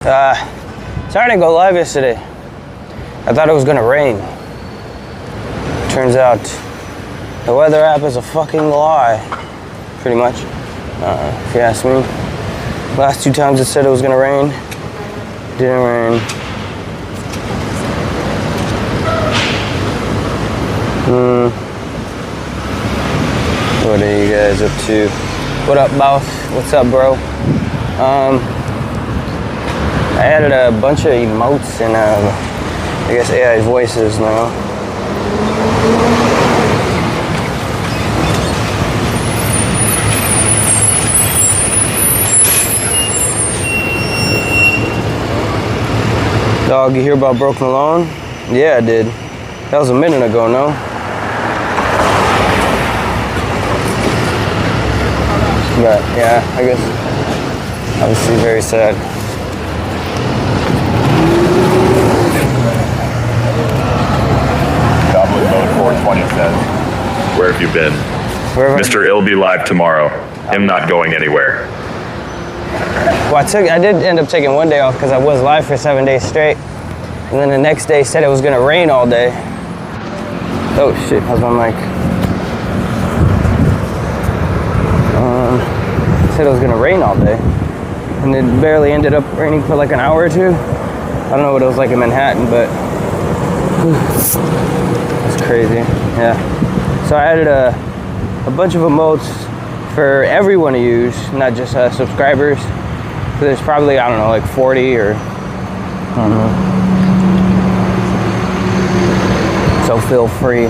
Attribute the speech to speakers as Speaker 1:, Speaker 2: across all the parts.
Speaker 1: Sorry to go live yesterday. I thought it was gonna rain. Turns out the weather app is a fucking lie, pretty much. If you ask me. Last 2 times it said it was gonna rain. Didn't rain. What are you guys up to? What up, boss? What's up, bro? I added a bunch of emotes and I guess AI voices now. Dog, you hear about Broke Malone? Yeah, I did. That was a minute ago, no? But yeah, I guess obviously very sad.
Speaker 2: Goblin Mode 420 says, "Where have you been? Mr. It'll be live tomorrow. Him not going anywhere."
Speaker 1: Well, I did end up taking 1 day off because I was live for 7 days straight. And then the next day said it was gonna rain all day. Oh shit, how's my mic? Said it was gonna rain all day. And it barely ended up raining for like an hour or two. I don't know what it was like in Manhattan, but it's crazy, yeah. So I added a bunch of emotes for everyone to use, not just subscribers. So there's probably, I don't know, like 40 or, I don't know. So feel free.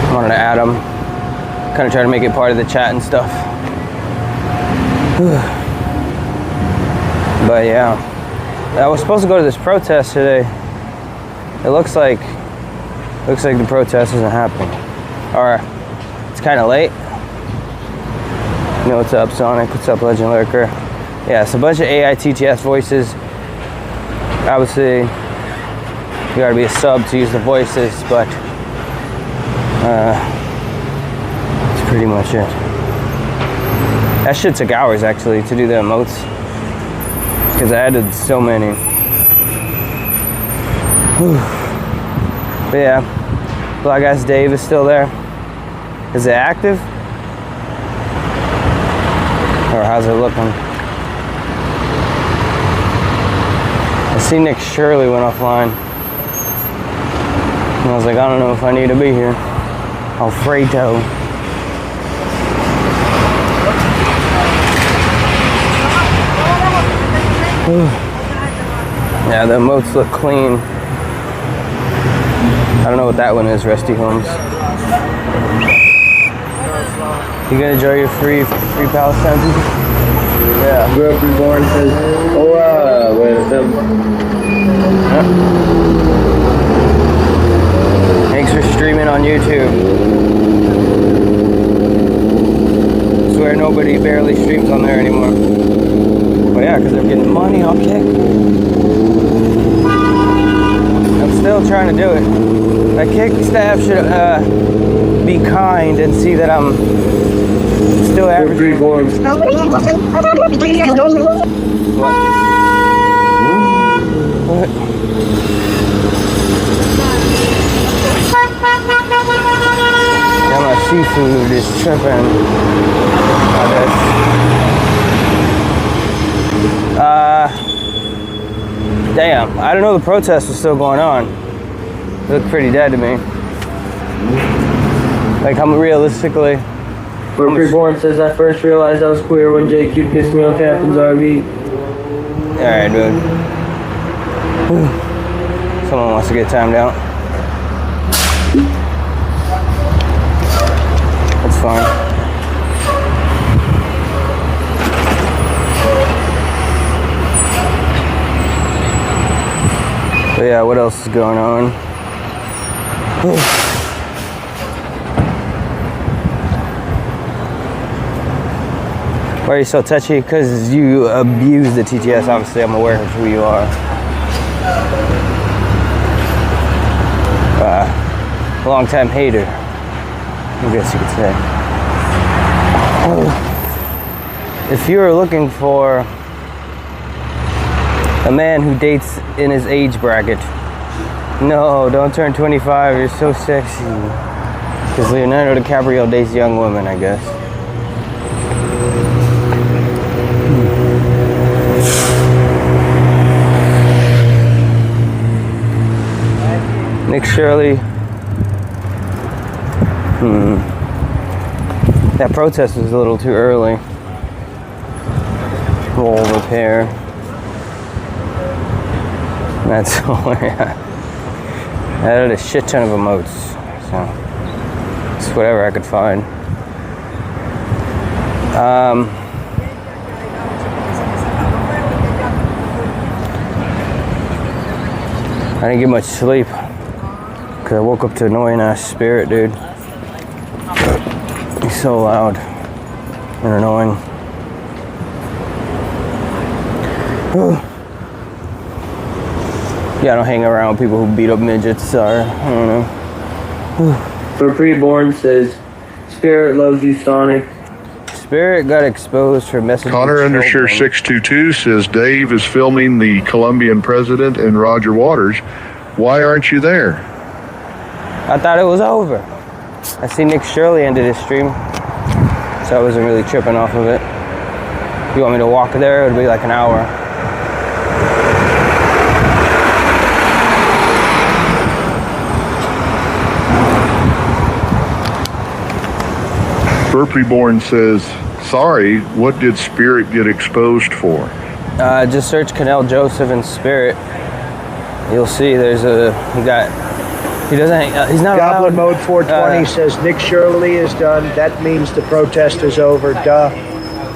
Speaker 1: I wanted to add them. Kind of try to make it part of the chat and stuff. But yeah, I was supposed to go to this protest today. It looks like the protest isn't happening. Or it's kind of late. You know what's up, Sonic? What's up, Legend Lurker? Yeah, it's a bunch of AI TTS voices. Obviously, you gotta be a sub to use the voices, but that's pretty much it. That shit took hours actually to do the emotes because I added so many. But yeah, Black Ass Dave is still there. Is it active? Or how's it looking? I see Nick Shirley went offline. And I was like, I don't know if I need to be here. Alfredo. Yeah, the emotes look clean. I don't know what that one is, Rusty Holmes. You gonna enjoy your free Palestine people? Yeah.
Speaker 3: Grew up reborn says, oh, wait a second.
Speaker 1: Thanks for streaming on YouTube. I swear nobody barely streams on there anymore. But yeah, because they're getting money off Kick. I'm still trying to do it. The Kick staff should be kind and see that I'm still averaging. What? Yeah, my seafood is tripping. Damn, I didn't know the protest was still going on. It looked pretty dead to me. Like, how realistically?
Speaker 3: Where Preborn says, I first realized I was queer when JQ pissed me off Captain's RV.
Speaker 1: Alright, dude. Someone wants to get timed out. That's fine. But yeah, what else is going on? Why are you so touchy? Because you abuse the TTS. Obviously, I'm aware of who you are. Long-time hater, I guess you could say. If you are looking for A man who dates in his age bracket. No, don't turn 25. You're so sexy. Because Leonardo DiCaprio dates young women, I guess. Nick Shirley. That protest was a little too early. Roll repair. That's all, yeah. I added a shit ton of emotes, so it's whatever I could find. I didn't get much sleep because I woke up to annoying ass Spirit, dude. He's so loud and annoying. Yeah, I don't hang around with people who beat up midgets, or I don't know.
Speaker 3: For Preborn says, Spirit loves you, Sonic.
Speaker 1: Spirit got exposed for messaging.
Speaker 4: Connor Undershare 622 says Dave is filming the Colombian president and Roger Waters. Why aren't you there?
Speaker 1: I thought it was over. I see Nick Shirley ended his stream, so I wasn't really tripping off of it. You want me to walk there? It would be like an hour.
Speaker 4: Burpreborn says, sorry, what did Spirit get exposed for?
Speaker 1: Just search Canel Joseph and Spirit. You'll see he's not
Speaker 5: Goblin
Speaker 1: allowed.
Speaker 5: Mode 420 says Nick Shirley is done. That means the protest is over. Duh.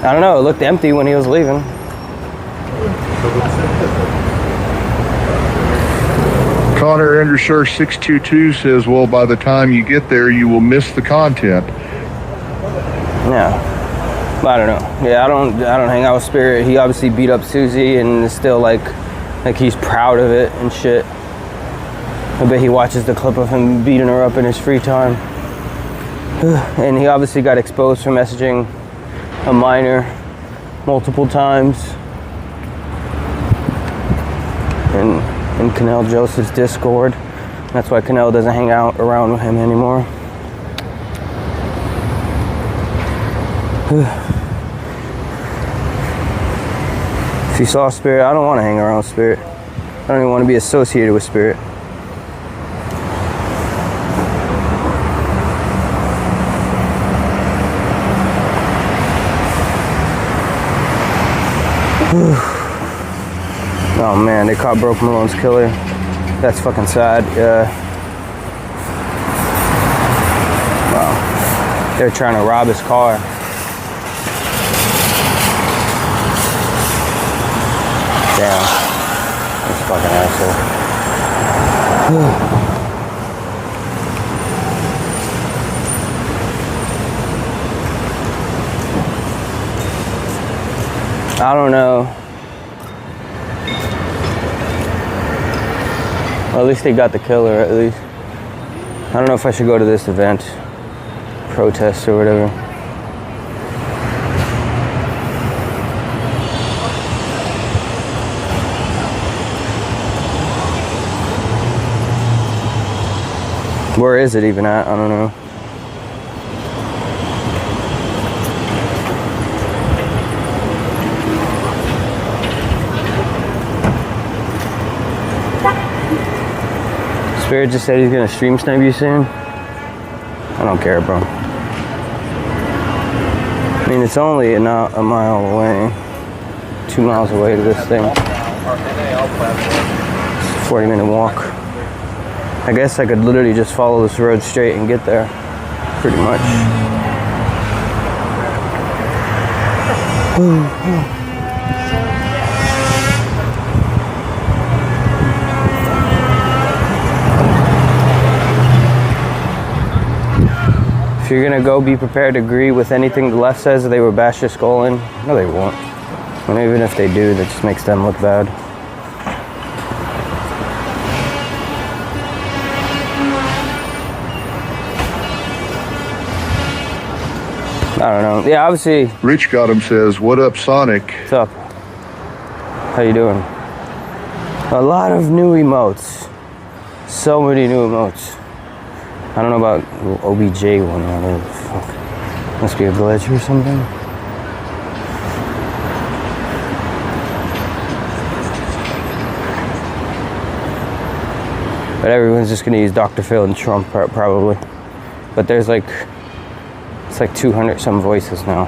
Speaker 1: I don't know, it looked empty when he was leaving.
Speaker 4: Connor Undershare 622 says, well, by the time you get there, you will miss the content.
Speaker 1: Yeah, I don't know. Yeah, I don't hang out with Spirit. He obviously beat up Susie and is still like he's proud of it and shit. I bet he watches the clip of him beating her up in his free time. And he obviously got exposed for messaging a minor multiple times in Canel Joseph's Discord. That's why Canel doesn't hang out around with him anymore. If you saw Spirit, I don't want to hang around Spirit. I don't even want to be associated with Spirit. Oh man, they caught Broke Malone's killer. That's fucking sad. Wow. They're trying to rob his car. Damn. This fucking asshole. I don't know. Well, at least they got the killer, at least. I don't know if I should go to this event, protest or whatever. Where is it even at? I don't know. Spirit just said he's gonna stream snipe you soon. I don't care, bro. I mean, it's only a mile away, 2 miles away to this thing. It's a 40-minute walk. I guess I could literally just follow this road straight and get there, pretty much. If you're gonna go, be prepared to agree with anything the left says. They will bash your skull in. No, they won't. And even if they do, that just makes them look bad. I don't know. Yeah, obviously.
Speaker 4: Rich Got him says, what up, Sonic?
Speaker 1: What's up? How you doing? A lot of new emotes. So many new emotes. I don't know about OBJ one. Whatever the fuck. Must be a glitch or something. But everyone's just gonna use Dr. Phil and Trump probably. But there's like, it's like 200 some voices now.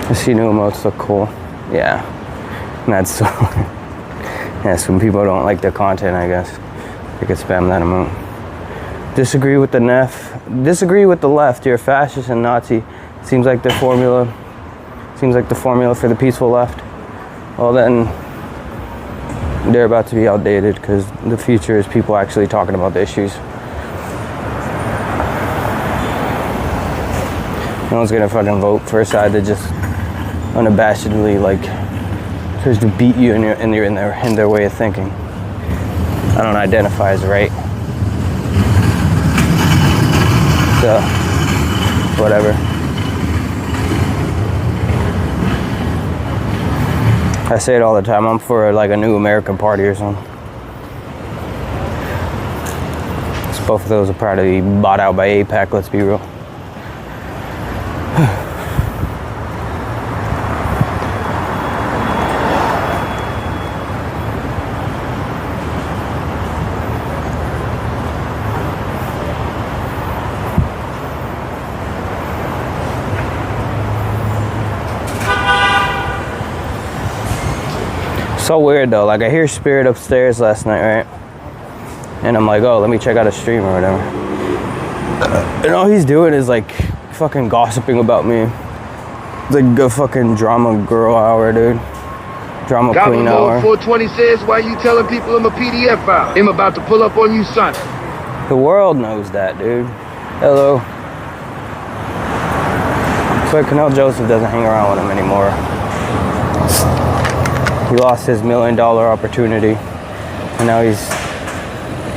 Speaker 1: I see new emotes look cool. Yeah. And that's so, yes, when people don't like their content, I guess. They could spam that emote. Disagree with the left. You're a fascist and Nazi. Seems like the formula for the peaceful left. Well then, they're about to be outdated because the future is people actually talking about the issues. No one's gonna fucking vote for a side that just unabashedly like tries to beat you in their way of thinking. I don't identify as right. So, whatever. I say it all the time. I'm for like a new American party or something. So both of those will probably be bought out by AIPAC, let's be real. So weird though, like I hear Spirit upstairs last night, right? And I'm like, oh, let me check out a stream or whatever. And all he's doing is like fucking gossiping about me. It's like a fucking drama girl hour, dude. Drama queen hour.
Speaker 6: 420 says, why you telling people I'm a PDF file? I'm about to pull up on you, son.
Speaker 1: The world knows that, dude. Hello. So Canal Joseph doesn't hang around with him anymore. He lost his $1 million opportunity, and now he's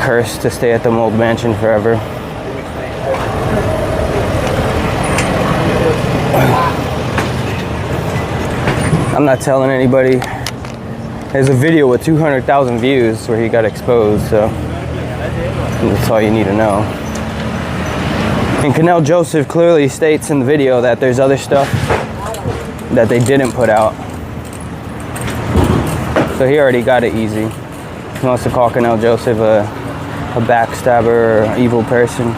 Speaker 1: cursed to stay at the old mansion forever. I'm not telling anybody. There's a video with 200,000 views where he got exposed, so that's all you need to know. And Canal Joseph clearly states in the video that there's other stuff that they didn't put out. So he already got it easy. He wants to call Canal Joseph a backstabber or an evil person.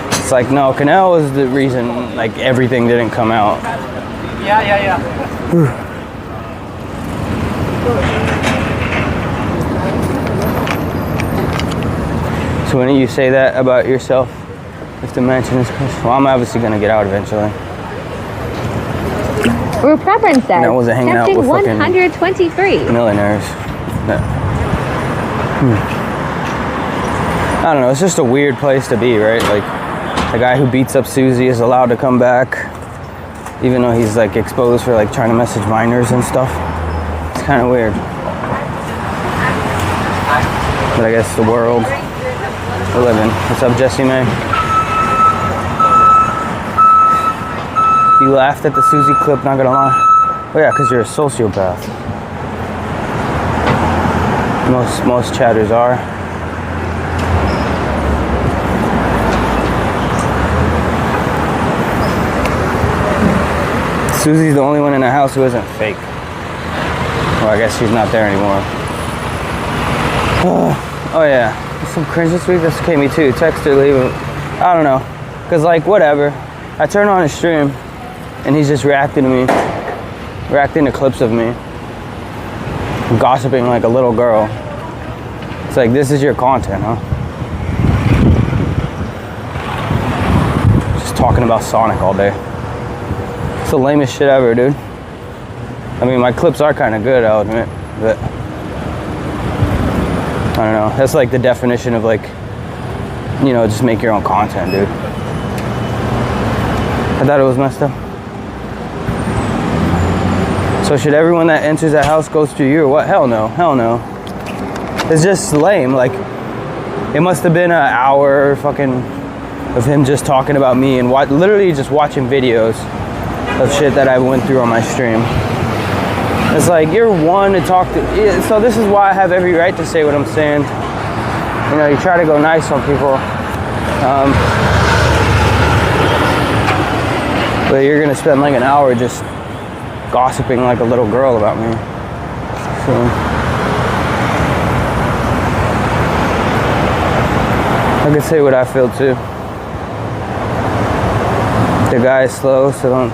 Speaker 1: It's like, no, Canal was the reason like everything didn't come out.
Speaker 7: Yeah.
Speaker 1: So when you say that about yourself, if the mansion is cursed, well, I'm obviously gonna get out eventually.
Speaker 8: Group preference says,
Speaker 1: I wasn't hanging out with
Speaker 8: 123.
Speaker 1: Millionaires. No. I don't know, it's just a weird place to be, right? Like, the guy who beats up Susie is allowed to come back, even though he's like exposed for like trying to message minors and stuff. It's kind of weird. But I guess the world we live in. What's up, Jesse May? You laughed at the Susie clip, not gonna lie. Oh yeah, because you're a sociopath. Most chatters are. Susie's the only one in the house who isn't fake. Well, I guess she's not there anymore. Oh yeah, there's some cringe this week. That's okay, me too. Text her, leave him. I don't know, cause like whatever. I turn on his stream. And he's just reacting to me, reacting to clips of me, gossiping like a little girl. It's like, this is your content, huh? Just talking about Sonic all day. It's the lamest shit ever, dude. I mean, my clips are kind of good, I'll admit, but I don't know. That's like the definition of like, you know, just make your own content, dude. I thought it was messed up. So should everyone that enters that house go through you or what? Hell no, hell no. It's just lame. Like, it must have been an hour fucking of him just talking about me and literally just watching videos of shit that I went through on my stream. It's like you're one to talk to. So this is why I have every right to say what I'm saying. You know, you try to go nice on people, but you're gonna spend like an hour just gossiping like a little girl about me. So I could say what I feel too. The guy is slow, so don't.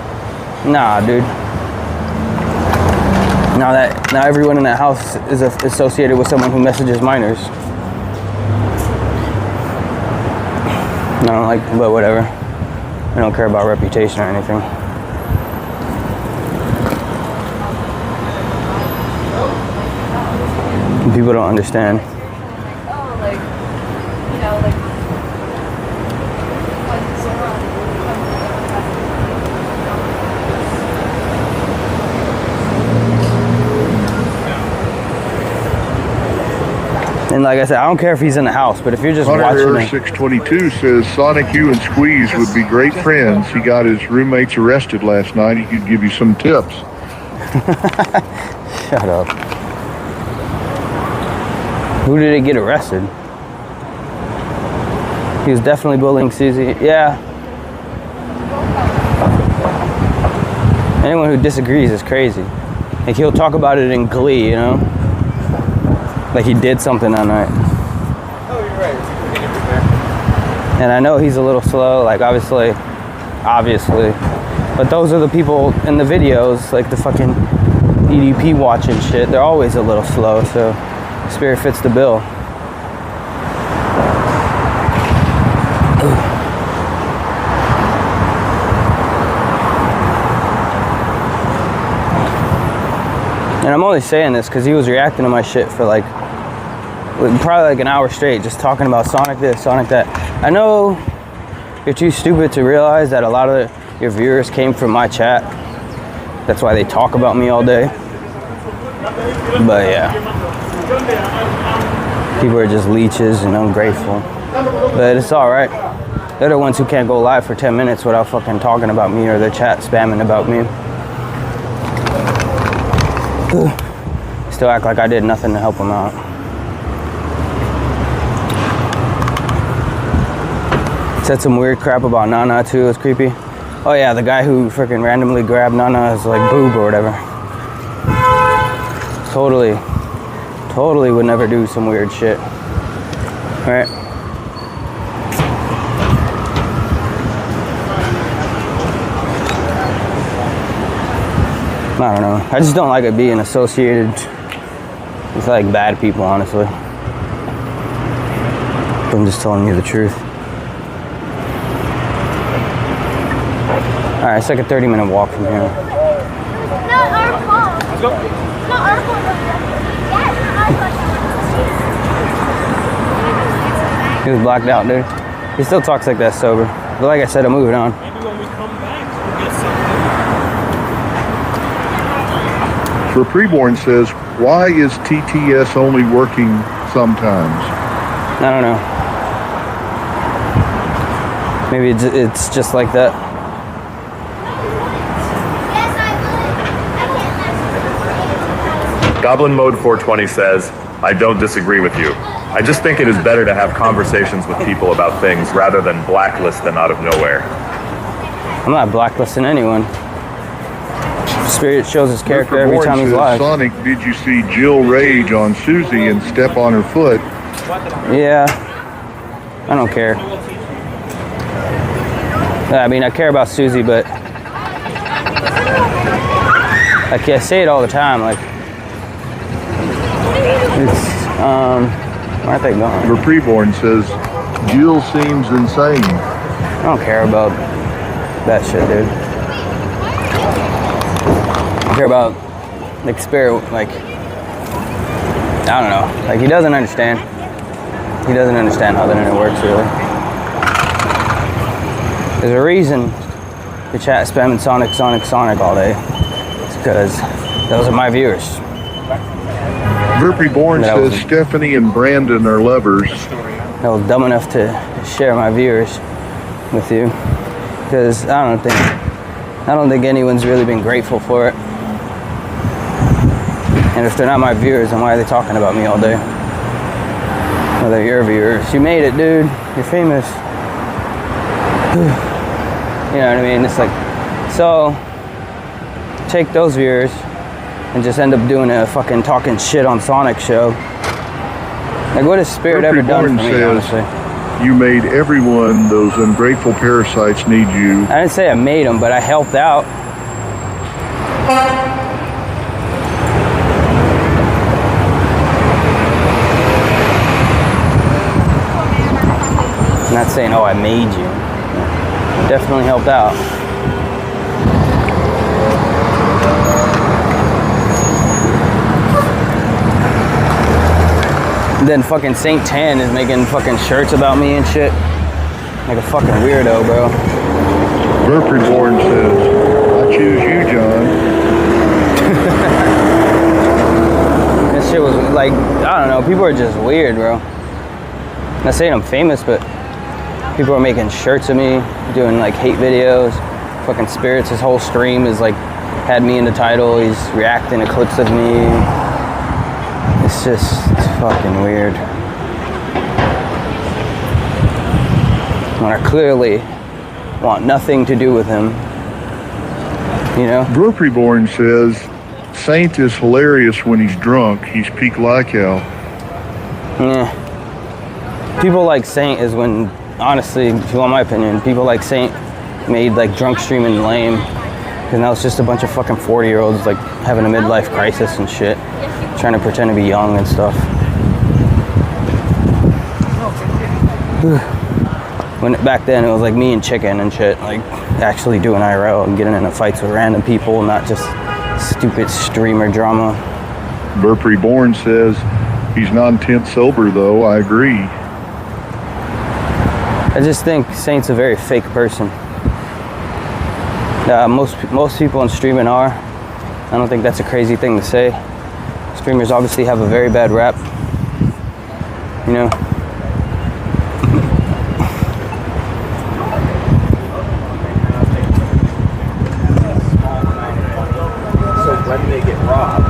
Speaker 1: Nah, dude. Now everyone in that house is associated with someone who messages minors. I don't like, but whatever. I don't care about reputation or anything. People don't understand. And like I said, I don't care if he's in the house, but if you're just watching it.
Speaker 4: 622 says Sonic, you and Squeeze would be great friends. He got his roommates arrested last night. He could give you some tips.
Speaker 1: Shut up. Who did he get arrested? He was definitely bullying Susie. Yeah. Anyone who disagrees is crazy. Like, he'll talk about it in glee, you know? Like he did something that night.
Speaker 7: Oh, you're right.
Speaker 1: And I know he's a little slow, like obviously. But those are the people in the videos, like the fucking EDP watching shit. They're always a little slow, so Spirit fits the bill. And I'm only saying this because he was reacting to my shit for like probably like an hour straight, just talking about Sonic this, Sonic that. I know you're too stupid to realize that a lot of your viewers came from my chat. That's why they talk about me all day. But yeah, people are just leeches and ungrateful. But it's all right. They're the ones who can't go live for 10 minutes without fucking talking about me or their chat spamming about me. Still act like I did nothing to help them out. Said some weird crap about Nana too. It was creepy. Oh yeah, the guy who freaking randomly grabbed Nana's like boob or whatever. Totally would never do some weird shit. Right? I don't know. I just don't like it being associated with like bad people, honestly. I'm just telling you the truth. Alright, it's like a 30-minute walk from here.
Speaker 9: Not our fault. Let's go. Not our fault. Yes, not our fault.
Speaker 1: He was blacked out, dude. He still talks like that sober. But like I said, I'm moving on.
Speaker 7: Maybe when we come back, we'll get something.
Speaker 4: For Preborn says, why is TTS only working sometimes?
Speaker 1: I don't know. Maybe it's just like that.
Speaker 2: Goblin Mode 420 says, I don't disagree with you. I just think it is better to have conversations with people about things rather than blacklist them out of nowhere.
Speaker 1: I'm not blacklisting anyone. Spirit shows his character every time he's live.
Speaker 4: Sonic, did you see Jill rage on Susie and step on her foot?
Speaker 1: Yeah. I don't care. I mean, I care about Susie, but like, I say it all the time, like, it's, where are they going?
Speaker 4: For Preborn says, Jill seems insane.
Speaker 1: I don't care about that shit, dude. I care about, like, Spirit, like, I don't know. Like, he doesn't understand. He doesn't understand how the internet works, really. There's a reason the chat spamming Sonic all day. It's because those are my viewers.
Speaker 4: Verpy Born says Stephanie and Brandon are lovers.
Speaker 1: I was dumb enough to share my viewers with you because I don't think anyone's really been grateful for it. And if they're not my viewers, then why are they talking about me all day? Well, they're your viewers. You made it, dude. You're famous. You know what I mean? It's like, so take those viewers and just end up doing a fucking talking shit on Sonic show. Like, what has Spirit ever done for me, honestly?
Speaker 4: You made everyone, those ungrateful parasites, need you.
Speaker 1: I didn't say I made them, but I helped out. I'm not saying, oh, I made you. Definitely helped out. Then fucking Saint Tan is making fucking shirts about me and shit. Like a fucking weirdo, bro.
Speaker 4: Burp Reborn says, I choose you, John.
Speaker 1: That shit was like, I don't know, people are just weird, bro. I'm not saying I'm famous, but people are making shirts of me, doing like hate videos. Fucking Spirits, his whole stream is like, had me in the title. He's reacting to clips of me. It's just fucking weird. When I clearly want nothing to do with him. You know?
Speaker 4: Burp Reborn says, Saint is hilarious when he's drunk. He's peak Lycal.
Speaker 1: Yeah. People like Saint is when, honestly, if you want my opinion, people like Saint made like drunk streaming lame. Because now it's just a bunch of fucking 40-year-olds like having a midlife crisis and shit. Trying to pretend to be young and stuff. When back then it was like me and Chicken and shit, like actually doing IRL and getting into fights with random people, not just stupid streamer drama.
Speaker 4: Burp Reborn says, he's not intent sober though, I agree.
Speaker 1: I just think Saint's a very fake person. Most people in streaming are. I don't think that's a crazy thing to say. Streamers obviously have a very bad rap. You know?
Speaker 7: So when they get robbed.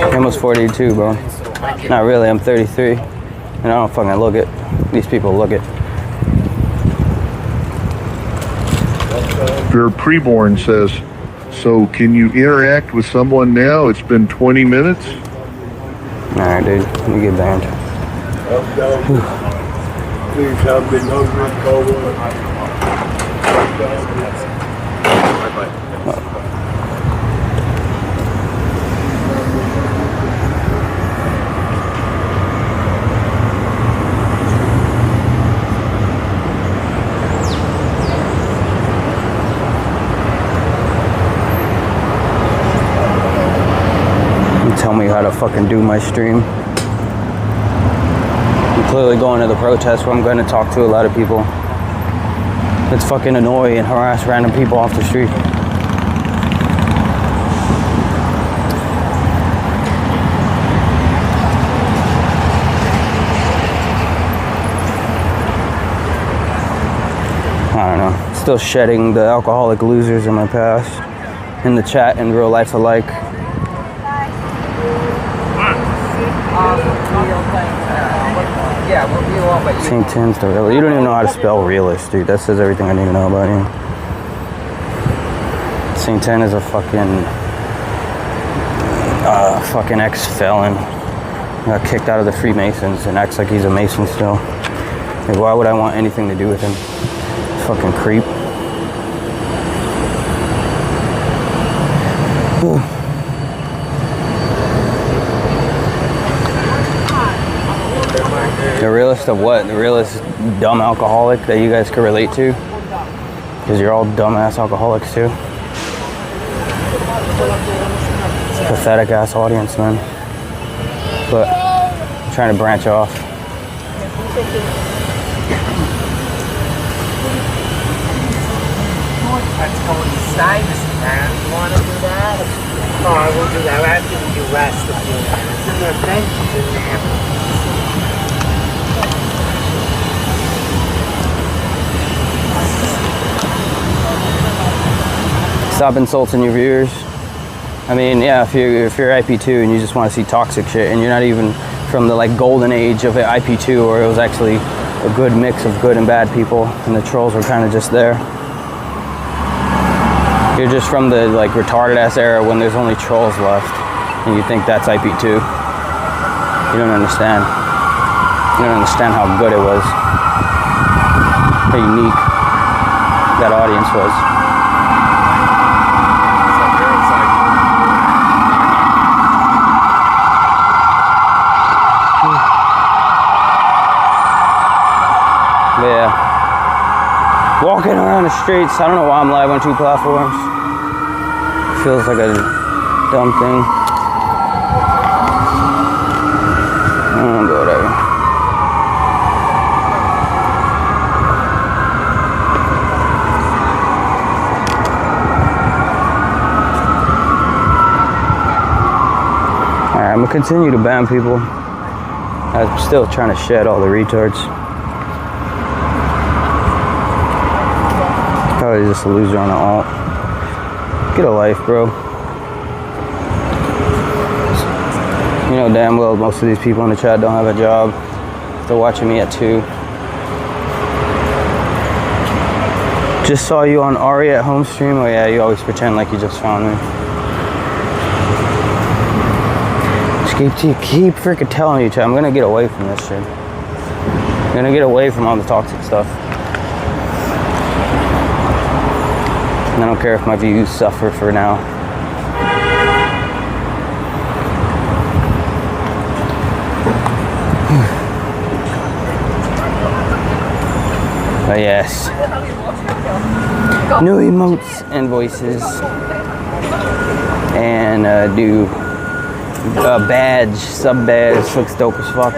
Speaker 1: I'm almost 42, bro. Not really, I'm 33. And I don't fucking look it. These people look it.
Speaker 4: Your Preborn says, so can you interact with someone now? It's been 20 minutes.
Speaker 1: Alright, dude. Let me get banned.
Speaker 6: Please help me know this cold.
Speaker 1: Tell me how to fucking do my stream. I'm clearly going to the protest where I'm going to talk to a lot of people. Let's fucking annoy and harass random people off the street. I don't know. Still shedding the alcoholic losers in my past. In the chat and real life alike. St. Tim's the real. You don't even know how to spell realist, dude. That says everything I need to know about you. St. Tim is a fucking ex-felon. Got kicked out of the Freemasons and acts like he's a Mason still. Like, why would I want anything to do with him? Fucking creep. The realist of what? The realist dumb alcoholic that you guys could relate to? Because you're all dumbass alcoholics too. Pathetic ass audience, man. But I'm trying to branch off.
Speaker 10: Let's go inside this man. You want to do that? Oh, I will do that. I have to do rest of you. And there are benches in there.
Speaker 1: Stop insulting your viewers. I mean, yeah, if you're IP2 and you just want to see toxic shit, and you're not even from the like golden age of IP2, where it was actually a good mix of good and bad people, and the trolls were kind of just there. You're just from the like retarded ass era when there's only trolls left, and you think that's IP2. You don't understand. You don't understand how good it was, how unique that audience was. But yeah, walking around the streets, I don't know why I'm live on 2 platforms. Feels like a dumb thing. But whatever. Alright, I'm gonna continue to ban people. I'm still trying to shed all the retards. Probably just a loser on the alt. Get a life, bro. You know damn well most of these people in the chat don't have a job. They're watching me at 2. Just saw you on Ari at home stream. Oh yeah, you always pretend like you just found me. Just keep freaking telling you, chat. I'm gonna get away from this shit. I'm gonna get away from all the toxic stuff. And I don't care if my views suffer for now. But yes. New emotes and voices. And do badge, sub badge, looks dope as fuck.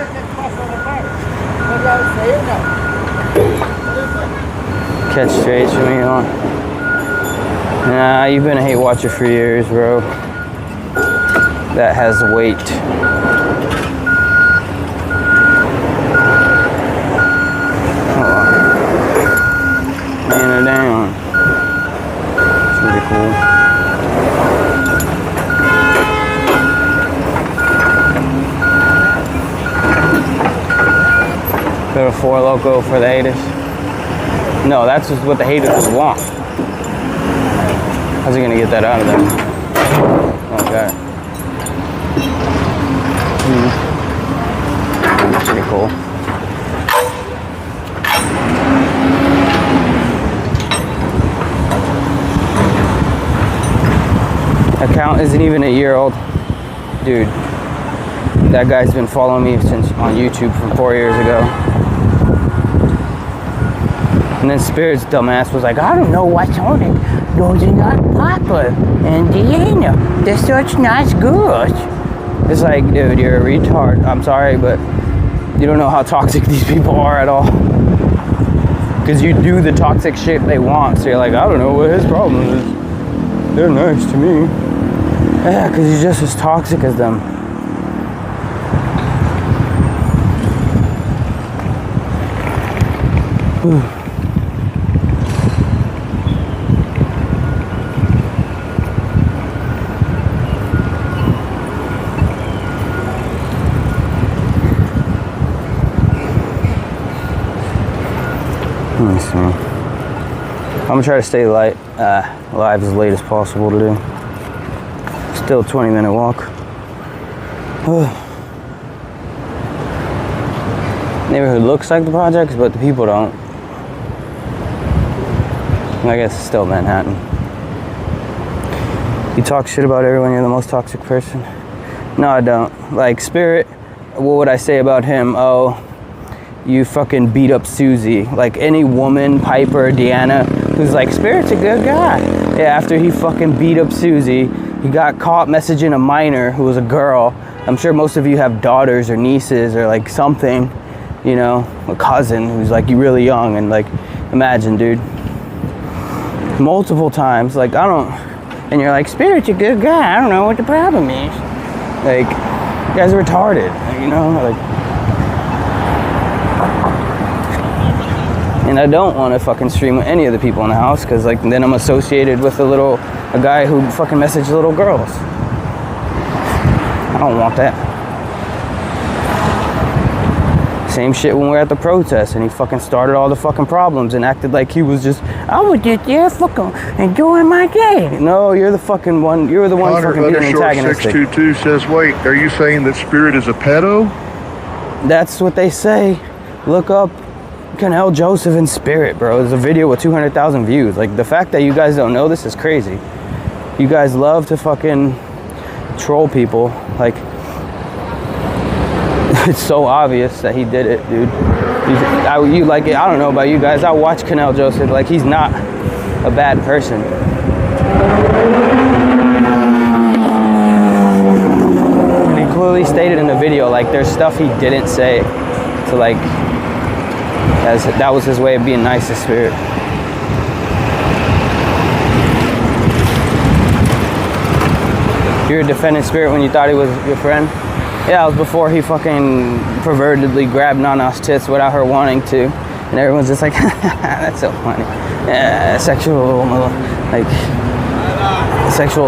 Speaker 1: Catch straights for me on. Nah, you've been a hate watcher for years, bro. That has weight. Hold on. Laying her down. It's really cool. Go to 4 Loco for the haters. No, that's just what the haters want. How's he gonna get that out of there? Okay. Pretty cool. Account isn't even a year old. Dude, that guy's been following me since on YouTube from 4 years ago. And then Spirit's dumbass was like, I don't know what's on it. Those are not proper. And Diana, they're such nice girls. It's like, dude, you're a retard. I'm sorry, but you don't know how toxic these people are at all. Because you do the toxic shit they want. So you're like, I don't know what his problem is. They're nice to me. Yeah, because you're just as toxic as them. Ooh. Let me see. I'm gonna try to stay live as late as possible today. Still a 20-minute walk. Neighborhood looks like the projects, but the people don't. I guess it's still Manhattan. You talk shit about everyone, you're the most toxic person. No, I don't. Like, Spirit, what would I say about him? Oh, you fucking beat up Susie. Like any woman, Piper, Deanna, who's like, Spirit's a good guy. Yeah, after he fucking beat up Susie, he got caught messaging a minor who was a girl. I'm sure most of you have daughters or nieces or like something, you know, a cousin who's like really young, and like, imagine, dude. Multiple times, like, I don't, and you're like, Spirit's a good guy, I don't know what the problem is. Like, you guys are retarded, you know, like, And I don't want to fucking stream with any of the people in the house, because like then I'm associated with a guy who fucking messages little girls. I don't want that. Same shit when we were at the protest and he fucking started all the fucking problems and acted like he was just, I was just there fucking enjoying my day. No, you're the fucking one, you're the one
Speaker 4: Connor
Speaker 1: fucking being antagonistic.
Speaker 4: 622 says, wait, are you saying that Spirit is a pedo?
Speaker 1: That's what they say. Look up Canal Joseph and Spirit, bro. There's a video with 200,000 views. Like, the fact that you guys don't know this is crazy. You guys love to fucking troll people. Like, it's so obvious that he did it, dude. You like it. I don't know about you guys. I watch Canal Joseph. Like, he's not a bad person. And he clearly stated in the video, like, there's stuff he didn't say to, like, as that was his way of being nice to Spirit. You were defending Spirit when you thought he was your friend? Yeah, it was before he fucking pervertedly grabbed Nana's tits without her wanting to. And everyone's just like, that's so funny. Yeah, sexual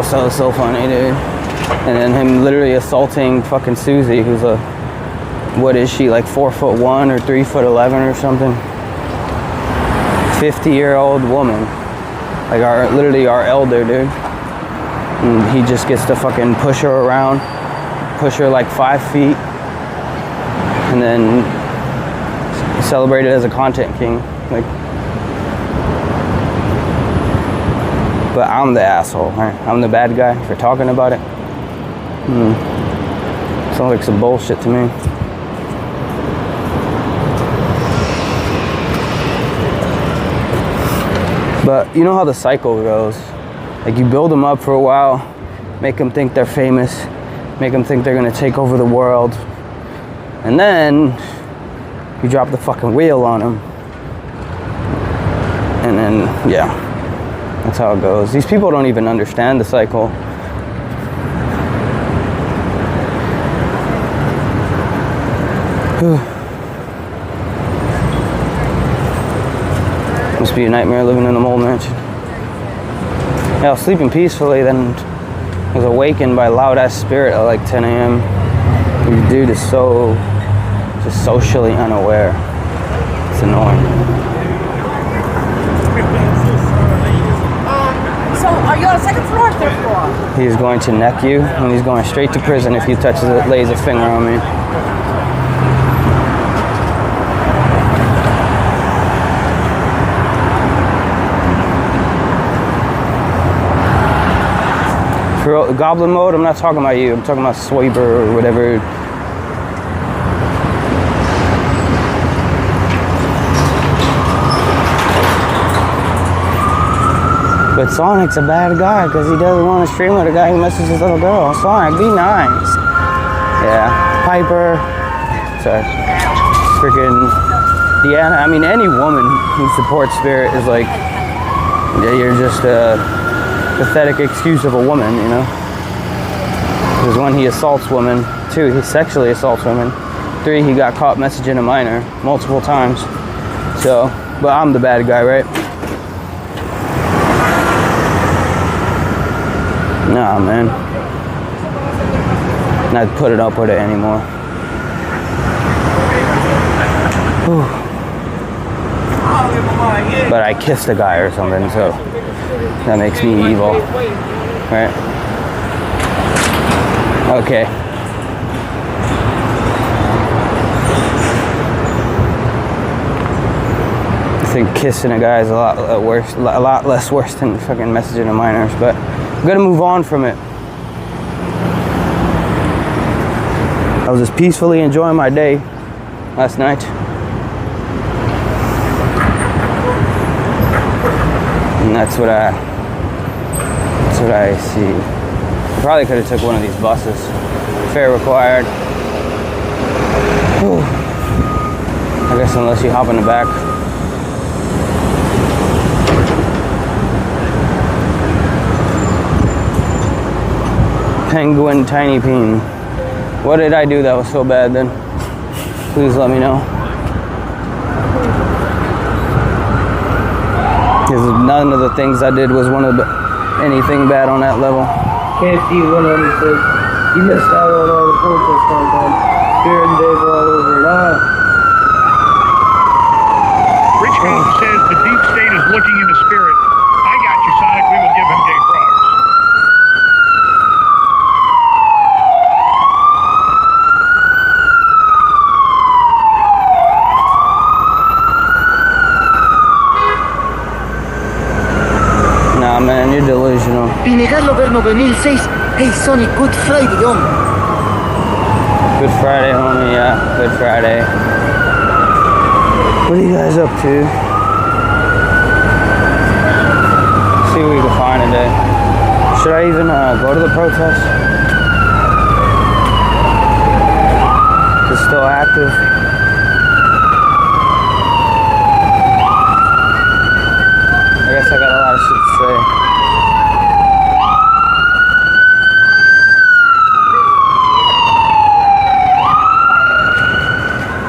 Speaker 1: so funny, dude. And then him literally assaulting fucking Susie, who's what is she, like 4'1" or 3'11" or something? 50-year-old woman. Like literally our elder, dude. And he just gets to fucking push her around. Push her like 5 feet, and then celebrated as a content king. Like, but I'm the asshole. Right? I'm the bad guy for talking about it. Sounds like some bullshit to me. But you know how the cycle goes. Like, you build them up for a while, make them think they're famous. Make them think they're gonna take over the world, and then you drop the fucking wheel on them, and then yeah, that's how it goes. These people don't even understand the cycle. Must be a nightmare living in a mold mansion. Yeah, I was sleeping peacefully, then was awakened by loud ass Spirit at like 10 a.m. This dude is so just socially unaware. It's annoying.
Speaker 11: So are you on the second floor or third floor?
Speaker 1: He's going to neck you, and he's going straight to prison if he lays a finger on me. For goblin mode, I'm not talking about you. I'm talking about Swiper or whatever. But Sonic's a bad guy because he doesn't want to stream with a guy who messes his little girl. Sonic, be nice. Yeah, Piper. Sorry. Freaking Deanna. I mean, any woman who supports Spirit is like, yeah, you're just a pathetic excuse of a woman, you know? Because 1, he assaults women. 2, he sexually assaults women. 3, he got caught messaging a minor multiple times. So, but I'm the bad guy, right? Nah, man. Not putting up with it anymore. Whew. But I kissed a guy or something, so that makes me evil, right? Okay. I think kissing a guy is a lot less worse than fucking messaging a minors, but I'm gonna move on from it. I was just peacefully enjoying my day last night. And that's what I see. Probably could have took one of these buses. Fare required. Whew. I guess unless you hop in the back. Penguin Tiny Peen. What did I do that was so bad then? Please let me know. Because none of the things I did was anything bad on that level.
Speaker 3: KFC 100 says, you missed out on all the protest content. Fear and Dave all over it.
Speaker 4: Rich Cone says the deep state is looking into spirit. I got you, Sonic. We will give him Dave Frogs.
Speaker 1: Nah, man, you're delusional.
Speaker 10: Y negarlo ver 9006. Hey, Sonic, Good Friday, homie.
Speaker 1: Good Friday, homie. Yeah, Good Friday. What are you guys up to? See what we can find today. Should I even go to the protest? It's still active. I guess I got a lot of shit to say.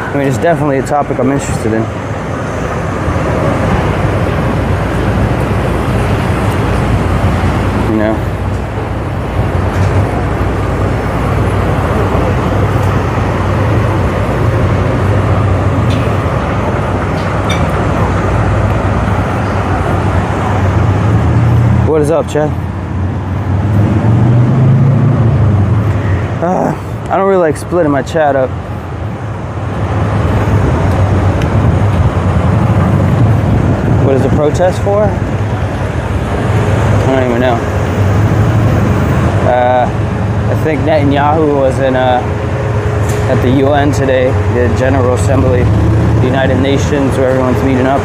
Speaker 1: I mean, it's definitely a topic I'm interested in. You know? What is up, Chad? I don't really like splitting my chat up. What is the protest for? I don't even know. I think Netanyahu was at the UN today, the General Assembly, the United Nations, where everyone's meeting up.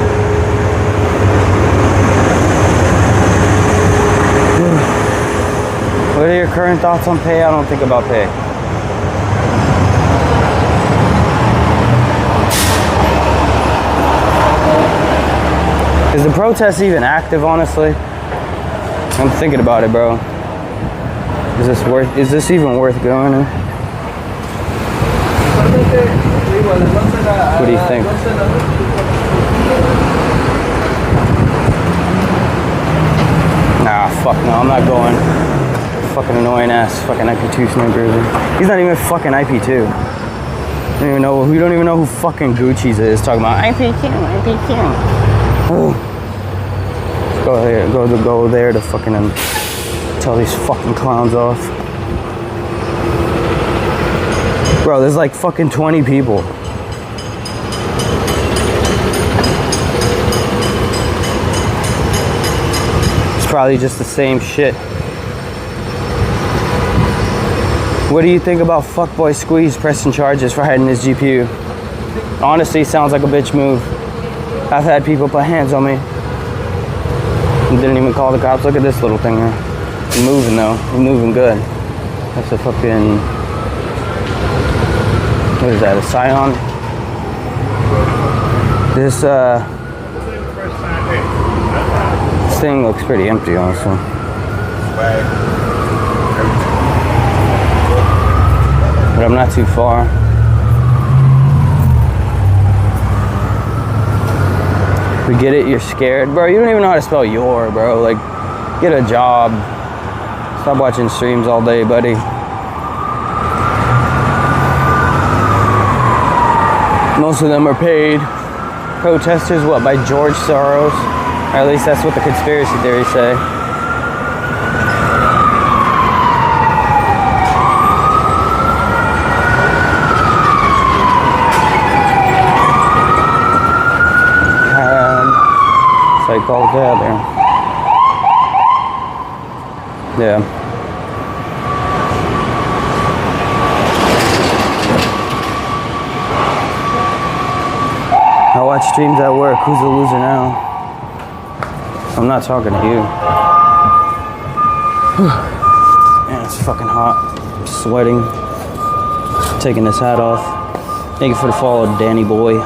Speaker 1: What are your current thoughts on pay? I don't think about pay. Is the protest even active, honestly? I'm thinking about it, bro. Is this even worth going to? What do you think? Nah, fuck no, I'm not going. Fucking annoying ass fucking IP2 sniper. He's not even fucking IP2. We don't even know who fucking Gucci's is talking about IP2. Oh. Let's go there to fucking tell these fucking clowns off. Bro, there's like fucking 20 people. It's probably just the same shit. What do you think about fuckboy Squeeze pressing charges for hiding his GPU? Honestly, sounds like a bitch move. I've had people put hands on me and didn't even call the cops. Look at this little thing here. It's moving though. It's moving good. That's a fucking... What is that? A Scion? This thing looks pretty empty, honestly. But I'm not too far. We get it, you're scared. Bro, you don't even know how to spell your, bro. Like, get a job. Stop watching streams all day, buddy. Most of them are paid. Protesters, what, by George Soros? Or at least that's what the conspiracy theories say. So I called a cab there. Yeah. I watch streams at work. Who's the loser now? I'm not talking to you. Man, it's fucking hot. I'm sweating. Taking this hat off. Thank you for the follow, Danny boy.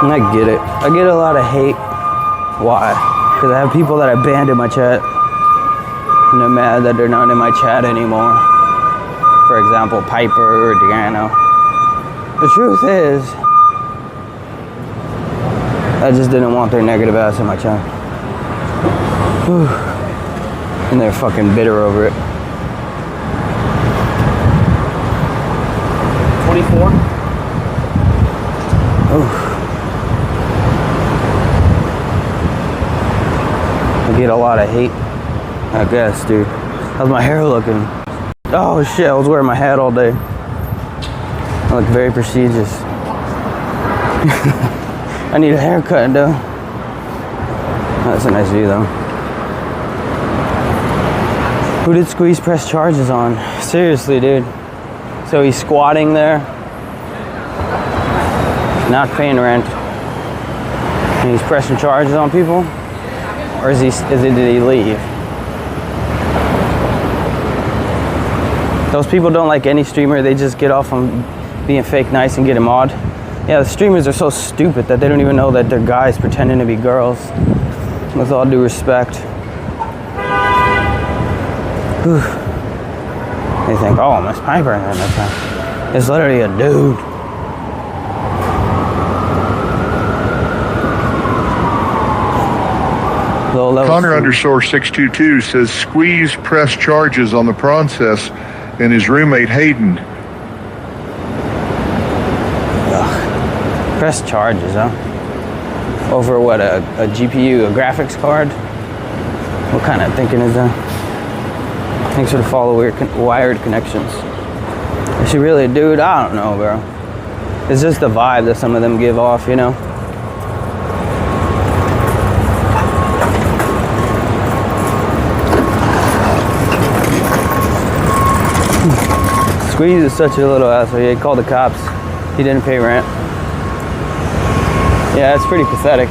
Speaker 1: And I get it. I get a lot of hate. Why? Because I have people that abandon my chat. And they're mad that they're not in my chat anymore. for example, Piper or Deano. The truth is, I just didn't want their negative ass in my channel. Whew. And they're fucking bitter over it.
Speaker 7: 24.
Speaker 1: I get a lot of hate, I guess, dude. How's my hair looking? Oh shit, I was wearing my hat all day. I look very prestigious. I need a haircut, though. That's a nice view, though. Who did Squeeze press charges on? Seriously, dude. So he's squatting there, not paying rent, and he's pressing charges on people? Or did he leave? Those people don't like any streamer, they just get off on being fake nice and get a mod. Yeah, the streamers are so stupid that they don't even know that they're guys pretending to be girls. With all due respect. Whew. They think, oh, Miss Piper, and then it's literally a dude.
Speaker 4: Connor _622 says Squeeze pressed charges on the process and his roommate Hayden.
Speaker 1: Ugh. Press charges, huh? Over what, a GPU, a graphics card? What kind of thinking is that? Thanks for the follow wired connections. Is she really a dude? I don't know, bro. It's just the vibe that some of them give off, you know? Squeeze is such a little asshole. He called the cops. He didn't pay rent. Yeah, it's pretty pathetic.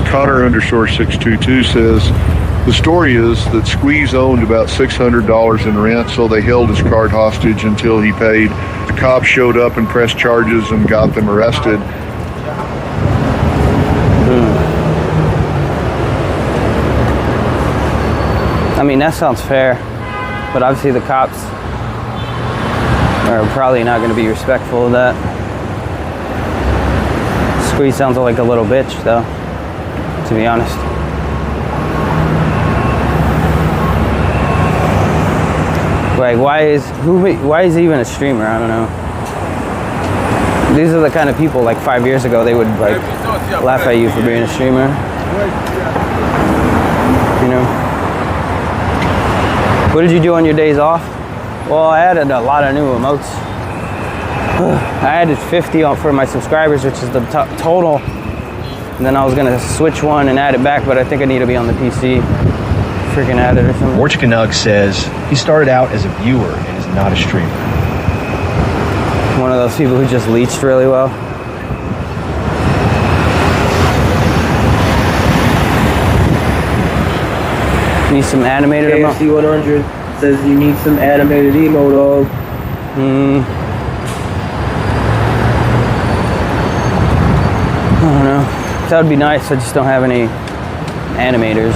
Speaker 4: Connor _622 says the story is that Squeeze owned about $600 in rent, so they held his card hostage until he paid. The cops showed up and pressed charges and got them arrested.
Speaker 1: I mean, that sounds fair, but obviously the cops are probably not going to be respectful of that. Squeeze sounds like a little bitch, though, to be honest. Like, why is he even a streamer? I don't know. These are the kind of people, like 5 years ago, they would like laugh at you for being a streamer. You know? What did you do on your days off? Well, I added a lot of new emotes. I added 50 for my subscribers, which is the total. And then I was gonna switch one and add it back, but I think I need to be on the PC. Freaking add it or something.
Speaker 12: Orch Canuck says he started out as a viewer and is not a streamer.
Speaker 1: One of those people who just leached really well. Need some animated emote.
Speaker 3: KFC 100 says you need some animated emo, dog.
Speaker 1: I don't know. That would be nice. I just don't have any animators.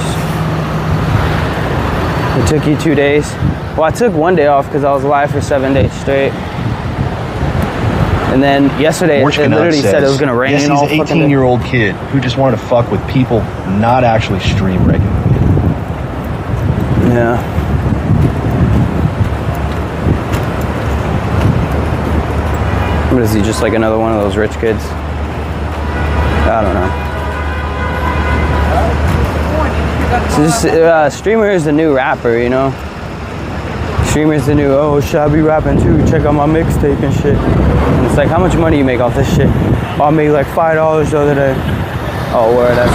Speaker 1: It took you 2 days. Well, I took 1 day off because I was live for 7 days straight. And then yesterday, it literally said it was going to rain.
Speaker 12: Yes, he's an 18-year-old kid who just wanted to fuck with people, not actually stream regularly.
Speaker 1: Yeah. What is he, just like another one of those rich kids? I don't know. So this streamer is the new rapper, you know? Streamer is the new, oh, should I be rapping too? Check out my mixtape and shit. And it's like, how much money you make off this shit? Oh, I made like $5 the other day. Oh, word, that's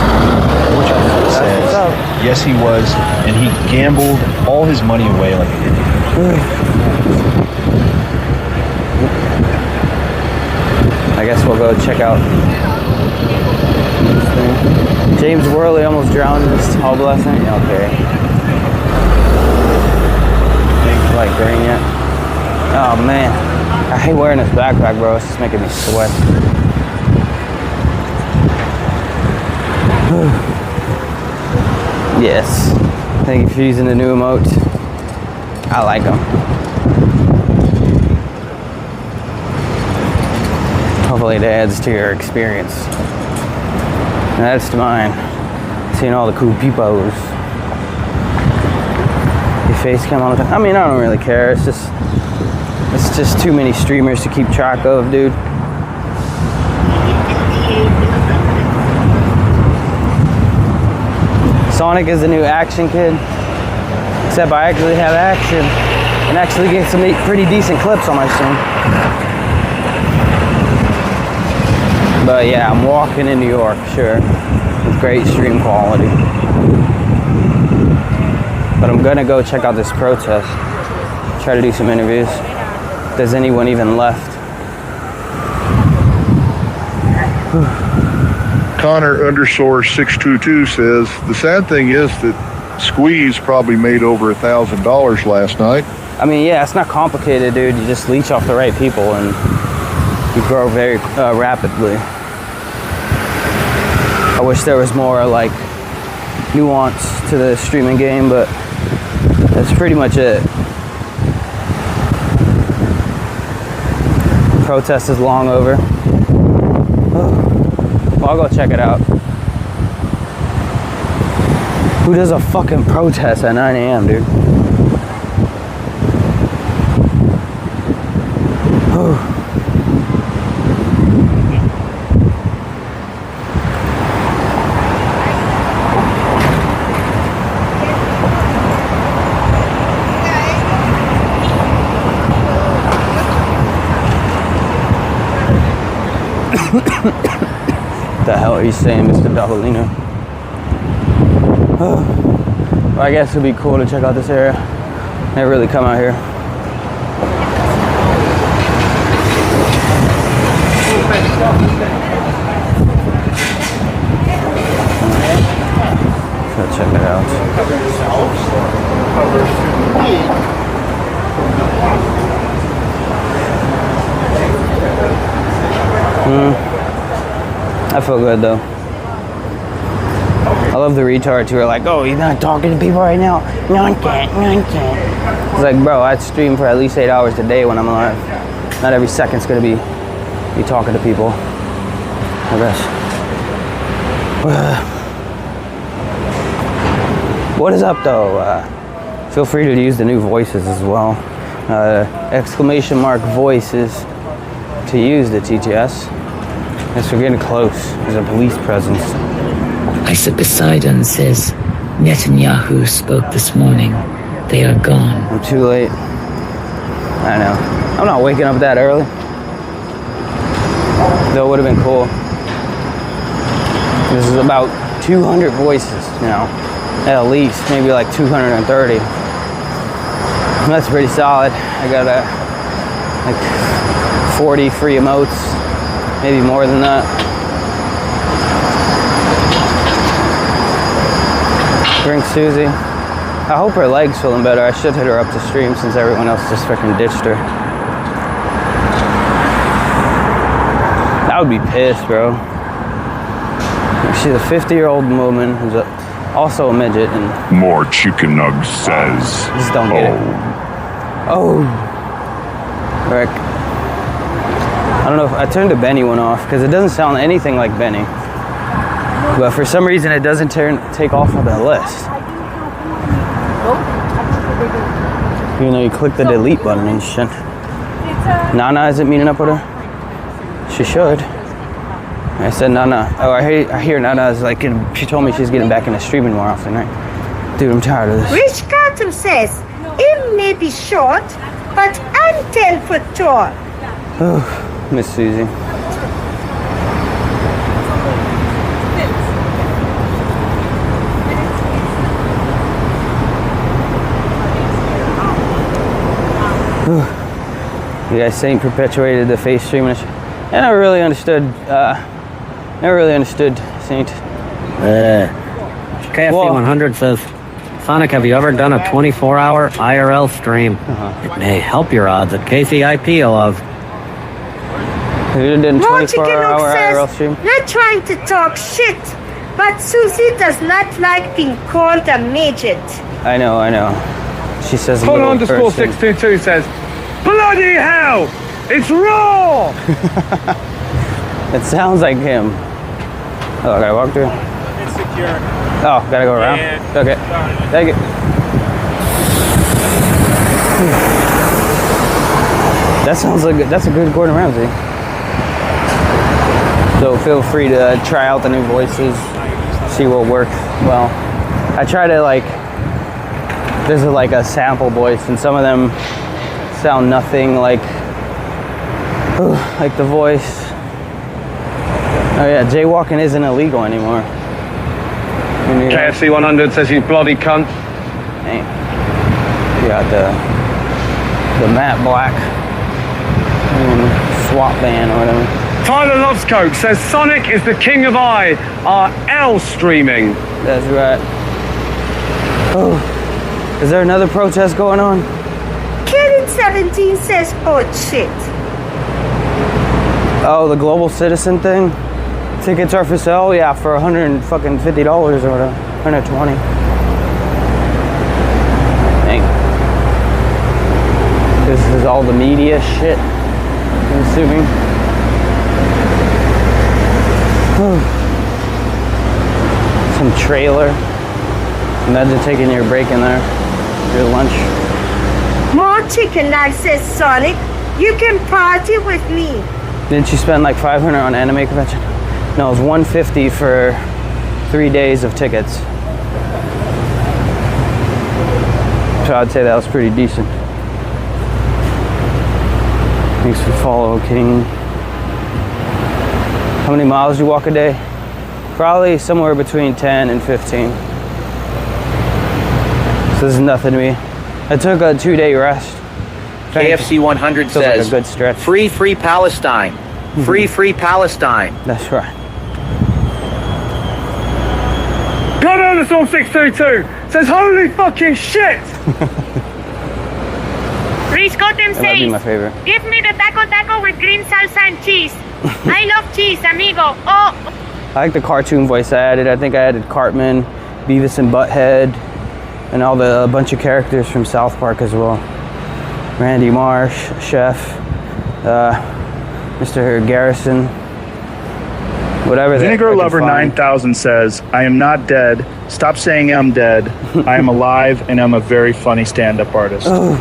Speaker 1: what's up.
Speaker 12: Yes, he was, and he gambled all his money away like an idiot.
Speaker 1: I guess we'll go check out this thing. James Worley almost drowned in his tall blessing. Okay. wearing this backpack, bro. It's just making me sweat. Yes. Thank you for using the new emotes. I like them. Hopefully it adds to your experience. And that's to mine. Seeing all the cool peoples. Your face cam all the time. I mean, I don't really care. It's just too many streamers to keep track of, dude. Sonic is the new action kid. Except I actually have action and actually get some pretty decent clips on my stream. But yeah, I'm walking in New York, sure, with great stream quality. But I'm gonna go check out this protest, try to do some interviews. If there's anyone even left.
Speaker 4: Connor_622 says, the sad thing is that Squeeze probably made over $1,000 last night.
Speaker 1: I mean, yeah, it's not complicated, dude. You just leech off the right people and you grow very rapidly. I wish there was more like nuance to the streaming game, but that's pretty much it. Protest is long over. Well, I'll go check it out. Who does a fucking protest at 9 a.m., dude? What the hell are you saying, Mr. Davalino? Well, I guess it'd be cool to check out this area. Never really come out here. Let's check it out. I feel good though. I love the retards who are like, oh, you're not talking to people right now? No, I can't. It's like, bro, I stream for at least 8 hours a day when I'm alive. Not every second's gonna be talking to people, I guess. What is up though? Feel free to use the new voices as well. Exclamation mark voices to use the TTS. Yes, we're getting close. There's a police presence.
Speaker 13: Isa Poseidon says Netanyahu spoke this morning. They are gone.
Speaker 1: I'm too late. I know. I'm not waking up that early. Though it would have been cool. This is about 200 voices now. At least, maybe like 230. That's pretty solid. I got like 40 free emotes. Maybe more than that. Drink Susie. I hope her leg's feeling better. I should hit her up to stream since everyone else just freaking ditched her. I would be pissed, bro. She's a 50-year-old woman who's also a midget and
Speaker 14: more chicken nugs says.
Speaker 1: Just don't get it. Oh. Rick. I don't know if I turned the Benny one off because it doesn't sound anything like Benny. But for some reason it doesn't take off of the list. Even though you click the delete button and shit. Nana isn't meeting up with her? She should. I said Nana. Oh, I hear Nana is like, she told me she's getting back into streaming more often, right? Dude, I'm tired of this.
Speaker 15: Rich Carter says, it may be short, but I'm 10 foot tall.
Speaker 1: Oh, Miss Susie. You guys saying perpetuated the face stream, and I never really understood. Saint.
Speaker 16: KFC100 says, Sonic, have you ever done a 24-hour IRL stream? It may help your odds at KCIP, love.
Speaker 1: You did a
Speaker 15: More Chicken
Speaker 1: 24-hour IRL
Speaker 15: says,
Speaker 1: stream?
Speaker 15: not trying to talk shit, but Susie does not like being called a midget.
Speaker 1: I know. She says a
Speaker 17: Full
Speaker 1: little
Speaker 17: underscore
Speaker 1: person.
Speaker 17: 622 says, bloody hell! It's raw!
Speaker 1: It sounds like him. Oh, gotta walk through?
Speaker 7: It's secure.
Speaker 1: Oh, gotta go around?
Speaker 7: Yeah.
Speaker 1: Okay. Thank you. That sounds like that's a good Gordon Ramsay. So feel free to try out the new voices, see what works well. I try to there's a sample voice, and some of them sound nothing like the voice. Oh yeah, jaywalking isn't illegal anymore.
Speaker 17: KFC 100 says you bloody cunt.
Speaker 1: Dang. You got the matte black swap band or whatever.
Speaker 17: Tyler Loves Coke says Sonic is the king of IRL streaming.
Speaker 1: That's right. Oh, is there another protest going on?
Speaker 15: Kevin17 says, oh shit.
Speaker 1: Oh, the global citizen thing? Tickets are for sale? Yeah, for $150 or whatever. 120. Dang. This is all the media shit, I'm assuming. Some trailer. Imagine taking your break in there, your lunch.
Speaker 15: More chicken nuggets, says Sonic. You can party with me.
Speaker 1: Didn't you spend like $500 on anime convention? No, it was $150 for 3 days of tickets. So I'd say that was pretty decent. Thanks for follow, King. How many miles do you walk a day? Probably somewhere between 10 and 15. So this is nothing to me. I took a 2-day rest.
Speaker 18: KFC 100
Speaker 1: Feels like
Speaker 18: says,
Speaker 1: a good stretch.
Speaker 18: free Palestine. Free Palestine.
Speaker 1: That's right.
Speaker 17: God underscore 622 says, holy fucking shit!
Speaker 9: Riscotem
Speaker 1: That might be my
Speaker 9: says,
Speaker 1: favorite.
Speaker 9: give me the taco with green salsa and cheese. I love cheese, amigo. Oh.
Speaker 1: I like the cartoon voice I added. I think I added Cartman, Beavis and Butthead, and a bunch of characters from South Park as well. Randy Marsh, Chef, Mr. Garrison, whatever.
Speaker 19: Vinegar Lover 9000 says, I am not dead. Stop saying I'm dead. I am alive and I'm a very funny stand-up artist.
Speaker 1: Oh,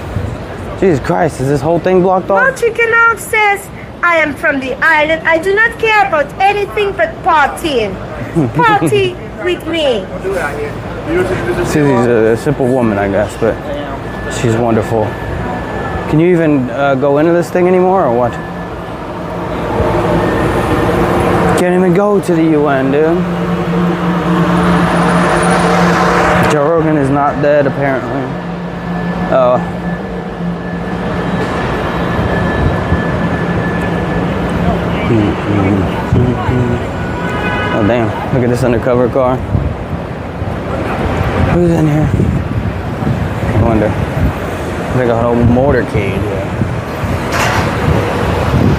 Speaker 1: Jesus Christ, is this whole thing blocked off?
Speaker 15: More chicken nuggets says, I am from the island. I do not care about anything but partying. Party with me.
Speaker 1: Susie's a simple woman, I guess, but she's wonderful. Can you even go into this thing anymore, or what? Can't even go to the UN, dude. Joe Rogan is not dead, apparently. Oh. Oh, damn. Look at this undercover car. Who's in here? I wonder. Like a whole motorcade here.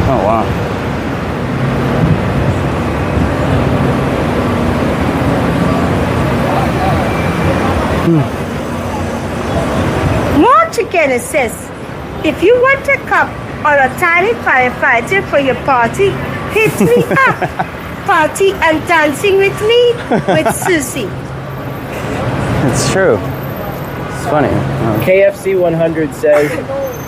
Speaker 1: Oh, wow.
Speaker 15: More chicken says, if you want a cup or a tiny firefighter for your party, hit me up. Party and dancing with me with Susie.
Speaker 1: It's true. It's funny.
Speaker 7: KFC 100 says,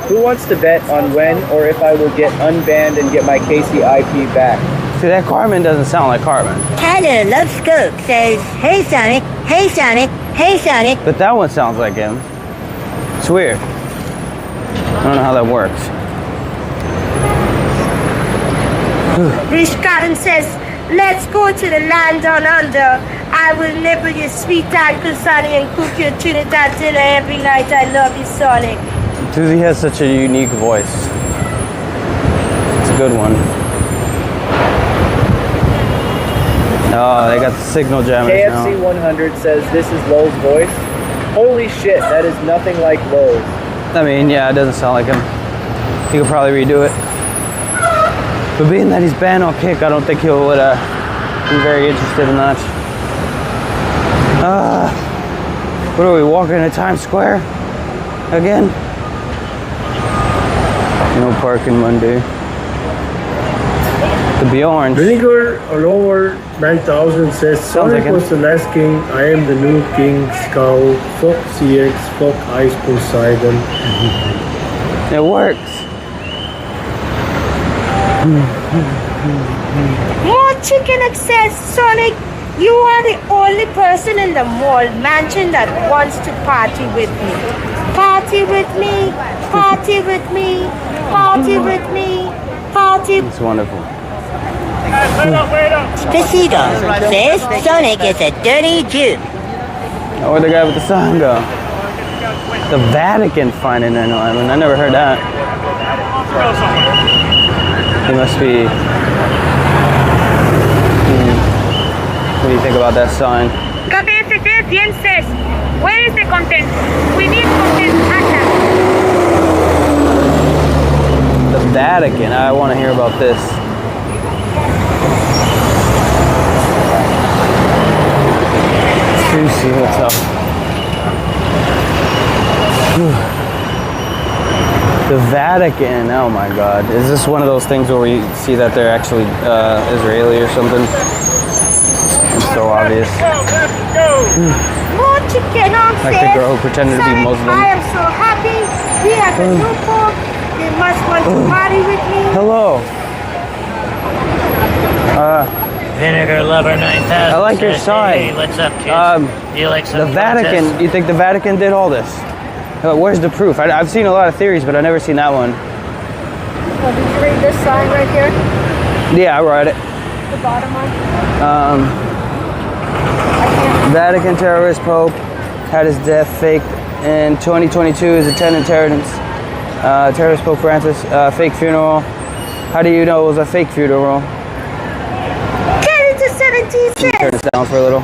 Speaker 7: who wants to bet on when or if I will get unbanned and get my KCIP back?
Speaker 1: See, that Cartman doesn't sound like Cartman.
Speaker 15: Tyler Loves Coke says, hey Sonic, hey Sonic, hey Sonic.
Speaker 1: But that one sounds like him. It's weird. I don't know how that works.
Speaker 15: Rich Cotton says, let's go to the land down under. I will nibble your sweet Uncle Sonny and cook your Trinidad dinner every night. I love you, Sonic.
Speaker 1: Susie has such a unique voice. It's a good one. Oh, they got the signal jammers
Speaker 7: KFC
Speaker 1: now.
Speaker 7: 100 says, this is Lowell's voice. Holy shit, that is nothing like Lowell's.
Speaker 1: I mean, yeah, it doesn't sound like him. He could probably redo it. But being that he's banned on kick, I don't think he would be very interested in that. What are we, walking to Times Square again? No parking Monday. The Bjorns.
Speaker 3: Vinegar all over 9000 says Sonic was the last king. I am the new king. Skull. Fuck CX. Fuck Ice Poseidon.
Speaker 1: It works.
Speaker 15: More chicken access, Sonic. You are the only person in the mall mansion that wants to party with me. Party with me. Party with me. Party with me. Party.
Speaker 1: It's wonderful.
Speaker 15: Spacito says Sonic is a dirty Jew.
Speaker 1: Oh, where'd the guy with the sign go? The Vatican finding an island. I never heard that. He must be. What do you think about that sign?
Speaker 9: KTS says, where is the content? We need content.
Speaker 1: The Vatican. I want to hear about this. Susie, what's up? The Vatican. Oh my God. Is this one of those things where we see that they're actually Israeli or something? It's so obvious.
Speaker 15: More chicken on
Speaker 1: Like the girl who pretended to be Muslim.
Speaker 15: I am so happy. We have a new pope. They must want to party with me.
Speaker 1: Hello.
Speaker 20: Vinegar Lover 9000.
Speaker 1: I like your sign.
Speaker 20: Hey, what's up, kids? You like some
Speaker 1: the Vatican.
Speaker 20: protest?
Speaker 1: You think the Vatican did all this? Where's the proof? I've seen a lot of theories, but I've never seen that one.
Speaker 9: Well, did you read this sign right here?
Speaker 1: Yeah, I read it.
Speaker 9: The bottom one?
Speaker 1: Vatican terrorist Pope had his death faked in 2022 as attendant terrorist Pope Francis, fake funeral. How do you know it was a fake funeral?
Speaker 15: Get it to 17 cents.
Speaker 1: Turn this down for a little.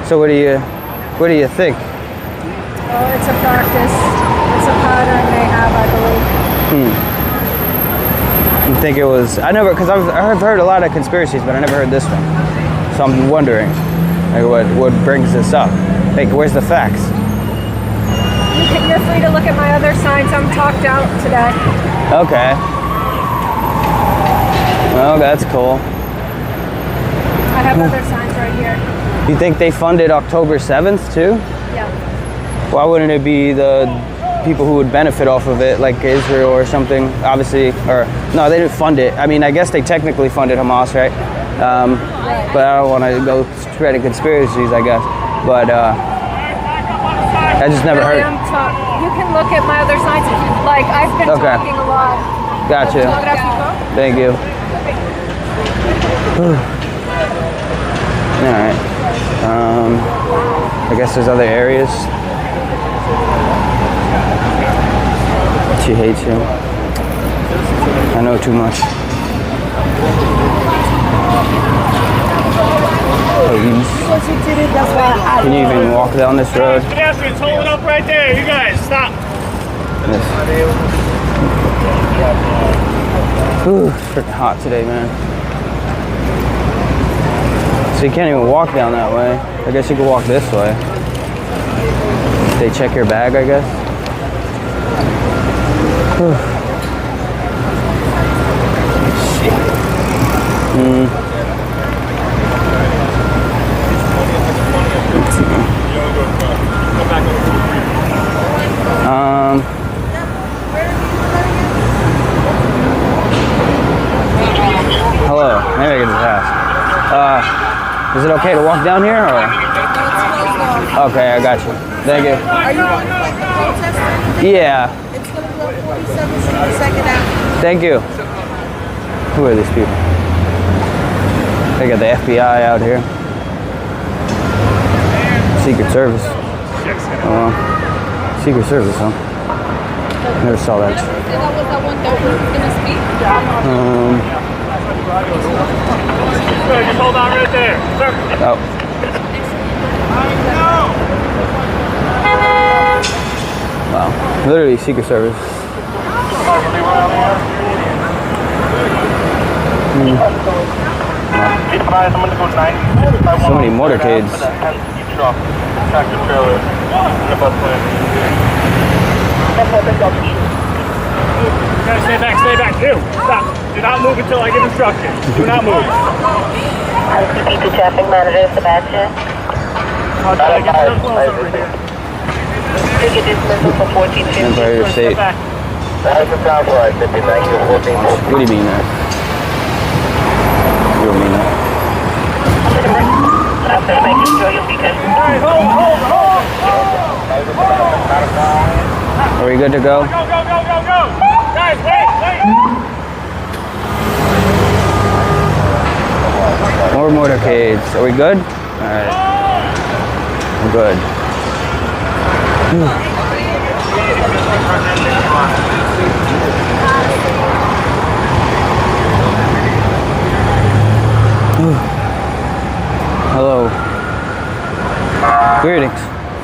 Speaker 1: So what do you think?
Speaker 9: Oh, it's a practice. It's a pattern they have, I believe.
Speaker 1: You think it was? Because I've heard a lot of conspiracies, but I never heard this one. So I'm wondering, like, what brings this up? Like, where's the facts?
Speaker 9: You're free to look at my other signs. I'm talked out today.
Speaker 1: Okay. Well, that's cool.
Speaker 9: I have other signs right here.
Speaker 1: You think they funded October 7th too?
Speaker 9: Yeah.
Speaker 1: Why wouldn't it be the people who would benefit off of it, like Israel or something? Obviously, or no, they didn't fund it. I mean, I guess they technically funded Hamas, right? But I don't want to go spreading conspiracies, I guess. But I just never heard.
Speaker 9: You can look at my other signs if you'd like. I've been talking a lot.
Speaker 1: Gotcha. Thank you. All right. I guess there's other areas. She hates you. I know too much. Police. Can you even walk down this road?
Speaker 17: Pedestrians, hold it up right there. You guys, stop.
Speaker 1: Ooh, it's freaking hot today, man. So you can't even walk down that way. I guess you could walk this way. They check your bag, I guess. Hello, maybe I can just ask. Is it okay to walk down here, or? Okay, I got you. Thank you.
Speaker 11: Are you protesting?
Speaker 1: Yeah.
Speaker 11: It's going to go 47 Second Avenue.
Speaker 1: Thank you. Who are these people? They got the FBI out here. Secret Service. Secret Service, huh? Never saw that.
Speaker 17: Just hold on right there.
Speaker 1: Oh. Wow. Literally Secret Service. So many motorcades.
Speaker 17: Guys, stay back, stay back. You, stop. Do not move until I give instructions. Do not move.
Speaker 21: ICP to traffic monitor, Sebastian. Ticket dismissal for 1450.
Speaker 1: Empire State. What do you mean that? You don't mean that. Are we good to go?
Speaker 17: Go, go, go, go, go! Guys, wait, wait!
Speaker 1: More motorcades. Are we good? Alright. I'm good. Hello. Greetings.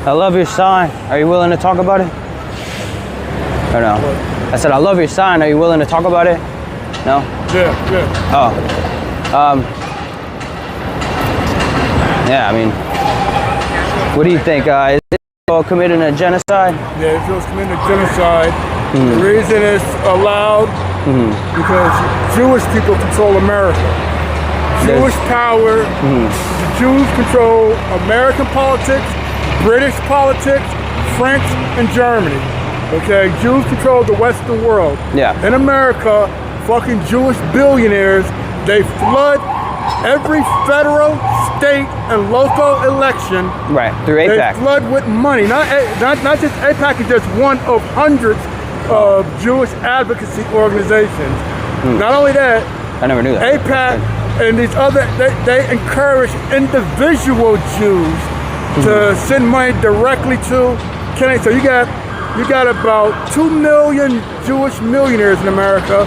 Speaker 1: I love your sign. Are you willing to talk about it? Or no? I said, I love your sign. Are you willing to talk about it? No?
Speaker 3: Yeah, yeah.
Speaker 1: Oh. Yeah, I mean, what do you think? Is Israel committing a genocide?
Speaker 3: Yeah, Israel's committing a genocide. The reason it's allowed because Jewish people control America. Jewish power. The Jews control American politics, British politics, French, and Germany. Okay, Jews control the Western world.
Speaker 1: Yeah.
Speaker 3: In America, fucking Jewish billionaires, they flood every federal, state, and local election.
Speaker 1: Right, through AIPAC.
Speaker 3: They flood with money. Not just AIPAC is just one of hundreds of Jewish advocacy organizations. Not only that,
Speaker 1: I never knew that.
Speaker 3: AIPAC and these other, they encourage individual Jews to send money directly to Kennedy. So you got about 2 million Jewish millionaires in America,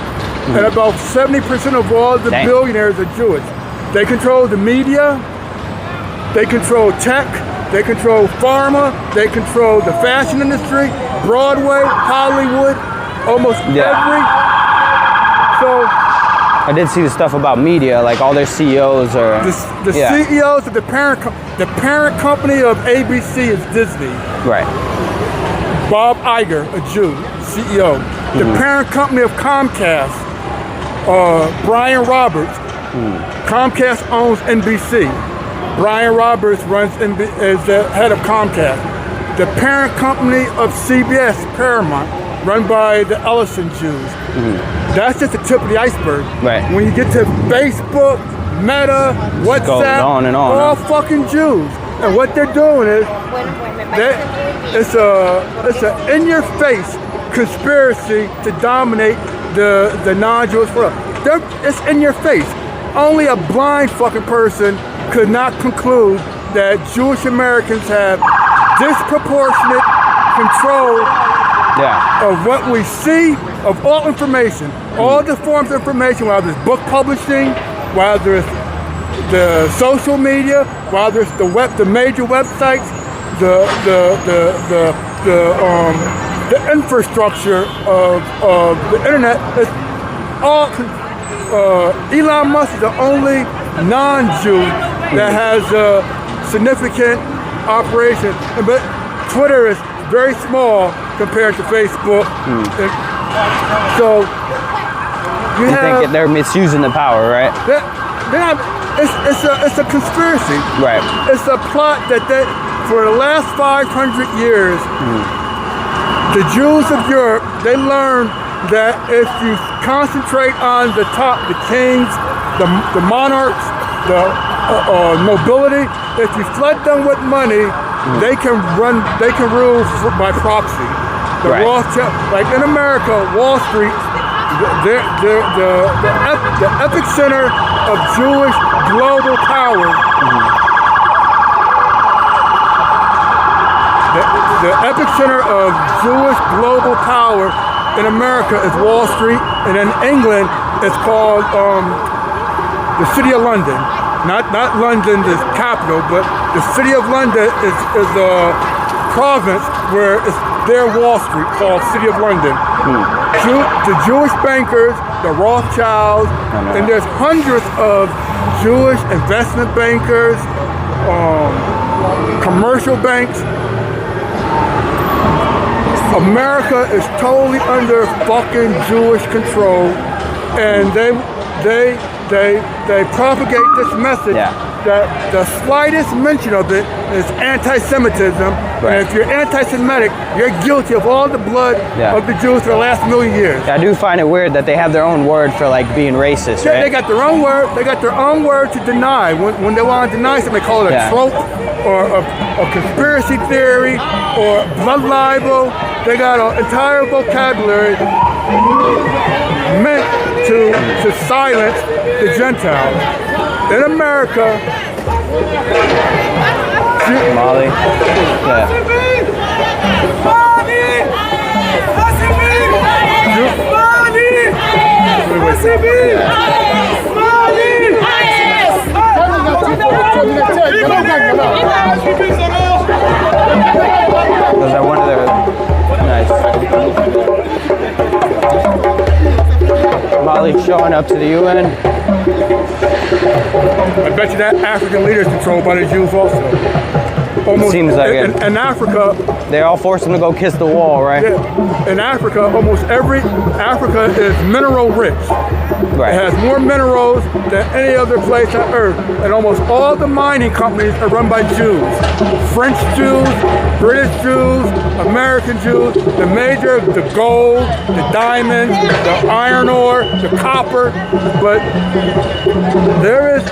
Speaker 3: and about 70% of all the billionaires are Jewish. They control the media, they control tech, they control pharma, they control the fashion industry, Broadway, Hollywood, almost every. So
Speaker 1: I did see the stuff about media, like all their CEOs are.
Speaker 3: The CEOs of the parent company of ABC is Disney.
Speaker 1: Right.
Speaker 3: Bob Iger, a Jew, CEO. The parent company of Comcast, Brian Roberts. Comcast owns NBC. Brian Roberts is the head of Comcast. The parent company of CBS, Paramount, run by the Ellison Jews. That's just the tip of the iceberg.
Speaker 1: Right.
Speaker 3: When you get to Facebook, Meta, WhatsApp,
Speaker 1: on and on,
Speaker 3: all fucking Jews. And what they're doing is, it's a in-your-face conspiracy to dominate the non-Jewish world. It's in your face. Only a blind fucking person could not conclude that Jewish Americans have disproportionate control of what we see, of all information, all the forms of information, whether it's book publishing, whether it's the social media, whether it's the major websites, the infrastructure of the internet. It's all. Elon Musk is the only non-Jew that has a significant operation, but Twitter is very small compared to Facebook. So
Speaker 1: you think they're misusing the power, right?
Speaker 3: It's a conspiracy.
Speaker 1: Right.
Speaker 3: It's a plot that for the last 500 years, the Jews of Europe, they learned that if you concentrate on the top, the kings, the monarchs, the nobility, if you flood them with money, they can rule by proxy. The Rothschild, like in America, Wall Street, the epicenter of Jewish global power. The epicenter of Jewish global power in America is Wall Street, and in England it's called the City of London. Not London, the capital, but the City of London is a province where their Wall Street called City of London. The Jewish bankers, the Rothschilds, and there's hundreds of Jewish investment bankers, commercial banks. America is totally under fucking Jewish control, and they propagate this message that the slightest mention of it is anti-Semitism. And if you're anti-Semitic, you're guilty of all the blood of the Jews for the last million years.
Speaker 1: I do find it weird that they have their own word for like being racist, right?
Speaker 3: They got their own word. They got their own word to deny. When they want to deny something, they call it a trope or a conspiracy theory or blood libel. They got an entire vocabulary meant to silence the Gentiles. In America,
Speaker 1: Molly. Was that one of their nice? Molly showing up to the UN.
Speaker 3: I bet you that African leader is controlled by the Jews also. Almost,
Speaker 1: seems like it.
Speaker 3: In Africa,
Speaker 1: they all forced him to go kiss the wall, right?
Speaker 3: Yeah. In Africa, Africa is mineral rich.
Speaker 1: Right.
Speaker 3: It has more minerals than any other place on earth, and almost all the mining companies are run by Jews. French Jews, British Jews, American Jews, the gold, the diamonds, the iron ore, the copper. But there is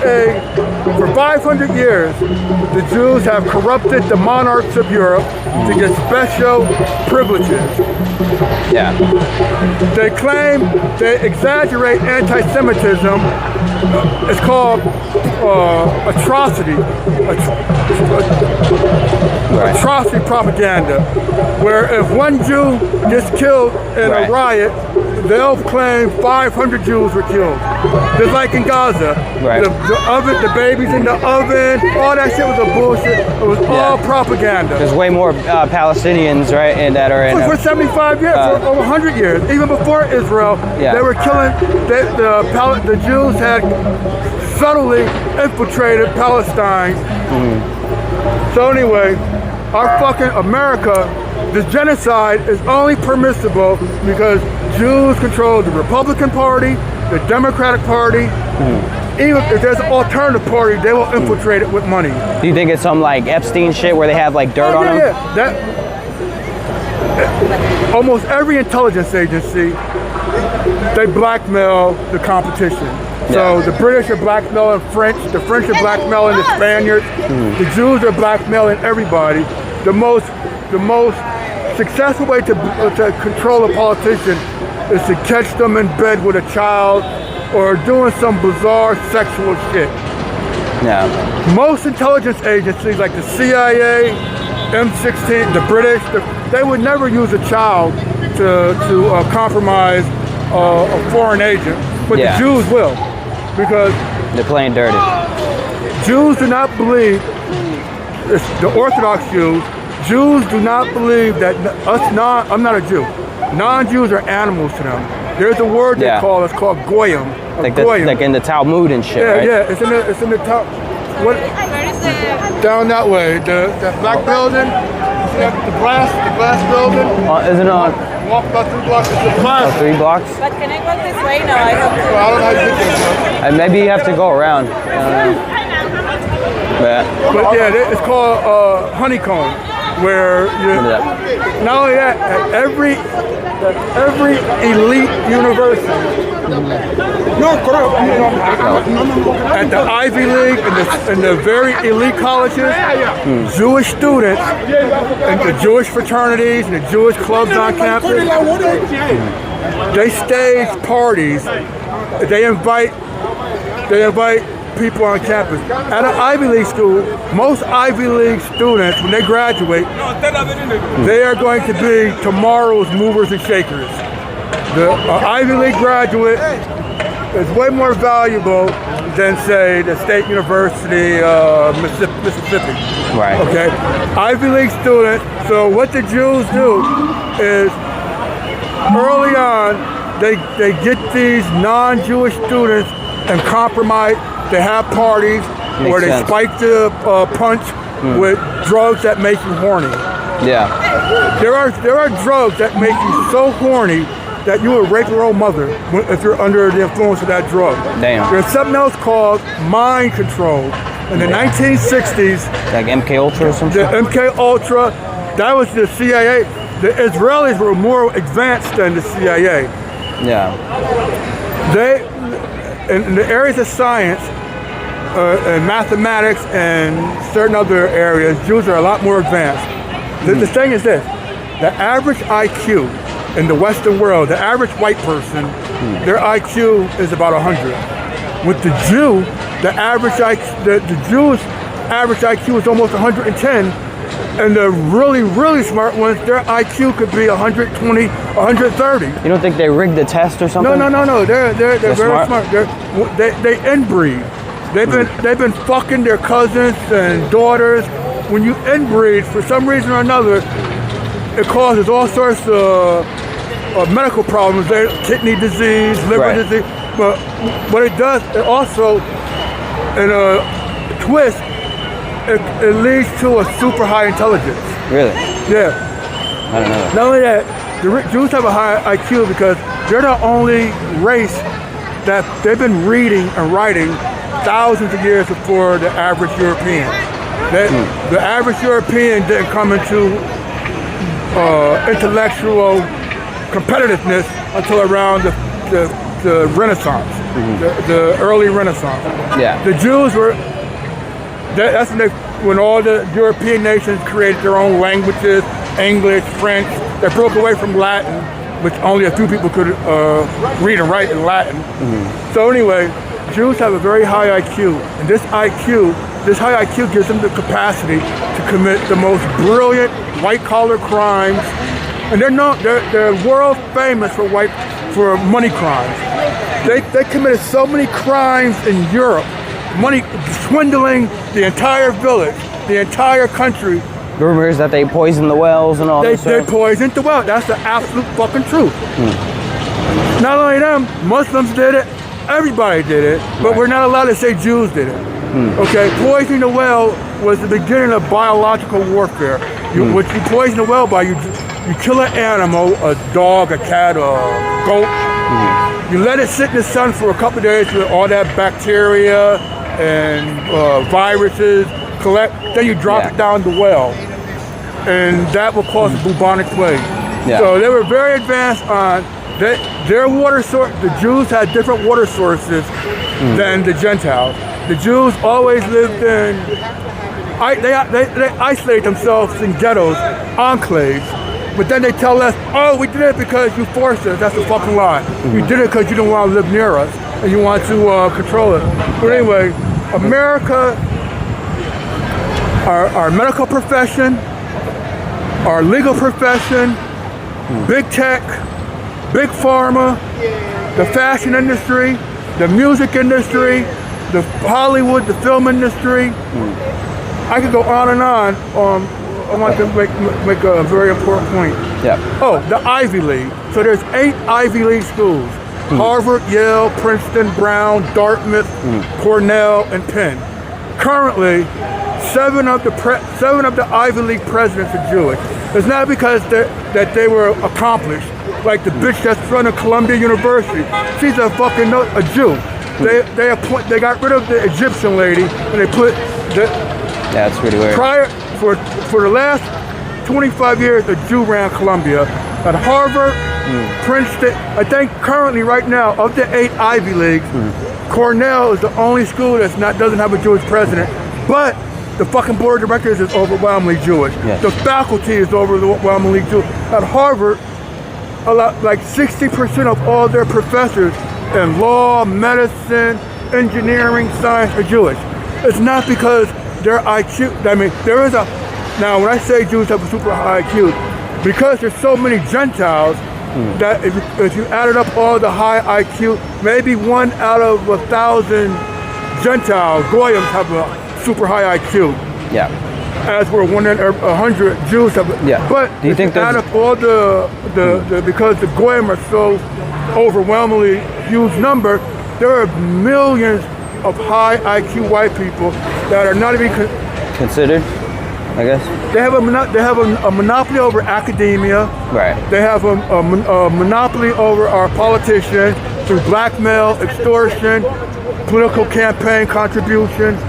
Speaker 3: for 500 years, the Jews have corrupted the monarchs of Europe to get special privileges.
Speaker 1: Yeah.
Speaker 3: They claim, they exaggerate anti-Semitism. It's called atrocity. Atrocity propaganda. Where if one Jew gets killed in a riot, they'll claim 500 Jews were killed. Just like in Gaza.
Speaker 1: Right.
Speaker 3: The babies in the oven, all that shit was a bullshit. It was all propaganda.
Speaker 1: There's way more Palestinians, right, that are in.
Speaker 3: For 75 years, for over 100 years, even before Israel, they were killing. The Jews had subtly infiltrated Palestine. So anyway, our fucking America, this genocide is only permissible because Jews control the Republican Party, the Democratic Party. Even if there's an alternative party, they will infiltrate it with money.
Speaker 1: Do you think it's some like Epstein shit where they have like dirt on them?
Speaker 3: Yeah. Almost every intelligence agency, they blackmail the competition. So the British are blackmailing French, the French are blackmailing the Spaniards, the Jews are blackmailing everybody. The most successful way to control a politician is to catch them in bed with a child or doing some bizarre sexual shit.
Speaker 1: Yeah.
Speaker 3: Most intelligence agencies like the CIA, M16, the British, they would never use a child to compromise a foreign agent, but the Jews will, because
Speaker 1: they're playing dirty.
Speaker 3: Jews do not believe, the Orthodox Jews do not believe that I'm not a Jew. Non-Jews are animals to them. There's a word they call, it's called goyim.
Speaker 1: Like in the Talmud and shit, right?
Speaker 3: Yeah, it's in the top. What? Down that way, the black building, the glass building.
Speaker 1: Isn't it on?
Speaker 3: Walk about 3 blocks. It's a glass.
Speaker 1: 3 blocks?
Speaker 11: But can I go this way? No, I have to.
Speaker 3: Well, I don't know how you get there.
Speaker 1: Maybe you have to go around. I don't know.
Speaker 3: But yeah, it's called honeycomb, where not only that, at every elite university, at the Ivy League and the very elite colleges, Jewish students and the Jewish fraternities and the Jewish clubs on campus, they stage parties. They invite people on campus. At an Ivy League school, most Ivy League students, when they graduate, they are going to be tomorrow's movers and shakers. The Ivy League graduate is way more valuable than say the State University Mississippi.
Speaker 1: Right.
Speaker 3: Okay. Ivy League students. So what the Jews do is early on they get these non-Jewish students and compromise. They have parties where they spike the punch with drugs that make you horny.
Speaker 1: Yeah.
Speaker 3: There are drugs that make you so horny that you would rape your own mother if you're under the influence of that drug.
Speaker 1: Damn.
Speaker 3: There's something else called mind control. In the 1960s,
Speaker 1: like MK Ultra or something.
Speaker 3: The MK Ultra, that was the CIA. The Israelis were more advanced than the CIA.
Speaker 1: Yeah.
Speaker 3: They, in the areas of science, and mathematics and certain other areas, Jews are a lot more advanced. The thing is this: the average IQ in the Western world, the average white person, their IQ is about 100. With the Jew, the Jews' average IQ is almost 110, and the really, really smart ones, their IQ could be 120, 130.
Speaker 1: You don't think they rigged the test or something?
Speaker 3: No. They're very smart. They inbreed. They've been fucking their cousins and daughters. When you inbreed, for some reason or another, it causes all sorts of medical problems. Kidney disease, liver disease. But what it does, it also, in a twist, it leads to a super high intelligence.
Speaker 1: Really?
Speaker 3: Yeah.
Speaker 1: I don't know.
Speaker 3: Not only that, the Jews have a high IQ because they're the only race that they've been reading and writing thousands of years before the average European. The average European didn't come into intellectual competitiveness until around the Renaissance, the early Renaissance.
Speaker 1: Yeah.
Speaker 3: The Jews were, that's when all the European nations created their own languages, English, French. They broke away from Latin, which only a few people could read and write in Latin. So anyway, Jews have a very high IQ, and this high IQ gives them the capacity to commit the most brilliant white-collar crimes, and they're world famous for money crimes. They committed so many crimes in Europe, swindling the entire village, the entire country.
Speaker 1: Rumors that they poisoned the wells and all this
Speaker 3: They
Speaker 1: stuff.
Speaker 3: poisoned the well. That's the absolute fucking truth. Not only them, Muslims did it. Everybody did it, but we're not allowed to say Jews did it. Okay, poisoning the well was the beginning of biological warfare. What you poison the well by, you kill an animal, a dog, a cat, a goat. You let it sit in the sun for a couple of days with all that bacteria and viruses collect. Then you drop it down the well, and that will cause a bubonic plague. So they were very advanced on their water source. The Jews had different water sources than the Gentiles. The Jews always lived in, they isolate themselves in ghettos, enclaves, but then they tell us, oh, we did it because you forced us. That's a fucking lie. You did it because you didn't want to live near us and you want to control it. But anyway, America, our medical profession, our legal profession, big tech, big pharma, the fashion industry, the music industry, the Hollywood, the film industry. I could go on and on. I want to make a very important point. Oh, the Ivy League. So there's 8 Ivy League schools. Harvard, Yale, Princeton, Brown, Dartmouth, Cornell, and Penn. Currently, 7 of the Ivy League presidents are Jewish. It's not because that they were accomplished. Like the bitch that's running Columbia University, she's a fucking a Jew. They got rid of the Egyptian lady and they put the.
Speaker 1: Yeah, it's pretty weird.
Speaker 3: For the last 25 years, a Jew ran Columbia. At Harvard, Princeton, I think currently right now of the 8 Ivy Leagues, Cornell is the only school doesn't have a Jewish president, but the fucking board of directors is overwhelmingly Jewish. The faculty is overwhelmingly Jewish. At Harvard, like 60% of all their professors in law, medicine, engineering, science are Jewish. It's not because their IQ, now when I say Jews have a super high IQ, because there's so many Gentiles that if you added up all the high IQ, maybe 1 out of 1,000 Gentiles, Goyim have a super high IQ.
Speaker 1: Yeah.
Speaker 3: As we're 1 in 100 Jews have.
Speaker 1: Yeah.
Speaker 3: But
Speaker 1: do you think
Speaker 3: out of all the because the Goyim are so overwhelmingly huge number, there are millions of high IQ white people that are not even
Speaker 1: considered. I guess
Speaker 3: they have a monopoly over academia.
Speaker 1: Right.
Speaker 3: They have a monopoly over our politicians through blackmail, extortion, political campaign contributions,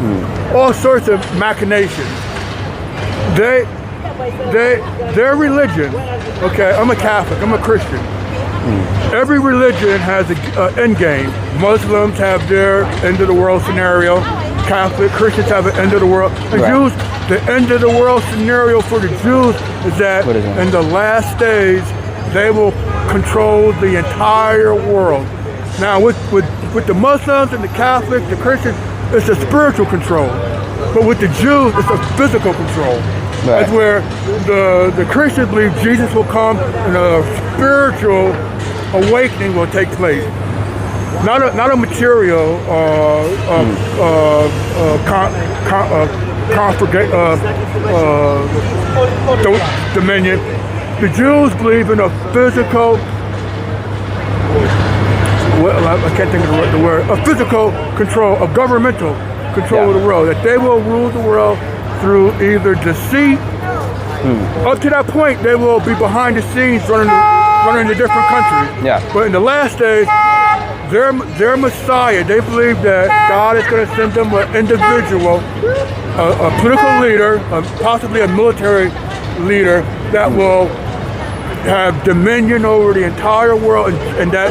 Speaker 3: all sorts of machinations. Their religion. Okay, I'm a Catholic. I'm a Christian. Every religion has an end game. Muslims have their end of the world scenario. Catholic Christians have an end of the world. And Jews, the end of the world scenario for the Jews is that in the last days they will control the entire world. Now with the Muslims and the Catholics, the Christians, it's a spiritual control. But with the Jews, it's a physical control. That's where the Christians believe Jesus will come and a spiritual awakening will take place. Not a material dominion. The Jews believe in a physical, I can't think of the word, a physical control, a governmental control of the world, that they will rule the world through either deceit. Up to that point, they will be behind the scenes running the different countries. Yeah. But in the last days, their Messiah, they believe that God is going to send them an individual, a political leader, possibly a military leader that will have dominion over the entire world, and that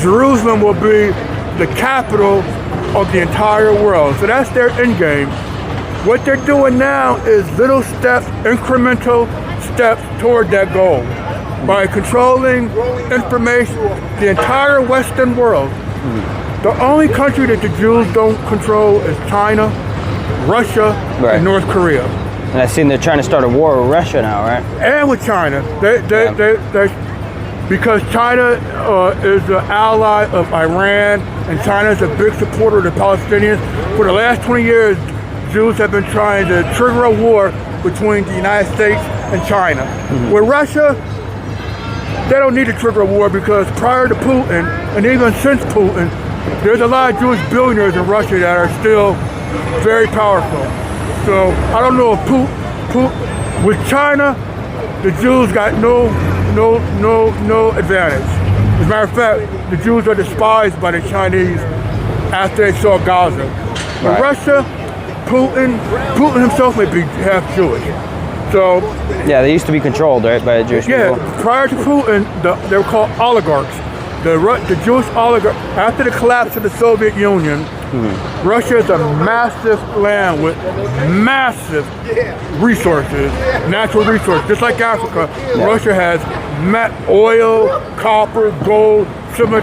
Speaker 3: Jerusalem will be the capital of the entire world. So that's their end game. What they're doing now is little steps, incremental steps toward that goal. By controlling information, the entire Western world. The only country that the Jews don't control is China, Russia, and North Korea.
Speaker 1: And I've seen they're trying to start a war with Russia now, right?
Speaker 3: And with China. Because China is an ally of Iran, and China is a big supporter of the Palestinians. For the last 20 years, Jews have been trying to trigger a war between the United States and China. With Russia, they don't need to trigger a war because prior to Putin, and even since Putin, there's a lot of Jewish billionaires in Russia that are still very powerful. So I don't know if Putin with China, the Jews got no advantage. As a matter of fact, the Jews are despised by the Chinese after they saw Gaza. With Russia, Putin himself may be half Jewish. So
Speaker 1: yeah, they used to be controlled, right, by the Jewish people.
Speaker 3: Prior to Putin, they were called oligarchs. The Jewish oligarchs. After the collapse of the Soviet Union, Russia is a massive land with massive resources, natural resources, just like Africa. Russia has oil, copper, gold, silver.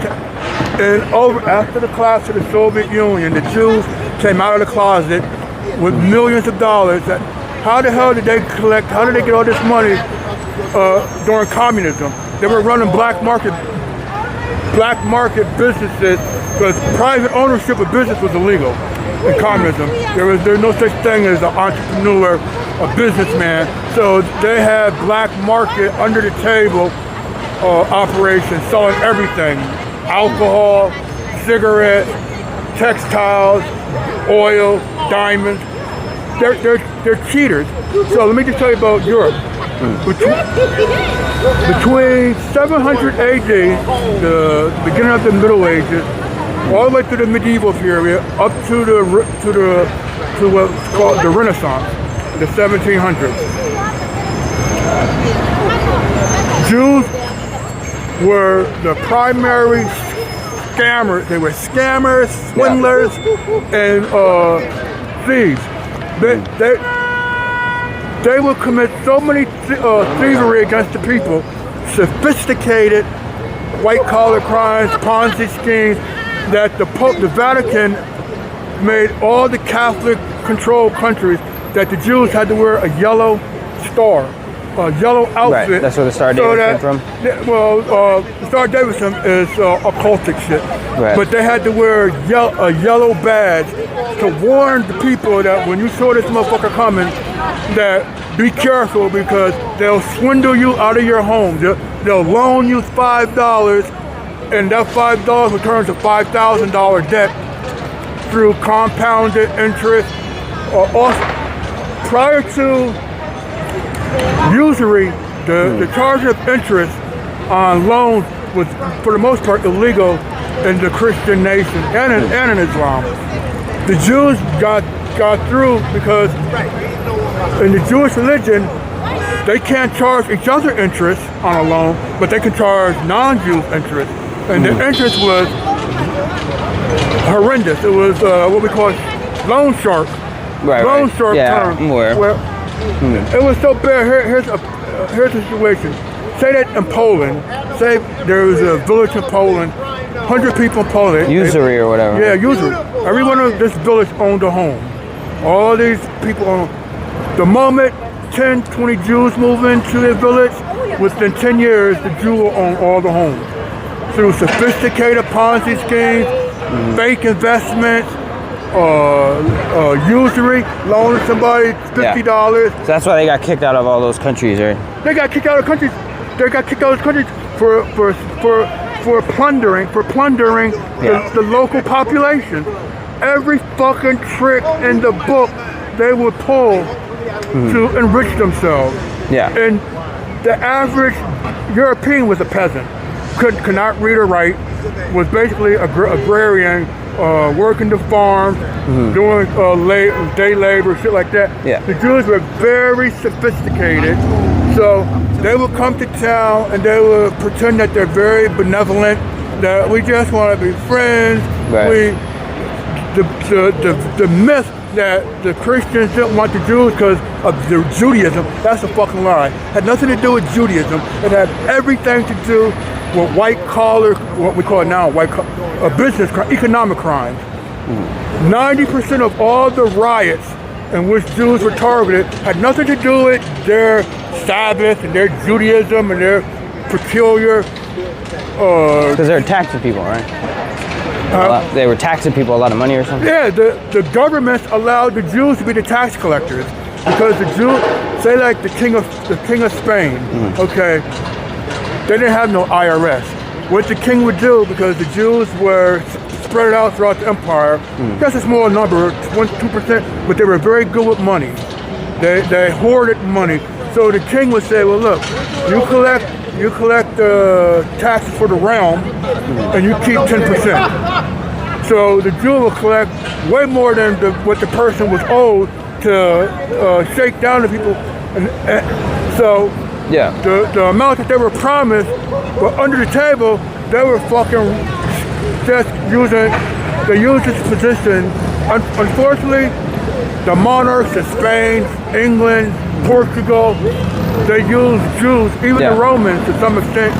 Speaker 3: And after the collapse of the Soviet Union, the Jews came out of the closet with millions of dollars. How the hell did they collect? How did they get all this money during communism? They were running black market businesses because private ownership of business was illegal in communism. There's no such thing as an entrepreneur, a businessman. So they had black market under the table operations, selling everything: alcohol, cigarettes, textiles, oil, diamonds. They're cheaters. So let me just tell you about Europe. Between 700 AD, the beginning of the Middle Ages, all the way to the medieval period, up to what's called the Renaissance, the 1700s. Jews were the primary scammers. They were scammers, swindlers, and thieves. They will commit so many thievery against the people, sophisticated white-collar crimes, Ponzi schemes, that the Vatican made all the Catholic-controlled countries that the Jews had to wear a yellow star yellow outfit.
Speaker 1: Right, that's where the Star Davidson came from?
Speaker 3: Well, Star Davidson is occultic shit.
Speaker 1: Right.
Speaker 3: But they had to wear a yellow badge to warn the people that when you saw this motherfucker coming, that be careful because they'll swindle you out of your home. They'll loan you $5, and that $5 returns to $5,000 debt through compounded interest. Also, prior to usury, the charge of interest on loans was, for the most part, illegal in the Christian nation and in Islam. The Jews got through because in the Jewish religion, they can't charge each other interest on a loan, but they can charge non-Jews interest. And the interest was horrendous. It was what we call loan shark. Loan shark term. It was so bad. Here's the situation. Say that in Poland, say there was a village in Poland, 100 people in Poland.
Speaker 1: Usury or whatever.
Speaker 3: Yeah, usury. Everyone in this village owned a home. All these people owned. The moment 10, 20 Jews move into their village, within 10 years, the Jew will own all the homes. Through sophisticated Ponzi schemes, fake investments, usury, loaning somebody $50.
Speaker 1: So that's why they got kicked out of all those countries, right?
Speaker 3: They got kicked out of countries. They got kicked out of countries for plundering the local population. Every fucking trick in the book they would pull to enrich themselves.
Speaker 1: Yeah.
Speaker 3: And the average European was a peasant. Could not read or write. Was basically agrarian. Working the farm, doing day labor, shit like that.
Speaker 1: Yeah.
Speaker 3: The Jews were very sophisticated, so they would come to town and they would pretend that they're very benevolent, that we just want to be friends.
Speaker 1: Right.
Speaker 3: The myth that the Christians didn't want the Jews because of their Judaism, that's a fucking lie. Had nothing to do with Judaism. It had everything to do with white collar, what we call it now, business crime, economic crimes. 90% of all the riots in which Jews were targeted had nothing to do with their Sabbath and their Judaism and their peculiar.
Speaker 1: Because they were taxing people, right? They were taxing people a lot of money or something.
Speaker 3: Yeah, the government allowed the Jews to be the tax collectors because the Jews, say like the king of Spain, okay. They didn't have no IRS. What the king would do, because the Jews were spread out throughout the empire, just a small number, 1-2%, but they were very good with money. They hoarded money. So the king would say, well, look, you collect the taxes for the realm, and you keep 10%. So the Jew will collect way more than what the person was owed to shake down the people. So the amount that they were promised, but under the table, they were fucking just they used this position. Unfortunately, the monarchs of Spain, England, Portugal, they used Jews, even the Romans to some extent,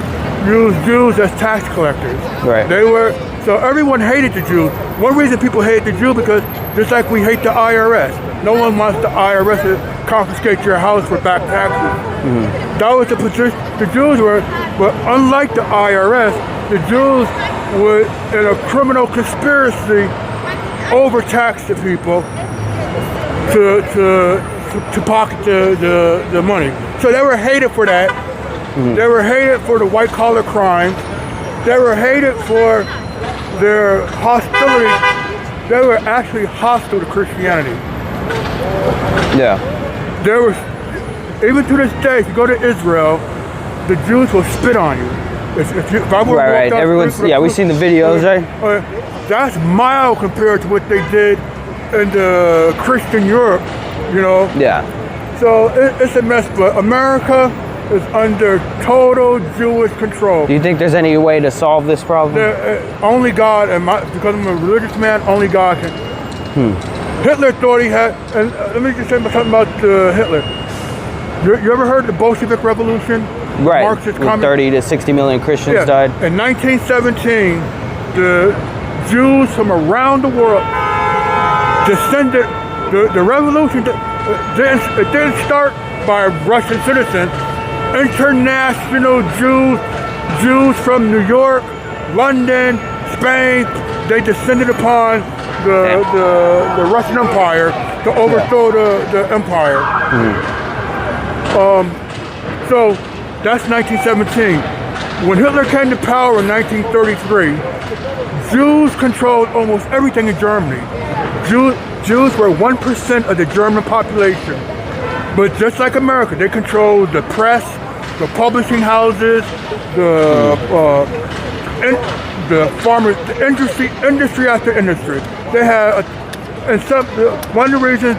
Speaker 3: used Jews as tax collectors.
Speaker 1: Right.
Speaker 3: So everyone hated the Jews. One reason people hate the Jew because just like we hate the IRS. No one wants the IRS to confiscate your house for back taxes. That was the position the Jews were, but unlike the IRS, the Jews would, in a criminal conspiracy, overtax the people to pocket the money. So they were hated for that. They were hated for the white collar crimes. They were hated for their hostility. They were actually hostile to Christianity.
Speaker 1: Yeah.
Speaker 3: There was, even to this day, if you go to Israel, the Jews will spit on you. If I were
Speaker 1: right. Everyone's, we've seen the videos, right?
Speaker 3: That's mild compared to what they did in the Christian Europe, you know?
Speaker 1: Yeah.
Speaker 3: So it's a mess, but America is under total Jewish control.
Speaker 1: Do you think there's any way to solve this problem?
Speaker 3: Only God, because I'm a religious man, only God can. Hitler thought he had, and let me just say something about Hitler. You ever heard of the Bolshevik Revolution?
Speaker 1: Right, Marxist 30 to 60 million Christians died.
Speaker 3: In 1917, the Jews from around the world descended, the revolution, it didn't start by Russian citizens. international Jews from New York, London, Spain. They descended upon the Russian Empire to overthrow the empire. So that's 1917. When Hitler came to power in 1933, Jews controlled almost everything in Germany. Jews were 1% of the German population. But just like America, they controlled the press, the publishing houses, the farmers, the industry after industry. They had, one of the reasons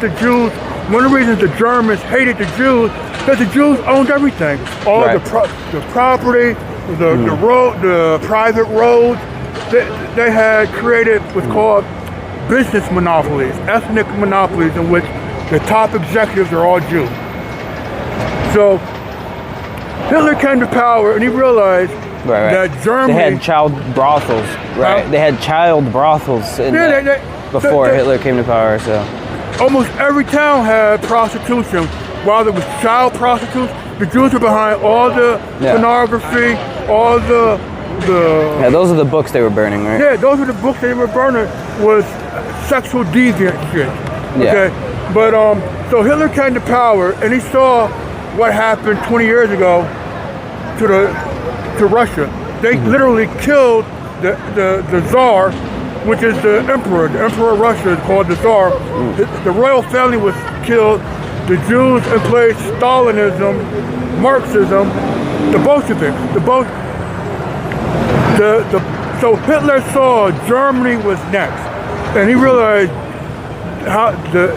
Speaker 3: the Germans hated the Jews, because the Jews owned everything. All the property, the road, the private roads. They had created what's called business monopolies, ethnic monopolies, in which the top executives are all Jews. So Hitler came to power and he realized that Germany...
Speaker 1: They had child brothels, right? They had child brothels before Hitler came to power, so...
Speaker 3: Almost every town had prostitution. While there was child prostitutes, the Jews were behind all the pornography, all the...
Speaker 1: Yeah, those are the books they were burning, right?
Speaker 3: Yeah, those are the books they were burning, was sexual deviant shit. Okay? But, so Hitler came to power and he saw what happened 20 years ago to Russia. They literally killed the Tsar, which is the emperor. The emperor of Russia is called the Tsar. The royal family was killed. The Jews emplaced Stalinism, Marxism, the Bolsheviks. So Hitler saw Germany was next, and he realized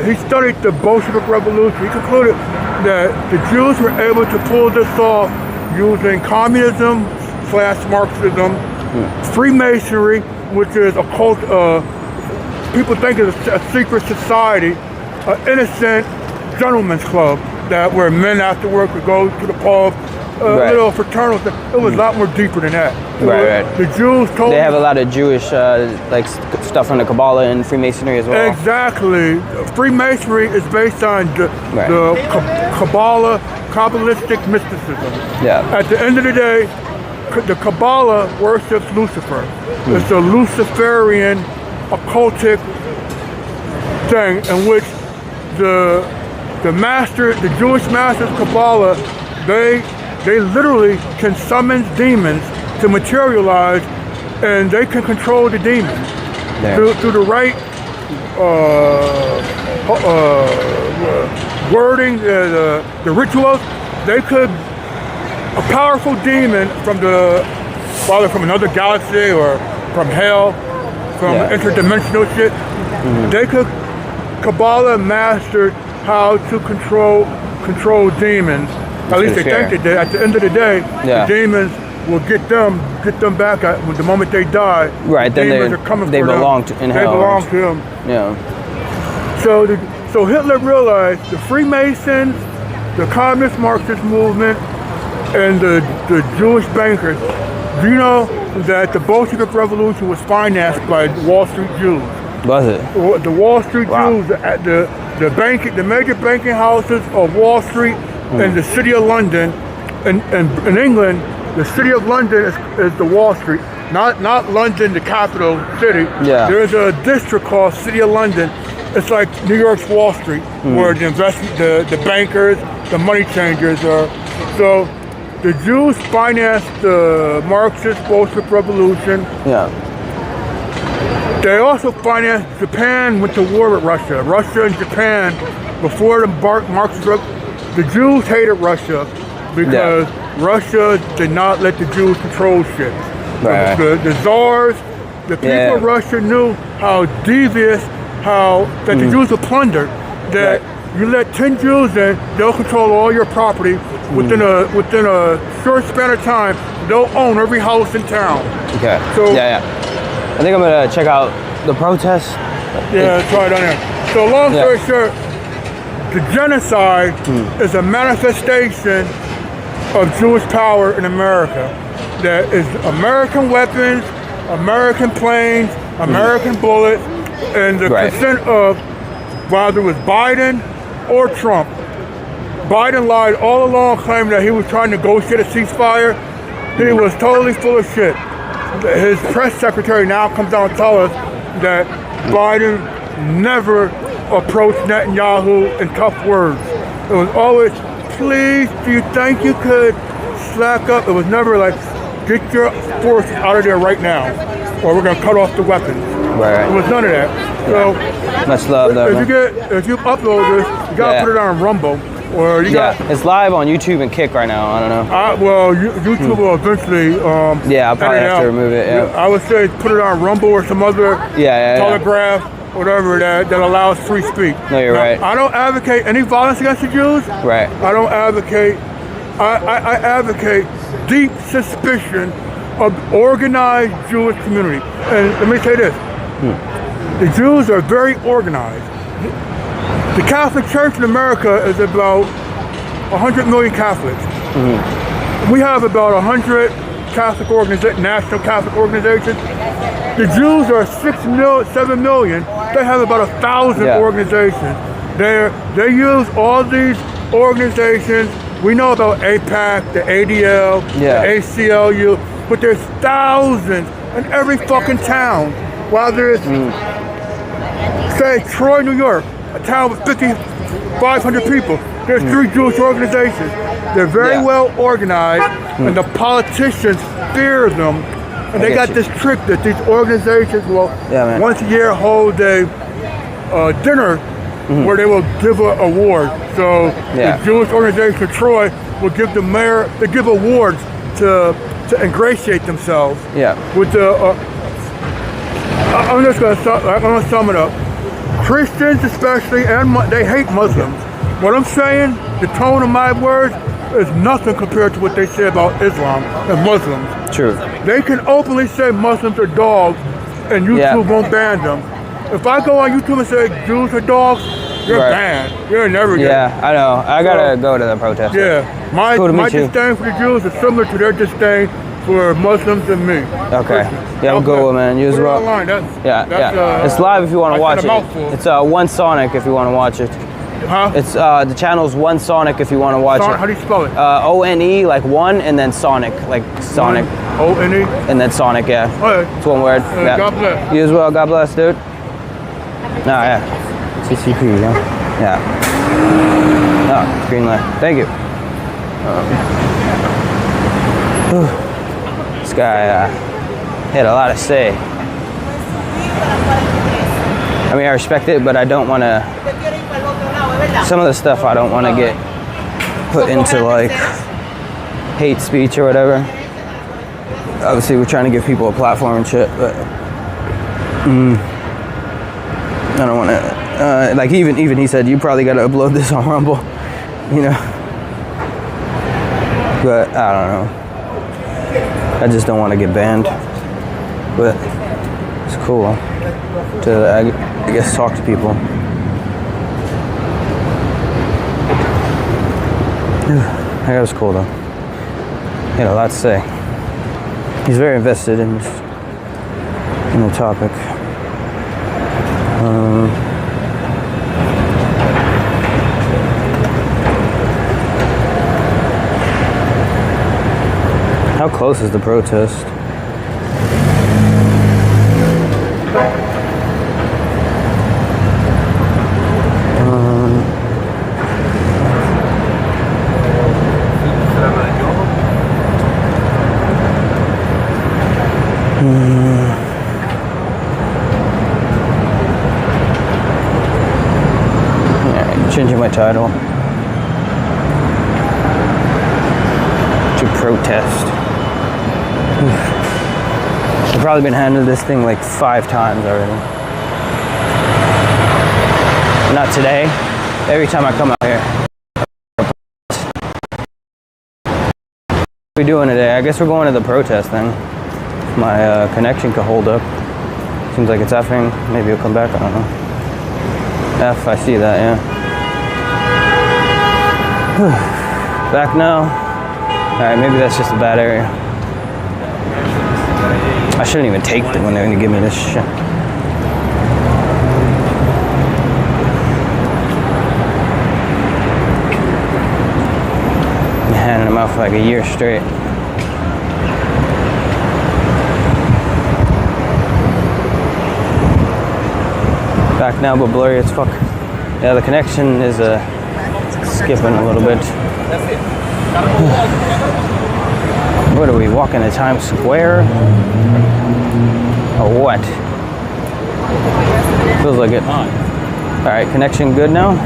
Speaker 3: he studied the Bolshevik Revolution. He concluded that the Jews were able to pull this off using communism / Marxism, Freemasonry, which is a cult. People think it's a secret society, an innocent gentleman's club where men after work would go to the pub. Little fraternal thing. It was a lot more deeper than that. The Jews told
Speaker 1: They have a lot of Jewish stuff from the Kabbalah and Freemasonry as well.
Speaker 3: Exactly. Freemasonry is based on the Kabbalah, Kabbalistic mysticism.
Speaker 1: Yeah.
Speaker 3: At the end of the day, the Kabbalah worships Lucifer. It's a Luciferian occultic thing in which the Jewish masters of Kabbalah, they literally can summon demons to materialize, and they can control the demons through the right wording, the rituals. They could, a powerful demon whether from another galaxy or from hell, from interdimensional shit, they could, Kabbalah mastered how to control demons. At least they think they did. At the end of the day, the demons will get them back the moment they die.
Speaker 1: Right, then they belong in hell. They belong
Speaker 3: to them.
Speaker 1: Yeah.
Speaker 3: So Hitler realized the Freemasons, the Communist Marxist movement, and the Jewish bankers. Do you know that the Bolshevik Revolution was financed by Wall Street Jews?
Speaker 1: Was it?
Speaker 3: The Wall Street Jews, the major banking houses of Wall Street. In the city of London, in England, the city of London is the Wall Street, not London, the capital city.
Speaker 1: Yeah.
Speaker 3: There's a district called City of London. It's like New York's Wall Street, where the the bankers, the money changers are. So the Jews financed the Marxist Bolshevik Revolution.
Speaker 1: Yeah.
Speaker 3: They also financed Japan, went to war with Russia. Russia and Japan, before the Marxist Revolution. The Jews hated Russia because Russia did not let the Jews control shit.
Speaker 1: Right.
Speaker 3: The czars, the people of Russia knew how devious, that the Jews were plundered. That you let 10 Jews in, they'll control all your property. Within a short span of time, they'll own every house in town.
Speaker 1: Okay. So I think I'm gonna check out the protest.
Speaker 3: Yeah, it's right on there. So long story short. The genocide is a manifestation of Jewish power in America. That is American weapons, American planes, American bullets, and the consent of whether it was Biden or Trump. Biden lied all along, claiming that he was trying to negotiate a ceasefire. He was totally full of shit. His press secretary now comes out and tells us that Biden never approached Netanyahu in tough words. It was always, please, do you think you could slack up? It was never like, get your forces out of there right now, or we're gonna cut off the weapons.
Speaker 1: Right.
Speaker 3: It was none of that. So
Speaker 1: much love though.
Speaker 3: If you upload this, you gotta put it on Rumble, or you got.
Speaker 1: It's live on YouTube and Kick right now. I don't know.
Speaker 3: Well, YouTube will eventually.
Speaker 1: I'll probably have to remove it. Yeah.
Speaker 3: I would say put it on Rumble or some other Telegraph, whatever that allows free speech.
Speaker 1: No, you're right.
Speaker 3: I don't advocate any violence against the Jews.
Speaker 1: Right.
Speaker 3: I don't advocate. I advocate deep suspicion of organized Jewish community. And let me say this. The Jews are very organized. The Catholic Church in America is about 100 million Catholics. We have about 100 Catholic national Catholic organizations. The Jews are 7 million. They have about 1,000 organizations. They use all these organizations. We know about AIPAC, the ADL, the ACLU, but there's thousands in every fucking town. While there's, say, Troy, New York, a town with 500 people, there's 3 Jewish organizations. They're very well organized, and the politicians fear them. And they got this trick that these organizations will once a year hold a dinner where they will give an award. So the Jewish organization of Troy will give the mayor, they give awards to ingratiate themselves. With the, I'm gonna sum it up. Christians especially, and they hate Muslims. What I'm saying, the tone of my words, is nothing compared to what they say about Islam and Muslims.
Speaker 1: True.
Speaker 3: They can openly say Muslims are dogs, and YouTube won't ban them. If I go on YouTube and say Jews are dogs, you're banned. You're never getting.
Speaker 1: Yeah, I know. I gotta go to the protest.
Speaker 3: Yeah, my disdain for the Jews is similar to their disdain for Muslims and me.
Speaker 1: Okay. Yeah, we'll go, man. You as well.
Speaker 3: Online.
Speaker 1: It's live if you want to watch it. It's One Sonic if you want to watch it.
Speaker 3: Huh?
Speaker 1: It's the channel's One Sonic if you want to watch it.
Speaker 3: How do you spell it?
Speaker 1: ONE, like one, and then Sonic, like Sonic.
Speaker 3: ONE?
Speaker 1: And then Sonic, yeah.
Speaker 3: Okay.
Speaker 1: It's one word.
Speaker 3: God bless.
Speaker 1: You as well. God bless, dude. CCP, yeah. Green light. Thank you. This guy had a lot to say. I mean, I respect it, but I don't want to. Some of the stuff I don't want to get put into like hate speech or whatever. Obviously, we're trying to give people a platform and shit, but I don't want to. Like even he said, you probably got to upload this on Rumble, you know. But I don't know. I just don't want to get banned. But it's cool to I guess talk to people. That was cool though. He had a lot to say. He's very invested in the topic. How close is the protest? Changing my title to protest. I've probably been handed this thing like 5 times already. Not today. Every time I come out here. What are we doing today? I guess we're going to the protest thing. My connection could hold up. Seems like it's effing. Maybe it'll come back. I don't know. F, I see that, yeah. Back now. Alright, maybe that's just a bad area. I shouldn't even take them when they're gonna give me this shit. handing them out for like a year straight. Back now, but blurry as fuck. Yeah, the connection is skipping a little bit. What are we walking to Times Square? Or what? Feels like it. All right, connection good now?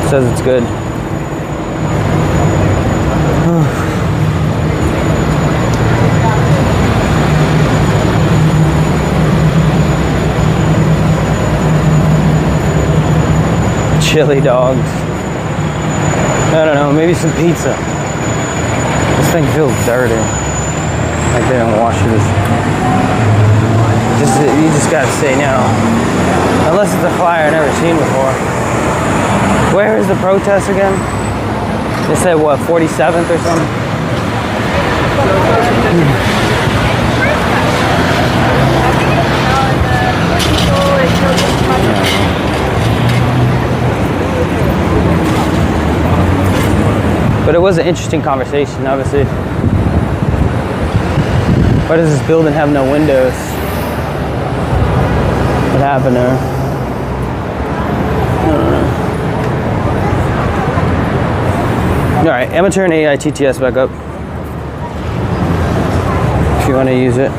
Speaker 1: Says it's good. Chili dogs. I don't know, maybe some pizza. This thing feels dirty. Like they didn't wash it. You just gotta say no. Unless it's a flyer I've never seen before. Where is the protest again? They said what, 47th or something? But it was an interesting conversation, obviously. Why does this building have no windows? What happened there? I don't know. Alright, I'm gonna turn AI TTS back up. If you want to use it.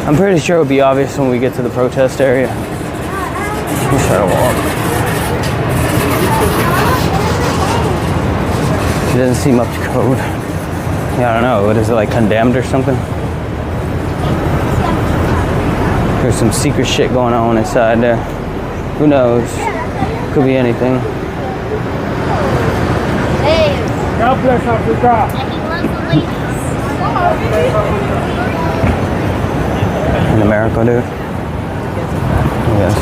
Speaker 1: I'm pretty sure it'll be obvious when we get to the protest area. Let's try to walk. It doesn't seem up to code. Yeah, I don't know. What is it, like condemned or something? There's some secret shit going on inside there. Who knows? Could be anything.
Speaker 9: Hey.
Speaker 17: God bless Africa.
Speaker 1: In America, dude. Yes.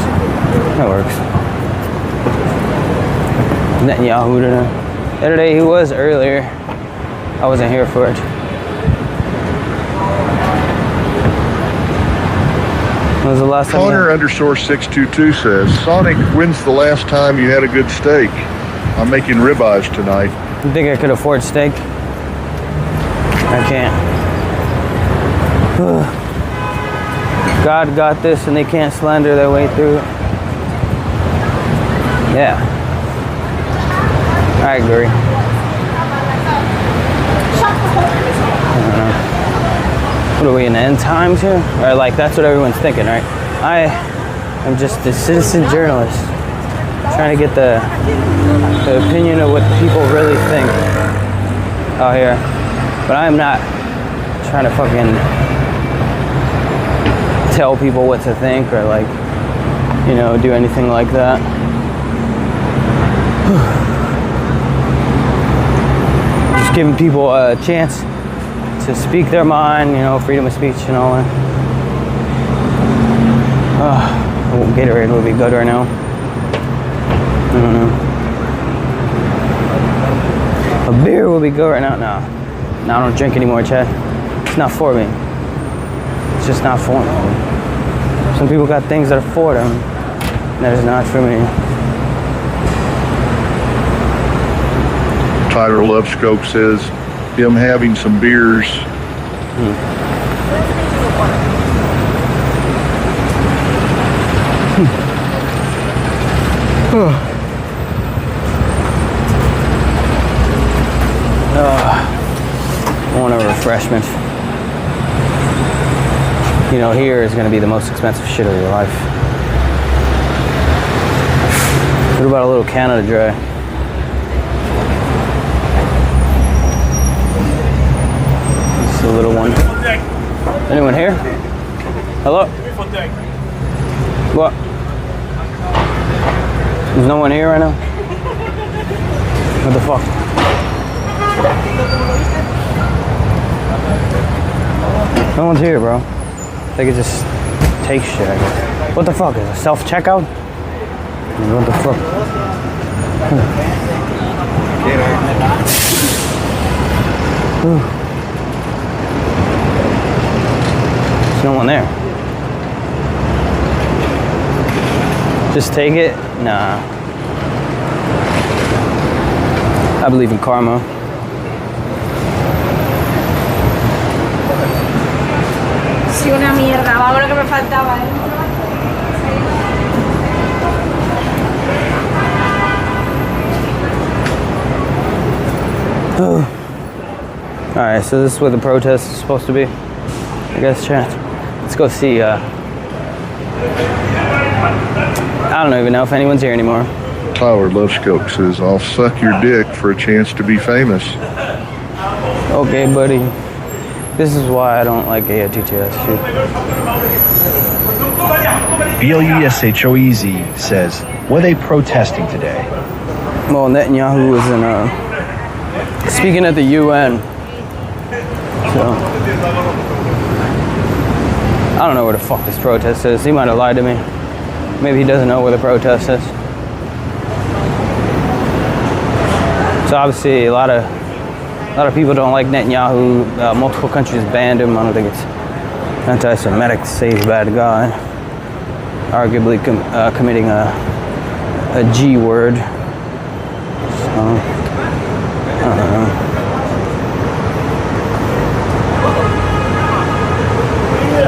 Speaker 1: That works. Netanyahu today. The other day he was earlier. I wasn't here for it. When was the last time?
Speaker 4: Connor_622 says, Sonic, when's the last time you had a good steak? I'm making ribeyes tonight.
Speaker 1: You think I could afford steak? I can't. God got this and they can't slander their way through it. Yeah. I agree. I don't know. What are we in the end times here? Or like that's what everyone's thinking, right? I am just a citizen journalist trying to get the opinion of what people really think out here. But I am not trying to fucking tell people what to think or like, you know, do anything like that. Just giving people a chance to speak their mind, you know, freedom of speech and all that. Gatorade would be good right now. I don't know. A beer will be good right now. No, I don't drink anymore, Chad. It's not for me. It's just not for me. Some people got things that are for them. That is not for me.
Speaker 4: Tyler Lovescope says, I'm having some beers.
Speaker 1: I want a refreshment. You know, here is going to be the most expensive shit of your life. What about a little Canada Dry? Just a little one. Anyone here? Hello? What? There's no one here right now? What the fuck? No one's here, bro. They could just take shit, I guess. What the fuck? Is it a self-checkout? What the fuck? There's no one there. Just take it? Nah. I believe in karma.
Speaker 15: Sí, una mierda. Vamos, lo que me faltaba,
Speaker 1: Alright, so this is where the protest is supposed to be. I guess, chat. Let's go see. I don't even know if anyone's here anymore.
Speaker 4: Tyler Lovescope says, I'll suck your dick for a chance to be famous.
Speaker 1: Okay, buddy. This is why I don't like TTS.
Speaker 12: BLUSHOEZ says, were they protesting today?
Speaker 1: Well, Netanyahu was speaking at the UN. So, I don't know where the fuck this protest is. He might have lied to me. Maybe he doesn't know where the protest is. So obviously a lot of people don't like Netanyahu. Multiple countries banned him. I don't think it's anti-Semitic to say he's a bad guy. Arguably committing a G word. So, I don't know.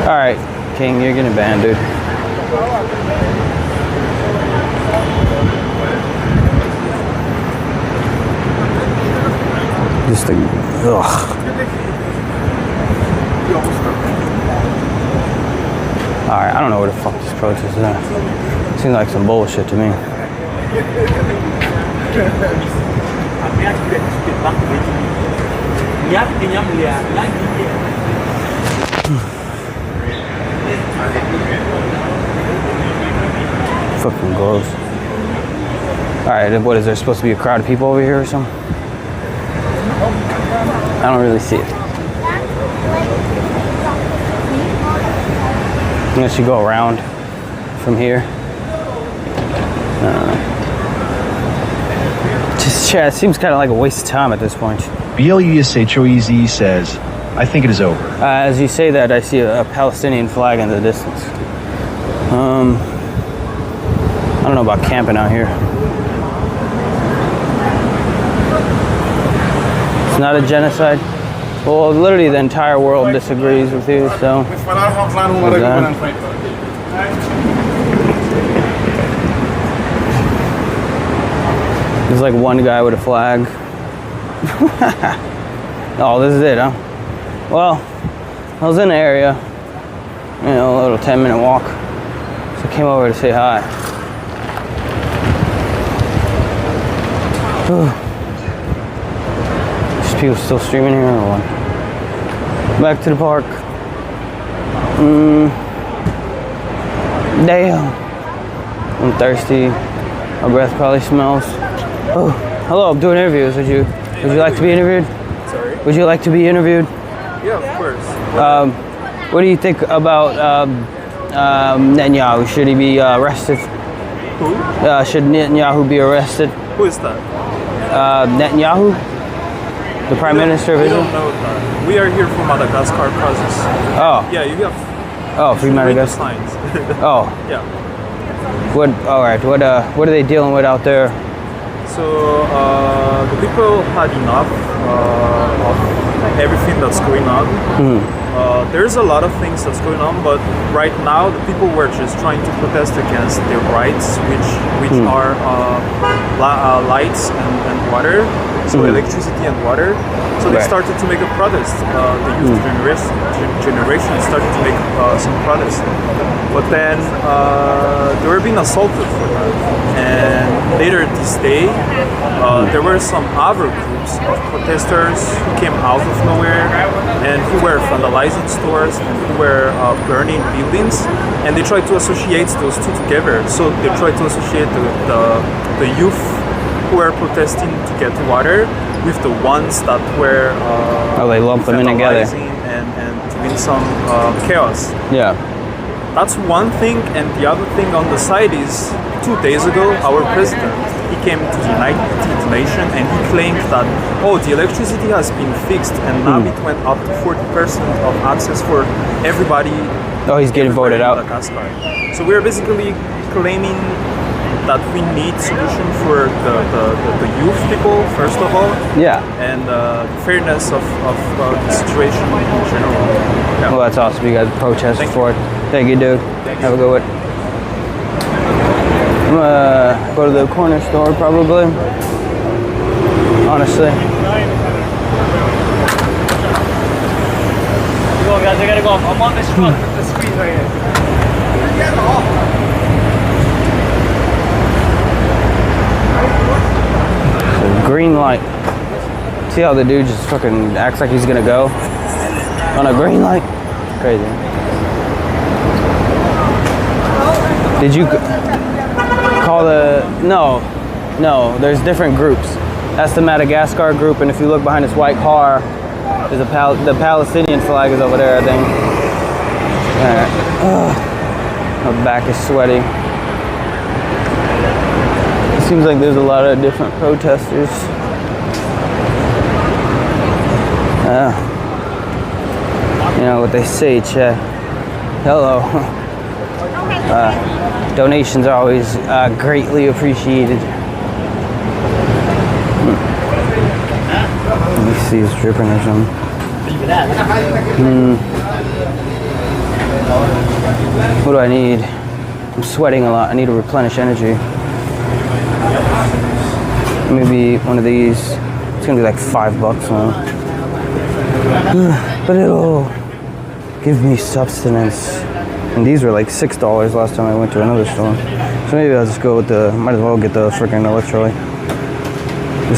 Speaker 1: Alright, King, you're getting banned, dude. Just ugh. Alright, I don't know where the fuck this protest is at. Seems like some bullshit to me. Fucking gross. Alright, what is there supposed to be a crowd of people over here or something? I don't really see it. Unless you go around from here. Just chat, it seems kind of like a waste of time at this point.
Speaker 12: BLUSHOEZ says, I think it is over.
Speaker 1: As you say that, I see a Palestinian flag in the distance. I don't know about camping out here. It's not a genocide. Well, literally the entire world disagrees with you, so. There's like one guy with a flag. Oh, this is it, huh? Well, I was in the area, a little 10-minute walk. So I came over to say hi. There's people still streaming here or what? Back to the park. Damn. I'm thirsty. My breath probably smells. Oh, hello, I'm doing interviews. Would you like to be interviewed?
Speaker 5: Sorry?
Speaker 1: Would you like to be interviewed?
Speaker 5: Yeah, of course.
Speaker 1: What do you think about Netanyahu? Should he be arrested?
Speaker 5: Who?
Speaker 1: Should Netanyahu be arrested?
Speaker 5: Who is that?
Speaker 1: Netanyahu? The Prime Minister of Israel?
Speaker 5: We don't know that. We are here from Madagascar causes.
Speaker 1: Oh.
Speaker 5: Yeah, you have.
Speaker 1: Oh, free Madagascar.
Speaker 5: Signs.
Speaker 1: Oh.
Speaker 5: Yeah.
Speaker 1: What? All right. What are they dealing with out there?
Speaker 5: So the people had enough of everything that's going on. There's a lot of things that's going on, but right now the people were just trying to protest against their rights, which are lights and water, so electricity and water. So they started to make a protest. The youth generation started to make some protest, but then they were being assaulted for that. And later this day, there were some other groups of protesters who came out of nowhere and who were vandalizing stores and who were burning buildings, and they tried to associate those two together. So they tried to associate the youth who were protesting to get water with the ones that were
Speaker 1: they lumped them in together
Speaker 5: and doing some chaos.
Speaker 1: Yeah.
Speaker 5: That's one thing, and the other thing on the side is 2 days ago our president, he came to the United Nations and he claimed that the electricity has been fixed and now it went up to 40% of access for everybody.
Speaker 1: Oh, he's getting voted out.
Speaker 5: So we're basically claiming that we need solution for the youth people first of all.
Speaker 1: Yeah.
Speaker 5: And the fairness of the situation in general. Yeah.
Speaker 1: Well, that's awesome. You guys protested for it. Thank you, dude. Have a good one. I'm gonna go to the corner store probably. Honestly.
Speaker 17: Go, guys, I gotta go. I'm on this truck. The screen's right here.
Speaker 1: So green light. See how the dude just fucking acts like he's gonna go on a green light? Crazy. Did you call the... No, there's different groups. That's the Madagascar group, and if you look behind this white car, there's the Palestinian flag is over there, I think. My back is sweaty. It seems like there's a lot of different protesters. You know what they say, chat. Hello. Donations are always greatly appreciated. Let me see, it's dripping or something. What do I need? I'm sweating a lot. I need to replenish energy. Maybe one of these. It's gonna be like $5 now. But it'll give me substance. And these were like $6 last time I went to another store. So maybe I'll just go with might as well get the freaking electrolyte.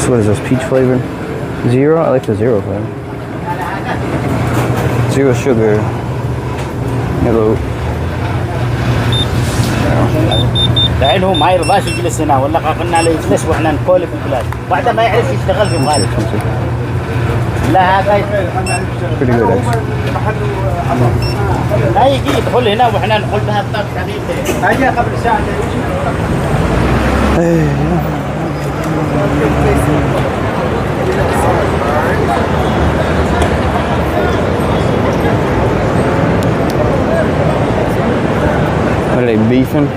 Speaker 1: What is this, peach flavored? Zero? I like the zero flavor. Zero sugar. Hello.
Speaker 8: لأنه ما يرضاش يجلس هنا ولا قلنا له يجلس وإحنا نقول في البلاد بعد ما يعرف يشتغل في الغالب. لا هذا
Speaker 1: Pretty good actually.
Speaker 8: لا يجي يدخل هنا وإحنا نقول بها الطاقة حقيقة. هاجي قبل ساعة.
Speaker 1: What are they beefing?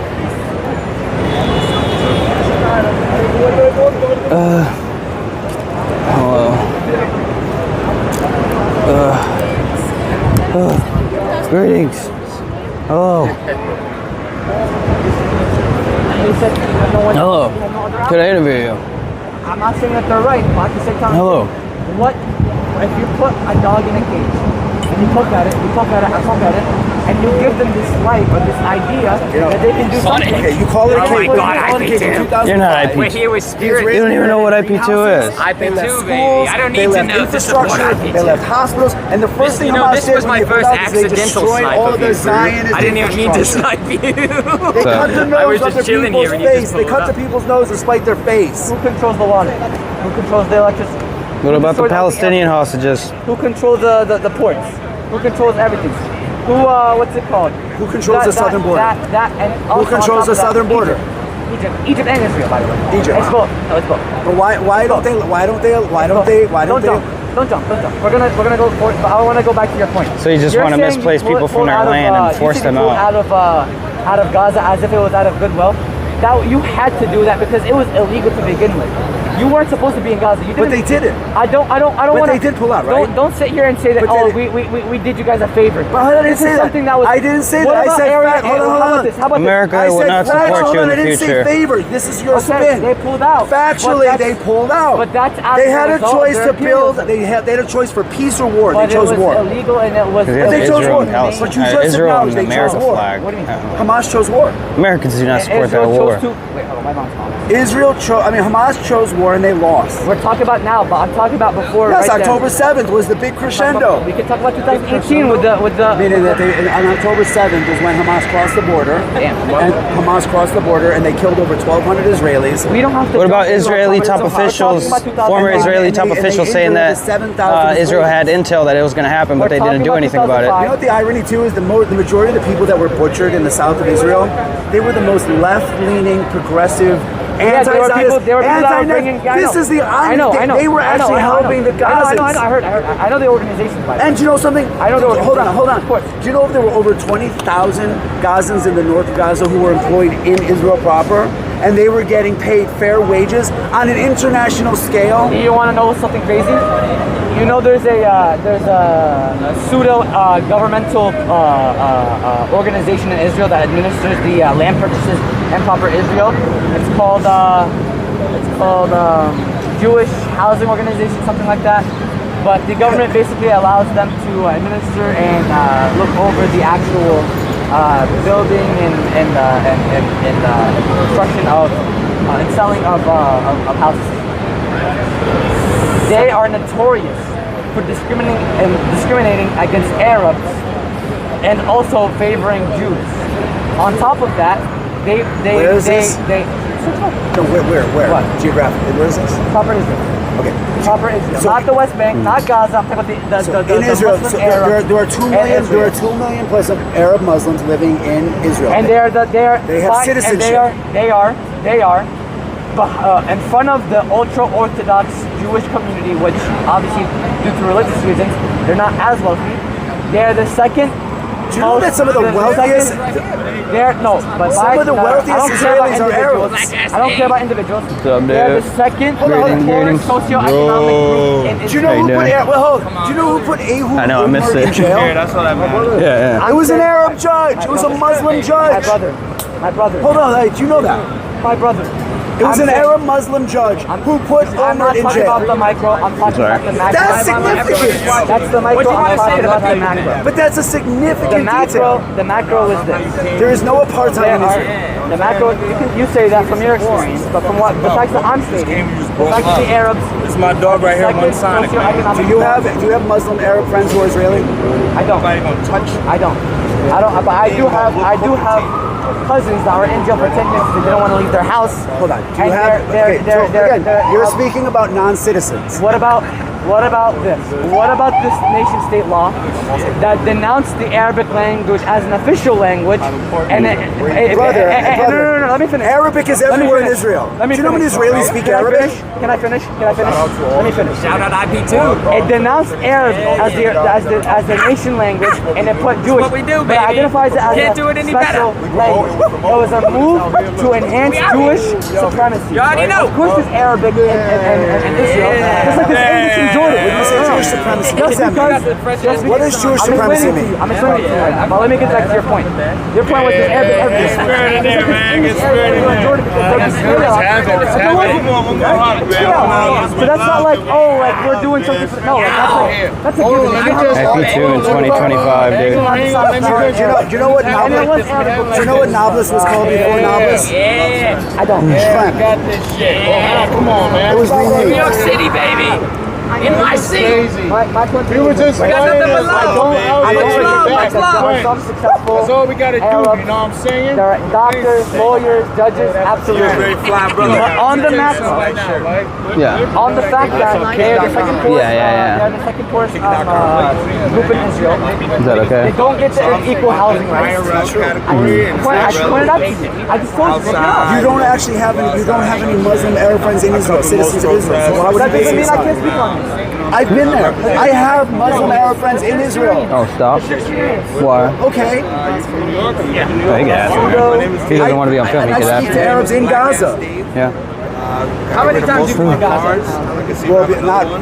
Speaker 1: Hello. Greetings. Hello. Hello. Could I interview you?
Speaker 22: I'm not saying that they're right, but at the same time,
Speaker 1: Hello.
Speaker 22: what if you put a dog in a cage and you poke at it, I poke at it, and you give them this light or this idea that they can do something?
Speaker 23: Okay, you call it a cage.
Speaker 20: Oh my God, IP2.
Speaker 1: You're not IP2.
Speaker 20: We're here with Spirit.
Speaker 1: You don't even know what IP2 is.
Speaker 20: IP2, baby. I don't need to know to support IP2.
Speaker 23: They left hospitals, and the first thing
Speaker 20: this was my first accidental snipe
Speaker 23: all of their
Speaker 20: of you.
Speaker 23: Zionist
Speaker 20: I didn't even mean to snipe you.
Speaker 23: They cut the
Speaker 20: I was
Speaker 23: nose
Speaker 20: just
Speaker 23: of
Speaker 20: chilling
Speaker 23: people's
Speaker 20: here and you
Speaker 23: face.
Speaker 20: just
Speaker 23: They
Speaker 20: pulled
Speaker 23: cut
Speaker 20: up.
Speaker 23: the people's nose to spite their face.
Speaker 22: Who controls the water? Who controls the electricity?
Speaker 1: What about the Palestinian hostages?
Speaker 22: Who controls the ports? Who controls everything? Who, what's it called?
Speaker 23: Who controls the southern border?
Speaker 22: And
Speaker 23: Who
Speaker 22: also
Speaker 23: controls the southern border?
Speaker 22: Egypt and Israel, by the way.
Speaker 23: Egypt.
Speaker 22: It's both. No, it's both.
Speaker 23: But why don't they?
Speaker 22: Don't jump. We're gonna go for it. But I want to go back to your point.
Speaker 1: So you just want to misplace people from their land and force them out?
Speaker 22: Out of Gaza as if it was out of goodwill. That you had to do that because it was illegal to begin with. You weren't supposed to be in Gaza. You didn't.
Speaker 23: But they did it.
Speaker 22: I don't want to.
Speaker 23: But they did pull out, right?
Speaker 22: Don't sit here and say that. We did you guys a favor.
Speaker 23: But I didn't say that.
Speaker 22: Something that was.
Speaker 23: I didn't say that. I said hold on.
Speaker 22: How about
Speaker 1: America will not support you in the future.
Speaker 23: I didn't say favor. This is your spin.
Speaker 22: They pulled out.
Speaker 23: Factually, they pulled out.
Speaker 22: But that's
Speaker 23: they had a choice to build. They had a choice for peace or war. They chose war.
Speaker 22: But it was illegal and it was.
Speaker 1: But
Speaker 23: they chose war.
Speaker 1: But
Speaker 23: you just acknowledged they chose war.
Speaker 1: Flag.
Speaker 22: What do you mean?
Speaker 23: Hamas chose war.
Speaker 1: Americans do not support that war.
Speaker 22: Wait, hold on, my mom's calling.
Speaker 23: Hamas chose war and they lost.
Speaker 22: We're talking about now, but I'm talking about before.
Speaker 23: Yes,
Speaker 22: right
Speaker 23: October 7th was the big crescendo.
Speaker 22: We can talk about 2018 with the.
Speaker 23: Meaning that on October 7th is when Hamas crossed the border.
Speaker 22: Damn.
Speaker 23: And Hamas crossed the border and they killed over 1,200 Israelis.
Speaker 22: We don't have to.
Speaker 1: What about Israeli top officials, former Israeli top officials saying that Israel had intel that it was going to happen, but they didn't do anything about it?
Speaker 23: You know what the irony too is? The majority of the people that were butchered in the south of Israel, they were the most left-leaning, progressive.
Speaker 22: There were people that were bringing.
Speaker 23: This is the irony.
Speaker 22: I know.
Speaker 23: They were actually helping the Gazans.
Speaker 22: I know the organizations. By
Speaker 23: and do you know something?
Speaker 22: I know.
Speaker 23: Hold on. Of course. Do you know if there were over 20,000 Gazans in the north of Gaza who were employed in Israel proper? and they were getting paid fair wages on an international scale.
Speaker 22: You want to know something crazy? You know, there's a pseudo governmental organization in Israel that administers the land purchases in proper Israel. It's called Jewish Housing Organization, something like that. But the government basically allows them to administer and look over the actual building and construction of and selling of houses. They are notorious for discriminating against Arabs and also favoring Jews. On top of that, they
Speaker 23: Where is this? No, where?
Speaker 22: What?
Speaker 23: Geographically, where is this?
Speaker 22: Proper Israel.
Speaker 23: Okay.
Speaker 22: Proper Israel.
Speaker 23: So-
Speaker 22: not the West Bank, not Gaza. I'm talking about the
Speaker 23: In Israel,
Speaker 22: Muslim
Speaker 23: so
Speaker 22: Arabs
Speaker 23: there are 2
Speaker 22: in
Speaker 23: million. There
Speaker 22: Israel.
Speaker 23: are 2 million plus of Arab Muslims living in Israel.
Speaker 22: And they
Speaker 23: have
Speaker 22: fine,
Speaker 23: citizenship.
Speaker 22: And they are in front of the ultra-Orthodox Jewish community, which obviously, due to religious reasons, they're not as wealthy. They're the second.
Speaker 23: Do you know that some of the wealthiest?
Speaker 22: Some
Speaker 23: of the wealthiest Israelis are Arabs.
Speaker 22: I don't care about individuals.
Speaker 1: What's up,
Speaker 22: They're
Speaker 1: dude?
Speaker 22: the second
Speaker 1: Greetings, greetings.
Speaker 22: socioeconomic group in
Speaker 23: Do you
Speaker 22: Israel.
Speaker 23: know
Speaker 1: How you
Speaker 23: who put?
Speaker 1: doing?
Speaker 23: Well, hold on. Do you know who put Ehud
Speaker 1: I know, I missed
Speaker 23: Olmert in
Speaker 1: it.
Speaker 23: jail?
Speaker 5: That's what I meant.
Speaker 1: Yeah.
Speaker 23: It was an Arab judge. It was a Muslim judge.
Speaker 22: My brother.
Speaker 23: Hold on, hey, do you know that?
Speaker 22: My brother.
Speaker 23: It was an Arab Muslim judge who put
Speaker 22: I'm not
Speaker 23: Olmert in
Speaker 22: talking
Speaker 23: jail.
Speaker 22: about the micro, I'm talking about the macro.
Speaker 23: That's significant.
Speaker 22: That's the micro, I'm talking about the macro.
Speaker 23: But that's a significant detail.
Speaker 22: The macro is this.
Speaker 23: There is no apartheid in Israel.
Speaker 22: The macro, you say that from your experience, but from what the facts that I'm stating, the fact that the Arabs.
Speaker 5: This is my dog right here, one Sonic.
Speaker 23: Do you have Muslim Arab friends who are Israeli?
Speaker 22: I don't. I don't. But I do have cousins that were in jail for 10 years because they don't want to leave their house.
Speaker 23: Hold on. Do you
Speaker 22: And
Speaker 23: have? You're speaking about non-citizens.
Speaker 22: What about this? What about this nation state law that denounced the Arabic language as an official language?
Speaker 23: Brother,
Speaker 22: no, let me finish.
Speaker 23: Arabic is everywhere in Israel. Do you know when Israelis speak Arabic?
Speaker 22: Can I finish? Let me finish.
Speaker 20: Shout out IP2.
Speaker 22: It denounced Arabic as the nation language, and it put Jewish.
Speaker 20: what we do,
Speaker 22: but it
Speaker 20: baby.
Speaker 22: identifies it as
Speaker 20: Can't
Speaker 22: a
Speaker 20: do it any
Speaker 22: special
Speaker 20: better.
Speaker 22: language. It was a move to enhance Jewish supremacy.
Speaker 20: You already know.
Speaker 22: Of course, there's Arabic in Israel, just like there's English in Jordan.
Speaker 23: When you say Jewish supremacy, what does that mean? What does Jewish supremacy mean?
Speaker 22: I'm explaining to you right now, but let me get back to your point. Your point was there's Arabic everywhere.
Speaker 5: Get spirit in there, man. Get spirit in there. Let's have it. One more hug, man.
Speaker 22: So that's not like, oh, like we're doing something. No, like, that's a given.
Speaker 1: IP2 in 2025, dude.
Speaker 23: Do you know what Nablus? Do you know what Nablus was called before Nablus?
Speaker 22: I don't.
Speaker 23: Shrimp.
Speaker 5: Got this shit. Come on, man.
Speaker 23: It was
Speaker 20: New
Speaker 23: renamed.
Speaker 20: York City, baby. In my city.
Speaker 22: My country.
Speaker 5: We were just
Speaker 20: We got nothing but love.
Speaker 5: That's all we gotta do, you know what I'm saying?
Speaker 22: There are doctors, lawyers, judges, absolutely. But on the macro,
Speaker 1: Yeah.
Speaker 22: on the fact that they're the second poorest,
Speaker 1: Yeah.
Speaker 22: they're the second poorest group in Israel.
Speaker 1: Is that okay?
Speaker 22: They don't get the equal housing rights. I pointed out to you. I just told you.
Speaker 23: You don't actually have any. You don't have any Muslim Arab friends in Israel, citizens of Israel. So why would
Speaker 22: That
Speaker 23: you
Speaker 22: doesn't
Speaker 23: base
Speaker 22: mean I
Speaker 23: this
Speaker 22: can't
Speaker 23: on?
Speaker 22: speak on it.
Speaker 23: I've been there. I have Muslim Arab friends in Israel.
Speaker 1: Oh, stop. Why?
Speaker 23: Okay.
Speaker 1: Oh, he can ask him. If he doesn't want to be on film, he
Speaker 23: I
Speaker 1: could ask
Speaker 23: speak to
Speaker 1: him.
Speaker 23: Arabs in Gaza.
Speaker 1: Yeah.
Speaker 20: How many times you been to Gaza?
Speaker 23: Well,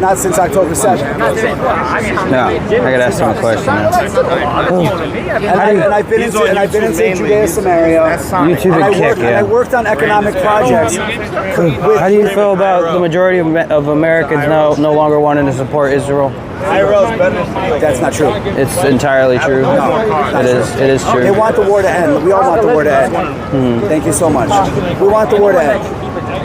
Speaker 23: not since October 7th.
Speaker 1: No, I gotta ask him a question.
Speaker 23: And I've been into Judea, Samaria.
Speaker 1: YouTube's
Speaker 23: And
Speaker 1: a
Speaker 23: I
Speaker 1: kick,
Speaker 23: worked, and I
Speaker 1: yeah.
Speaker 23: worked on economic projects.
Speaker 1: How do you feel about the majority of Americans no longer wanting to support Israel?
Speaker 23: That's not true.
Speaker 1: It's entirely true. It is true.
Speaker 23: They want the war to end. We all want the war to end. Thank you so much. We want the war to end.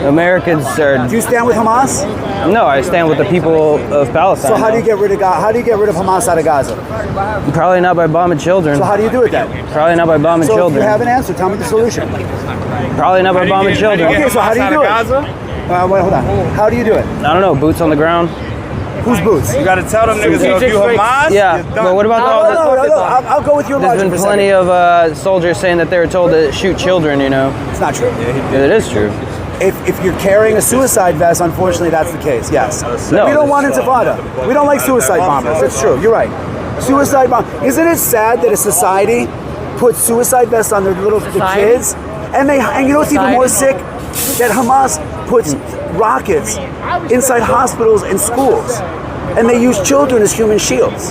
Speaker 1: Americans are.
Speaker 23: Do you stand with Hamas?
Speaker 1: No, I stand with the people of Palestine.
Speaker 23: So how do you get rid of How do you get rid of Hamas out of Gaza?
Speaker 1: Probably not by bombing children.
Speaker 23: So how do you do it then?
Speaker 1: Probably not by bombing
Speaker 23: So if
Speaker 1: children.
Speaker 23: you have an answer, tell me the solution.
Speaker 1: Probably not by bombing children.
Speaker 23: Okay, so how do you do it? Wait, hold on. How do you do it?
Speaker 1: I don't know. Boots on the ground.
Speaker 23: Whose boots?
Speaker 5: You gotta tell them niggas if you Hamas.
Speaker 1: Yeah, but what about
Speaker 23: No, I'll go with your
Speaker 1: There's
Speaker 23: logic
Speaker 1: been
Speaker 23: for a
Speaker 1: plenty
Speaker 23: second.
Speaker 1: of soldiers saying that they were told to shoot children. You know.
Speaker 23: It's not true.
Speaker 1: It is true.
Speaker 23: If you're carrying a suicide vest, unfortunately, that's the case. Yes.
Speaker 1: No.
Speaker 23: We don't want intifada. We don't like suicide bombers. It's true. You're right. Suicide bomb. Isn't it sad that a society puts suicide vests on the kids, and you know what's even more sick? that Hamas puts rockets inside hospitals and schools, and they use children as human shields.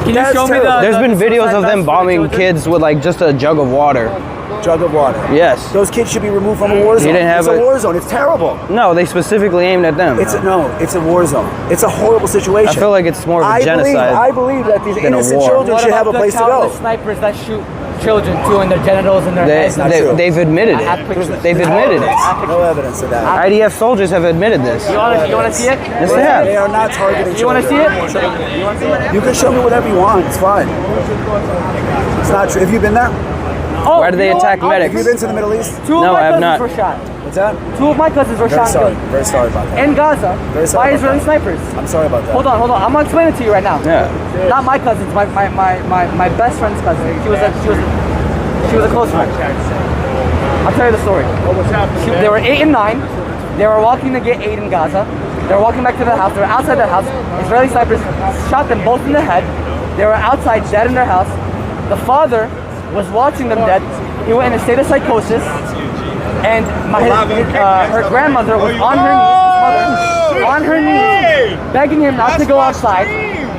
Speaker 22: Can you show me the?
Speaker 1: There's been videos of them bombing kids with like just a jug of water.
Speaker 23: Jug of water.
Speaker 1: Yes.
Speaker 23: Those kids should be removed from a war zone.
Speaker 1: You didn't have
Speaker 23: it's a war zone. It's terrible.
Speaker 1: No, they specifically aimed at them.
Speaker 23: It's a war zone. It's a horrible situation.
Speaker 1: I feel like it's more of a genocide.
Speaker 23: I believe that these
Speaker 1: than a
Speaker 23: innocent
Speaker 1: war.
Speaker 23: children
Speaker 22: What
Speaker 23: should
Speaker 22: about
Speaker 23: have a place to
Speaker 22: the
Speaker 23: go.
Speaker 22: countless snipers that shoot children too in their genitals and their heads?
Speaker 1: They've admitted
Speaker 22: I have pictures.
Speaker 1: it. They've admitted it.
Speaker 23: No evidence of that.
Speaker 1: IDF soldiers have admitted this.
Speaker 22: You want to see it?
Speaker 1: Yes, they have.
Speaker 23: They are not targeting
Speaker 22: You want to see
Speaker 23: children.
Speaker 22: it?
Speaker 23: You can show me whatever you want. It's fine. It's not true. Have you been there?
Speaker 22: Oh,
Speaker 1: Why do they
Speaker 22: you know
Speaker 1: attack
Speaker 22: what?
Speaker 1: medics?
Speaker 23: Have you been to the Middle East?
Speaker 22: Two of
Speaker 1: No,
Speaker 22: my
Speaker 1: I have
Speaker 22: cousins
Speaker 1: not.
Speaker 22: were shot.
Speaker 23: What's that?
Speaker 22: Two of my cousins were
Speaker 23: Very
Speaker 22: shot and
Speaker 23: sorry.
Speaker 22: killed
Speaker 23: Very sorry about that.
Speaker 22: in Gaza
Speaker 23: Very sorry
Speaker 22: by
Speaker 23: about
Speaker 22: Israeli
Speaker 23: that.
Speaker 22: snipers.
Speaker 23: I'm sorry about that.
Speaker 22: Hold on. I'm gonna explain it to you right now.
Speaker 1: Yeah.
Speaker 22: Not my cousins, my best friend's cousin. She was a close friend. I'll tell you the story. They were 8 and 9. They were walking to get aid in Gaza. They were walking back to their house. They were outside their house. Israeli snipers shot them both in the head. They were outside dead in their house. The father was watching them dead. He went in a state of psychosis. And her grandmother was on her knees, his mother, on her knees, begging him not to go outside.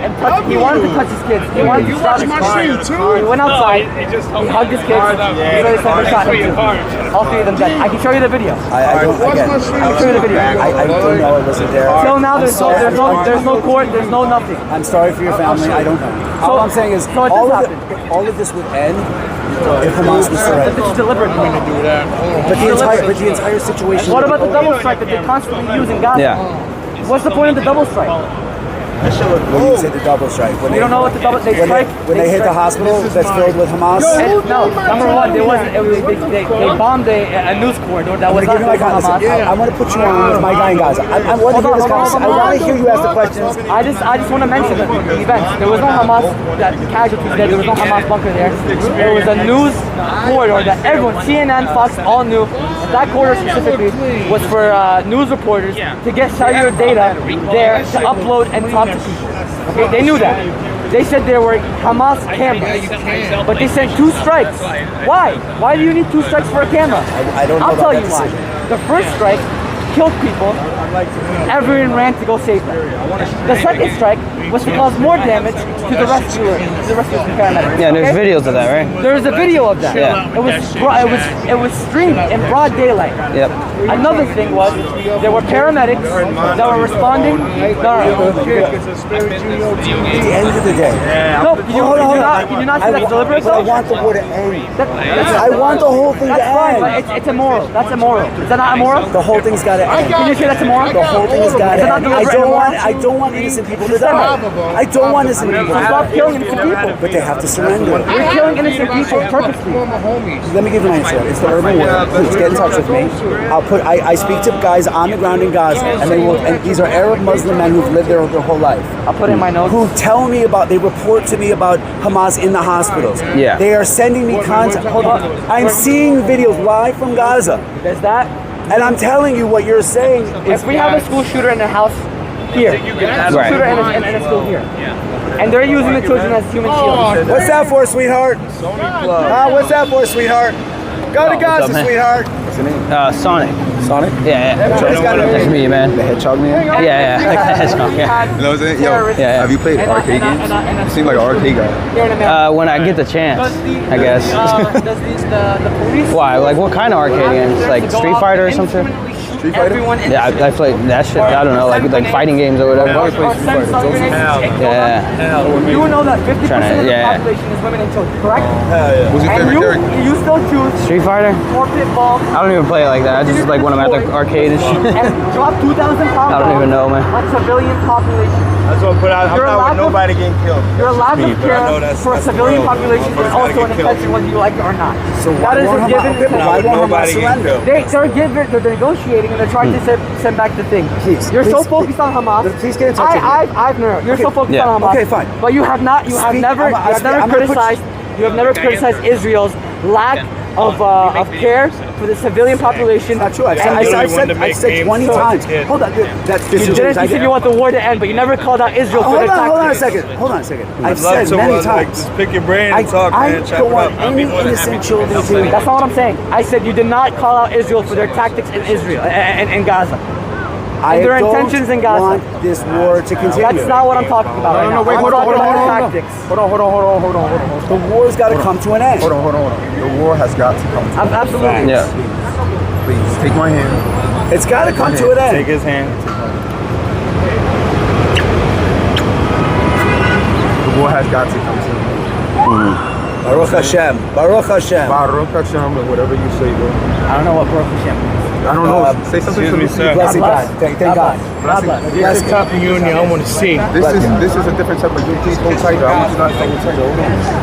Speaker 22: And he wanted to touch his kids. He wanted to stop his kids. He went outside. He hugged his kids. Israeli sniper shot him too. All three of them dead. I can show you the video.
Speaker 23: I don't. Again,
Speaker 22: I can show you the video.
Speaker 23: I don't know. I wasn't there.
Speaker 22: Till now, there's no court. There's no nothing.
Speaker 23: I'm sorry for your family. I don't know. All I'm saying is all of this would end if Hamas was surrendered.
Speaker 22: It's deliberate.
Speaker 23: But the entire situation.
Speaker 22: What about the double strike that they constantly use in Gaza?
Speaker 1: Yeah.
Speaker 22: What's the point of the double strike?
Speaker 23: When you say the double strike, when
Speaker 22: You don't know what the double. They strike.
Speaker 23: when they hit the hospital that's filled with Hamas.
Speaker 22: No, number one, they bombed a news corridor that was not
Speaker 23: I'm
Speaker 22: from Hamas.
Speaker 23: going to put you on with my guy in Gaza. I want to hear this conversation. I want to hear you ask the questions.
Speaker 22: I just want to mention the events. There was no Hamas casualties there. There was no Hamas bunker there. There was a news corridor that everyone, CNN, Fox, all knew. That corridor specifically was for news reporters to get cellular data there to upload and talk to people. Okay, they knew that. They said there were Hamas cameras, but they sent 2 strikes. Why? Why do you need 2 strikes for a camera?
Speaker 23: I don't know.
Speaker 22: I'll tell
Speaker 23: about
Speaker 22: you
Speaker 23: that
Speaker 22: why.
Speaker 23: decision.
Speaker 22: The first strike killed people. Everyone ran to go save them. The second strike was to cause more damage to the rescuers and paramedics.
Speaker 1: Yeah, there's
Speaker 22: okay?
Speaker 1: videos of that, right?
Speaker 22: There's a video of that.
Speaker 1: Yeah.
Speaker 22: It was streamed in broad daylight.
Speaker 1: Yep.
Speaker 22: Another thing was there were paramedics that were responding.
Speaker 23: At the end of the day.
Speaker 22: No, can you not say that's deliberate?
Speaker 23: But I want the war to end.
Speaker 22: That's-
Speaker 23: I want the whole thing to
Speaker 22: That's fine,
Speaker 23: end.
Speaker 22: but it's immoral. That's immoral. Is that not immoral?
Speaker 23: The whole thing's got to end.
Speaker 22: Can you say that's immoral?
Speaker 23: The whole thing has got
Speaker 22: Is
Speaker 23: to
Speaker 22: it not
Speaker 23: end.
Speaker 22: deliberate
Speaker 23: I don't want innocent people to die. I don't want innocent people to
Speaker 22: So stop
Speaker 23: die.
Speaker 22: killing innocent people.
Speaker 23: But they have to surrender.
Speaker 22: You're killing innocent people purposely.
Speaker 23: Let me give you my answer. It's the urban war. Please get in touch with me. I speak to guys on the ground in Gaza, and these are Arab Muslim men who've lived there their whole life.
Speaker 22: I'll put it in my notes.
Speaker 23: Who tell me they report to me about Hamas in the hospitals.
Speaker 1: Yeah.
Speaker 23: They are sending me content. Hold on. I'm seeing videos live from Gaza.
Speaker 22: There's that.
Speaker 23: And I'm telling you what you're saying is
Speaker 22: If we have a school shooter in a house here, a school shooter in a school here, and they're using the children as human shields.
Speaker 23: What's that for, sweetheart? What's that for, sweetheart? Go to Gaza,
Speaker 1: man?
Speaker 23: sweetheart.
Speaker 1: What's your name? Sonic.
Speaker 23: Sonic?
Speaker 1: Yeah. Nice to meet you, man.
Speaker 23: The hedgehog man?
Speaker 1: Yeah. Hedgehog, yeah.
Speaker 23: You know what I'm saying? Yo,
Speaker 1: Yeah.
Speaker 23: have you played arcade games? You seem like an arcade guy.
Speaker 1: When I get the chance, I guess.
Speaker 22: Does the police?
Speaker 1: Why? Like what kind of arcade games? Like Street Fighter or something?
Speaker 23: Street Fighter?
Speaker 1: Yeah, I play that shit. I don't know, like fighting games or whatever. Yeah.
Speaker 22: You know that 50% of the
Speaker 1: Yeah.
Speaker 22: population is women and children, correct?
Speaker 23: Hell yeah. What's your
Speaker 22: And
Speaker 23: favorite character?
Speaker 22: you still choose
Speaker 1: Street Fighter?
Speaker 22: corporate ball
Speaker 1: I don't even play it like that. I just like when I'm at the arcade and shit.
Speaker 22: and drop 2,000 pounds
Speaker 1: I don't even know, man.
Speaker 22: on civilian population.
Speaker 20: That's what I put out. I'm
Speaker 22: Your
Speaker 20: not
Speaker 22: lack
Speaker 20: with
Speaker 22: of-
Speaker 20: nobody getting killed.
Speaker 22: Your lack of
Speaker 20: I know
Speaker 22: care
Speaker 20: that's-
Speaker 22: for a
Speaker 20: that's the
Speaker 22: civilian
Speaker 20: world.
Speaker 22: population is
Speaker 20: Motherfuckers
Speaker 22: also
Speaker 20: gotta
Speaker 22: an
Speaker 20: get killed.
Speaker 22: offense whether you like it or not.
Speaker 23: So
Speaker 22: That is a given.
Speaker 23: why won't Hamas
Speaker 20: Nobody getting
Speaker 23: surrender?
Speaker 20: killed.
Speaker 22: They're negotiating and they're trying to send back the thing.
Speaker 23: Please,
Speaker 22: You're so
Speaker 23: please,
Speaker 22: focused on Hamas.
Speaker 23: Please get in touch with me.
Speaker 22: You're
Speaker 23: Okay,
Speaker 22: so focused
Speaker 1: yeah.
Speaker 22: on Hamas.
Speaker 23: Okay, fine.
Speaker 22: But you have never
Speaker 23: I'm gonna put-
Speaker 22: criticized Israel's lack of care for the civilian population.
Speaker 23: Not true. I said 20 times. Hold on, that's
Speaker 22: You said you want the war to end, but you never called out Israel for their tactics.
Speaker 23: Hold on a second. I've said many times.
Speaker 2: Just pick your brain and talk, man.
Speaker 23: I don't want any innocent children to.
Speaker 22: That's not what I'm saying. I said you did not call out Israel for their tactics in Israel and in Gaza.
Speaker 23: I
Speaker 22: their
Speaker 23: don't
Speaker 22: intentions in Gaza.
Speaker 23: want this war to continue.
Speaker 22: That's not what I'm talking about.
Speaker 3: No, wait, hold on.
Speaker 23: Tactics.
Speaker 3: Hold on.
Speaker 23: The war's got to come to an end.
Speaker 3: Hold on. The war has got to come to an end.
Speaker 22: Absolutely.
Speaker 1: Yeah.
Speaker 3: Please, take my hand.
Speaker 23: It's got to come to an end.
Speaker 2: Take his hand.
Speaker 3: The war has got to come to an end.
Speaker 23: Baruch Hashem. Baruch Hashem.
Speaker 3: Baruch Hashem, whatever you say, bro.
Speaker 22: I don't know what Baruch Hashem means.
Speaker 3: I don't know. Say something to me, sir.
Speaker 23: Blessing God. Thank God.
Speaker 2: This is the type of union I want to see.
Speaker 3: This is a different type of union. Please hold tight. I want you not to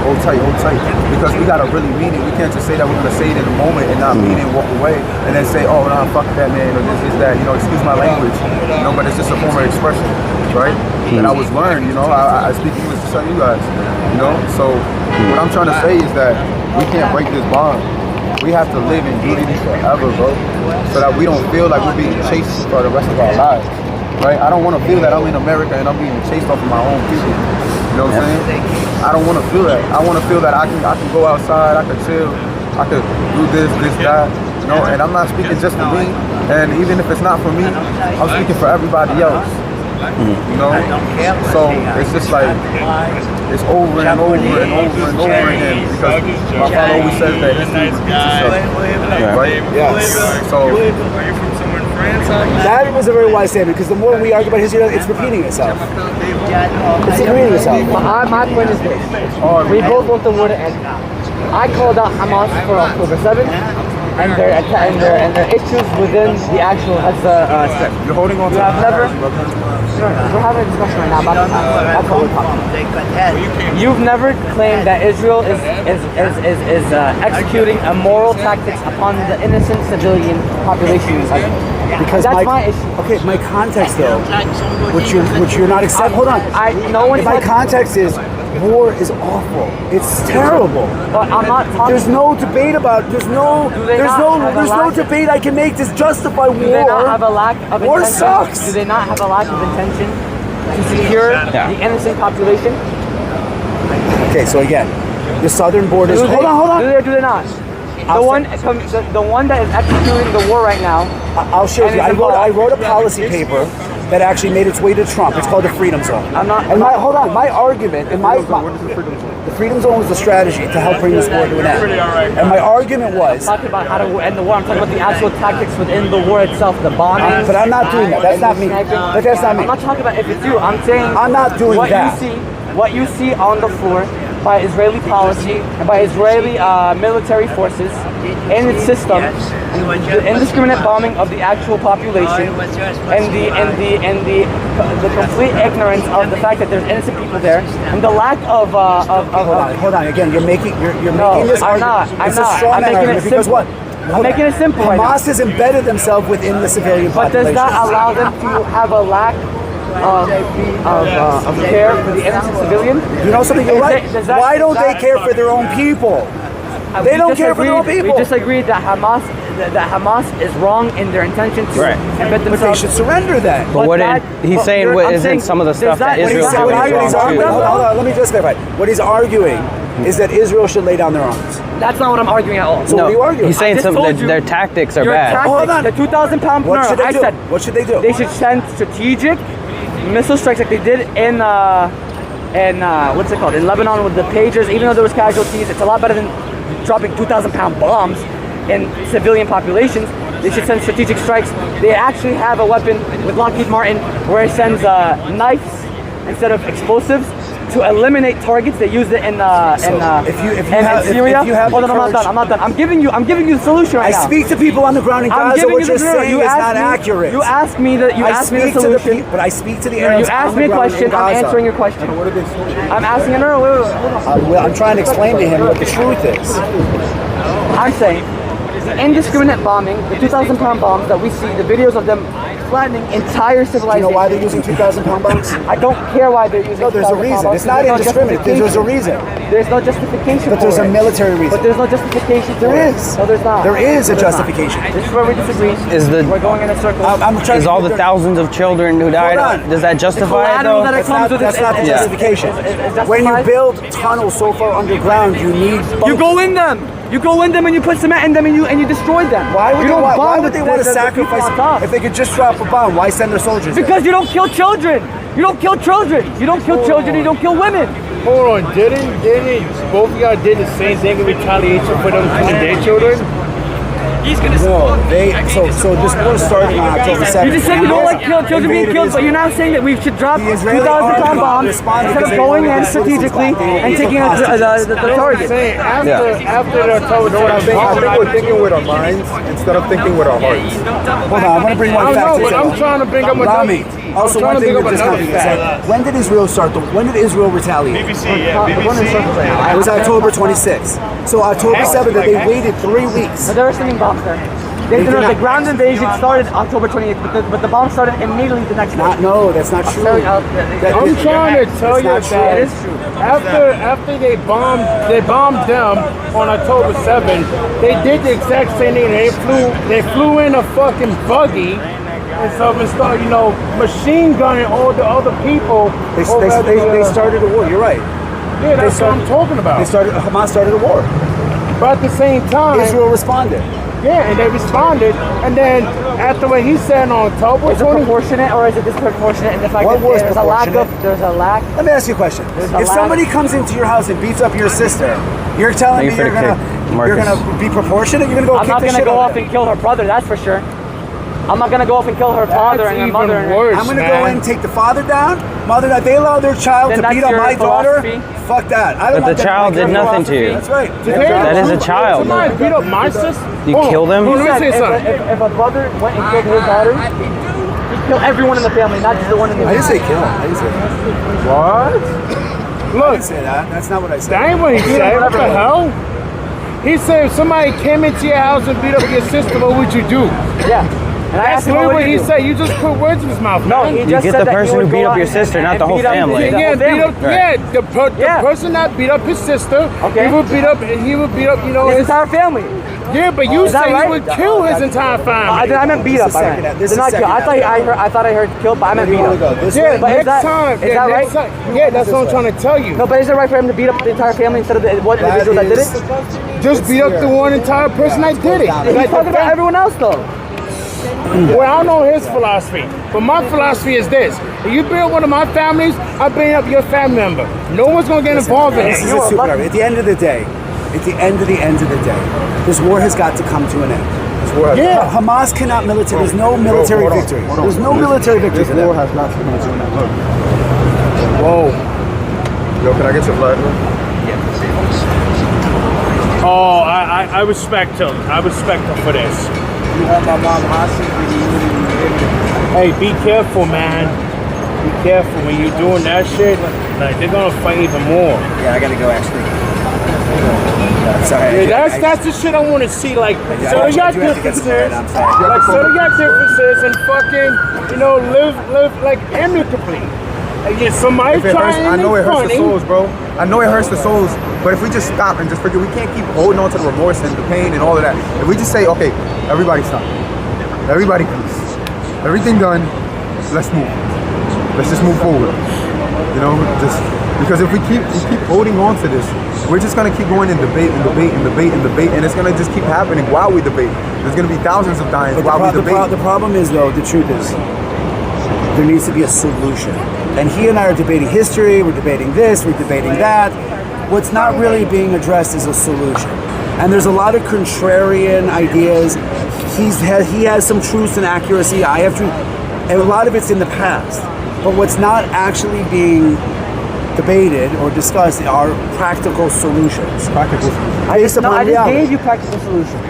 Speaker 3: hold tight. Hold tight. Because we gotta really mean it. We can't just say that we're gonna say it in a moment and not mean it, walk away, and then say, oh, nah, fuck that man, or this is that. You know, excuse my language. You know, but it's just a form of expression, right? And I was learned. You know, I speak English to some of you guys. You know, so what I'm trying to say is that we can't break this bond. We have to live in unity forever, bro, so that we don't feel like we're being chased for the rest of our lives, right? I don't want to feel that I'm in America and I'm being chased off of my own people. You know what I'm saying? I don't want to feel that. I want to feel that I can go outside, I can chill, I could do this, that, you know. And I'm not speaking just for me, and even if it's not for me, I'm speaking for everybody else. You know, so it's just like it's over and over and over and over again, because my father always says that history repeats itself, right? Yes. So
Speaker 23: that was a very wise statement, because the more we argue about history, it's repeating itself. It's repeating itself.
Speaker 22: My point is this: we both want the war to end. I called out Hamas for October 7th. And their issues within the actual strip.
Speaker 3: You're holding on to
Speaker 22: we're having a discussion right now about that's what we're talking about. You've never claimed that Israel is executing immoral tactics upon the innocent civilian population.
Speaker 23: Because
Speaker 22: that's my issue.
Speaker 23: Okay, my context though, which you're not accepting. Hold on. My context is war is awful. It's terrible.
Speaker 22: But I'm not talking.
Speaker 23: There's no debate about. There's no debate I can make to justify war.
Speaker 22: Do they not have a lack of
Speaker 23: war
Speaker 22: intention?
Speaker 23: Sucks.
Speaker 22: Do they not have a lack of intention to secure the innocent population?
Speaker 23: Okay, so again, the southern borders. Hold on.
Speaker 22: Do they not? The one that is executing the war right now.
Speaker 23: I'll show you. I wrote a policy paper that actually made its way to Trump. It's called the Freedom Zone. My argument, and the Freedom Zone was the strategy to help bring this war to an end. And my argument was.
Speaker 22: I'm talking about how to end the war. I'm talking about the actual tactics within the war itself, the bombing.
Speaker 23: But I'm not doing that. That's not me. But that's not me.
Speaker 22: I'm not talking about if it's you. I'm saying
Speaker 23: I'm not doing that.
Speaker 22: What you see on the floor by Israeli policy and by Israeli military forces and its system, the indiscriminate bombing of the actual population, and the complete ignorance of the fact that there's innocent people there, and the lack of
Speaker 23: hold on. Again, you're making this argument.
Speaker 22: I'm making it simple.
Speaker 23: What?
Speaker 22: I'm making it simple.
Speaker 23: Hamas has embedded themselves within the civilian population.
Speaker 22: But does that allow them to have a lack of care for the innocent civilian?
Speaker 23: You know something? You're right. Why don't they care for their own people? They don't care for their own people.
Speaker 22: We disagreed that Hamas is wrong in their intention to embed themselves.
Speaker 23: But they should surrender that.
Speaker 1: But he's saying isn't some of the stuff that Israel did
Speaker 23: wrong? Hold on, let me just clarify. What he's arguing is that Israel should lay down their arms.
Speaker 22: That's not what I'm arguing at all.
Speaker 23: So what are you arguing?
Speaker 1: He's saying their tactics are bad.
Speaker 23: Hold on.
Speaker 22: The 2,000-pound
Speaker 23: What should they do? What should they do?
Speaker 22: They should send strategic missile strikes like they did in what's it called? In Lebanon with the pagers. Even though there was casualties, it's a lot better than dropping 2,000-pound bombs in civilian populations. They should send strategic strikes. They actually have a weapon with Lockheed Martin where it sends knives instead of explosives to eliminate targets. They used it in Syria. Hold on, I'm not done. I'm giving you the solution right now.
Speaker 23: I speak to people on the ground in Gaza. What you're saying is not accurate.
Speaker 22: You asked me the solution.
Speaker 23: But I speak to the Arabs.
Speaker 22: You asked me a question. I'm answering your question. I'm asking an Arab.
Speaker 23: I'm trying to explain to him what the truth is.
Speaker 22: I'm saying the indiscriminate bombing, the 2,000-pound bombs that we see, the videos of them flattening entire civilizations.
Speaker 23: Do you know why they're using 2,000-pound bombs?
Speaker 22: I don't care why they're using.
Speaker 23: No, there's a
Speaker 22: 2,000-pound
Speaker 23: reason.
Speaker 22: bombs.
Speaker 23: It's not indiscriminate. There's a reason.
Speaker 22: There's no justification.
Speaker 23: But there's a military reason.
Speaker 22: But there's no justification.
Speaker 23: There is.
Speaker 22: No, there's not.
Speaker 23: There is a justification.
Speaker 22: This is where we disagree. We're going in a circle.
Speaker 1: Is all the thousands of children who died? Does that justify it though?
Speaker 23: That's not the justification. When you build tunnels so far underground, you need.
Speaker 22: You go in them. You go in them and you put cement in them and you destroy them.
Speaker 23: Why would they want to
Speaker 22: the
Speaker 23: sacrifice
Speaker 22: people on top.
Speaker 23: if they could just drop a bomb? Why send their soldiers?
Speaker 22: Because you don't kill children. You don't kill children. You don't kill children. You don't kill women.
Speaker 2: Hold on, didn't both of y'all did the same thing in retaliation for them killing their children?
Speaker 23: He's gonna so this war started on October 7th.
Speaker 22: You just said you don't like children being killed, but you're now saying that we should drop 2,000-pound bombs instead of going in strategically and taking the target.
Speaker 2: After the October,
Speaker 6: I think we're thinking with our minds instead of thinking with our hearts.
Speaker 23: Hold on, I want to bring one fact.
Speaker 2: I'm trying to bring up another.
Speaker 23: Also, one thing that just happened is that when did Israel start? When did Israel retaliate?
Speaker 6: BBC.
Speaker 23: It was October 26th. So October 7th, they waited 3 weeks.
Speaker 22: But there were sitting bombs there. The ground invasion started October 28th, but the bomb started immediately the next day.
Speaker 23: No, that's not true.
Speaker 2: I'm trying to tell you that
Speaker 22: it is true.
Speaker 2: After they bombed them on October 7th, they did the exact same thing. They flew in a fucking buggy and stuff and started, machine gunning all the other people.
Speaker 23: They started a war. You're right.
Speaker 2: Yeah, that's what I'm talking about.
Speaker 23: Hamas started a war.
Speaker 2: But at the same time,
Speaker 23: Israel responded.
Speaker 2: Yeah, and they responded, and then after what he said on October 20th,
Speaker 22: is it proportionate or is it disproportionate? And the fact that there's a lack.
Speaker 23: Let me ask you a question. If somebody comes into your house and beats up your sister, you're telling me you're gonna be proportionate? You're gonna go kick the shit out of her?
Speaker 22: I'm not gonna go off and kill her brother. That's for sure. I'm not gonna go off and kill her father and her mother.
Speaker 23: I'm gonna go in and take the father down. Mother, if they allow their child to beat up my daughter, fuck that. I don't
Speaker 1: But the child did nothing to you.
Speaker 23: That's right.
Speaker 1: That is a child.
Speaker 2: Somebody beat up my sister.
Speaker 1: You kill them?
Speaker 22: If a brother went and killed his daughter, he'd kill everyone in the family, not just the one in the family.
Speaker 23: I didn't say kill. I didn't say that.
Speaker 2: What?
Speaker 23: Look, I didn't say that. That's not what I said.
Speaker 2: That ain't what he said. What the hell? He said if somebody came into your house and beat up your sister, what would you do?
Speaker 22: Yeah. And
Speaker 2: that's what he said. You just put words in his mouth.
Speaker 22: No, he just
Speaker 1: get
Speaker 22: said
Speaker 1: the person who beat up your sister, not the whole family.
Speaker 2: The person that beat up his sister, he would beat up,
Speaker 22: his entire family.
Speaker 2: Yeah, but you say he would kill his entire family.
Speaker 22: I meant beat up. I thought I heard kill, but I meant beat up.
Speaker 2: Yeah, but next time. Is that right? Yeah, that's what I'm trying to tell you.
Speaker 22: No, but is it right for him to beat up the entire family instead of the one individual that did it?
Speaker 2: Just beat up the one entire person that did it.
Speaker 22: He's talking about everyone else though.
Speaker 2: Well, I don't know his philosophy, but my philosophy is this: if you beat up one of my families, I beat up your family member. No one's gonna get involved in it.
Speaker 23: At the end of the day, this war has got to come to an end.
Speaker 2: Yeah.
Speaker 23: Hamas cannot military. There's no military victory. There's no military victory.
Speaker 6: This war has not come to an end. Look.
Speaker 2: Whoa.
Speaker 6: Yo, can I get your flag?
Speaker 2: Oh, I respect him. I respect him for this.
Speaker 20: You want my mom hostage?
Speaker 2: Hey, be careful, man. Be careful when you're doing that shit. Like, they're gonna fight even more.
Speaker 23: Yeah, I gotta go actually. Sorry.
Speaker 2: Yeah, that's the shit I want to see. Like, so they got differences. Like, so they got differences and fucking, live like amicably. Yeah, somebody
Speaker 6: I know it hurts the souls, bro. I know it hurts the souls. But if we just stop and just forget, we can't keep holding on to the remorse and the pain and all of that. If we just say, okay, everybody stop. Everybody peace. Everything done. Let's move. Let's just move forward. Just because if we keep holding on to this, we're just gonna keep going in debate, and it's gonna just keep happening while we debate. There's gonna be thousands of dying while we debate.
Speaker 23: The problem is, though, the truth is, there needs to be a solution. And he and I are debating history, we're debating this, we're debating that. What's not really being addressed is a solution. And there's a lot of contrarian ideas. He has some truths and accuracy, I have truth, and a lot of it's in the past. But what's not actually being debated or discussed are practical solutions.
Speaker 22: I just gave you practical solutions.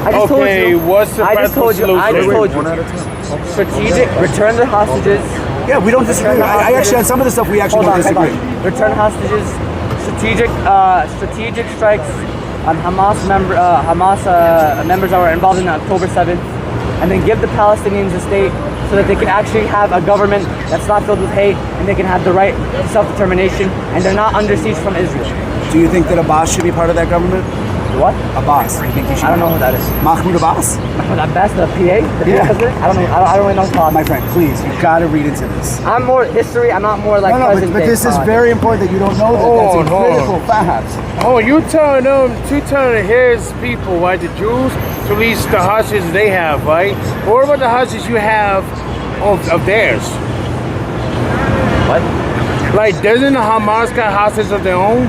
Speaker 22: I just told you.
Speaker 2: What's the practical solution?
Speaker 22: I just told you. Strategic, return the hostages.
Speaker 23: Yeah, we don't disagree. I actually, on some of the stuff we actually don't disagree.
Speaker 22: Return hostages, strategic strikes, on Hamas members that were involved in October 7th, and then give the Palestinians a state so that they can actually have a government that's not filled with hate, and they can have the right to self-determination, and they're not under siege from Israel.
Speaker 23: Do you think that Abbas should be part of that government?
Speaker 22: What?
Speaker 23: Abbas. You think he should?
Speaker 22: I don't know who that is.
Speaker 23: Mahmoud Abbas?
Speaker 22: Mahmoud Abbas, the PA? The
Speaker 23: Yeah.
Speaker 22: president? I don't know. I don't really know politics.
Speaker 23: My friend, please, you gotta read into this.
Speaker 22: I'm more history. I'm not more like
Speaker 23: No,
Speaker 22: present
Speaker 23: but
Speaker 22: day
Speaker 23: this is
Speaker 22: politics.
Speaker 23: very important that you don't know that. That's a critical fact.
Speaker 2: Oh, you telling his people, right, the Jews, to release the hostages they have, right? But what about the hostages you have of theirs?
Speaker 22: What?
Speaker 2: Like, doesn't the Hamas got hostages of their own?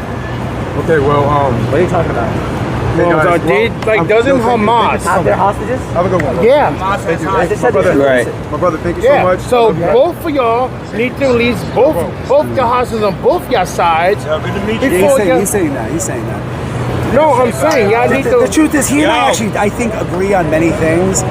Speaker 6: Okay, well,
Speaker 22: what are you talking about?
Speaker 2: Doesn't Hamas
Speaker 22: have their hostages?
Speaker 6: Have a good one.
Speaker 2: Yeah.
Speaker 6: Thank you.
Speaker 22: I just said
Speaker 1: Right.
Speaker 6: My brother, thank you
Speaker 2: Yeah.
Speaker 6: so much.
Speaker 2: So both of y'all need to release both the hostages on both your sides.
Speaker 23: He's saying that.
Speaker 2: No, I'm saying y'all need to.
Speaker 23: The truth is, he and I actually, I think, agree on many things.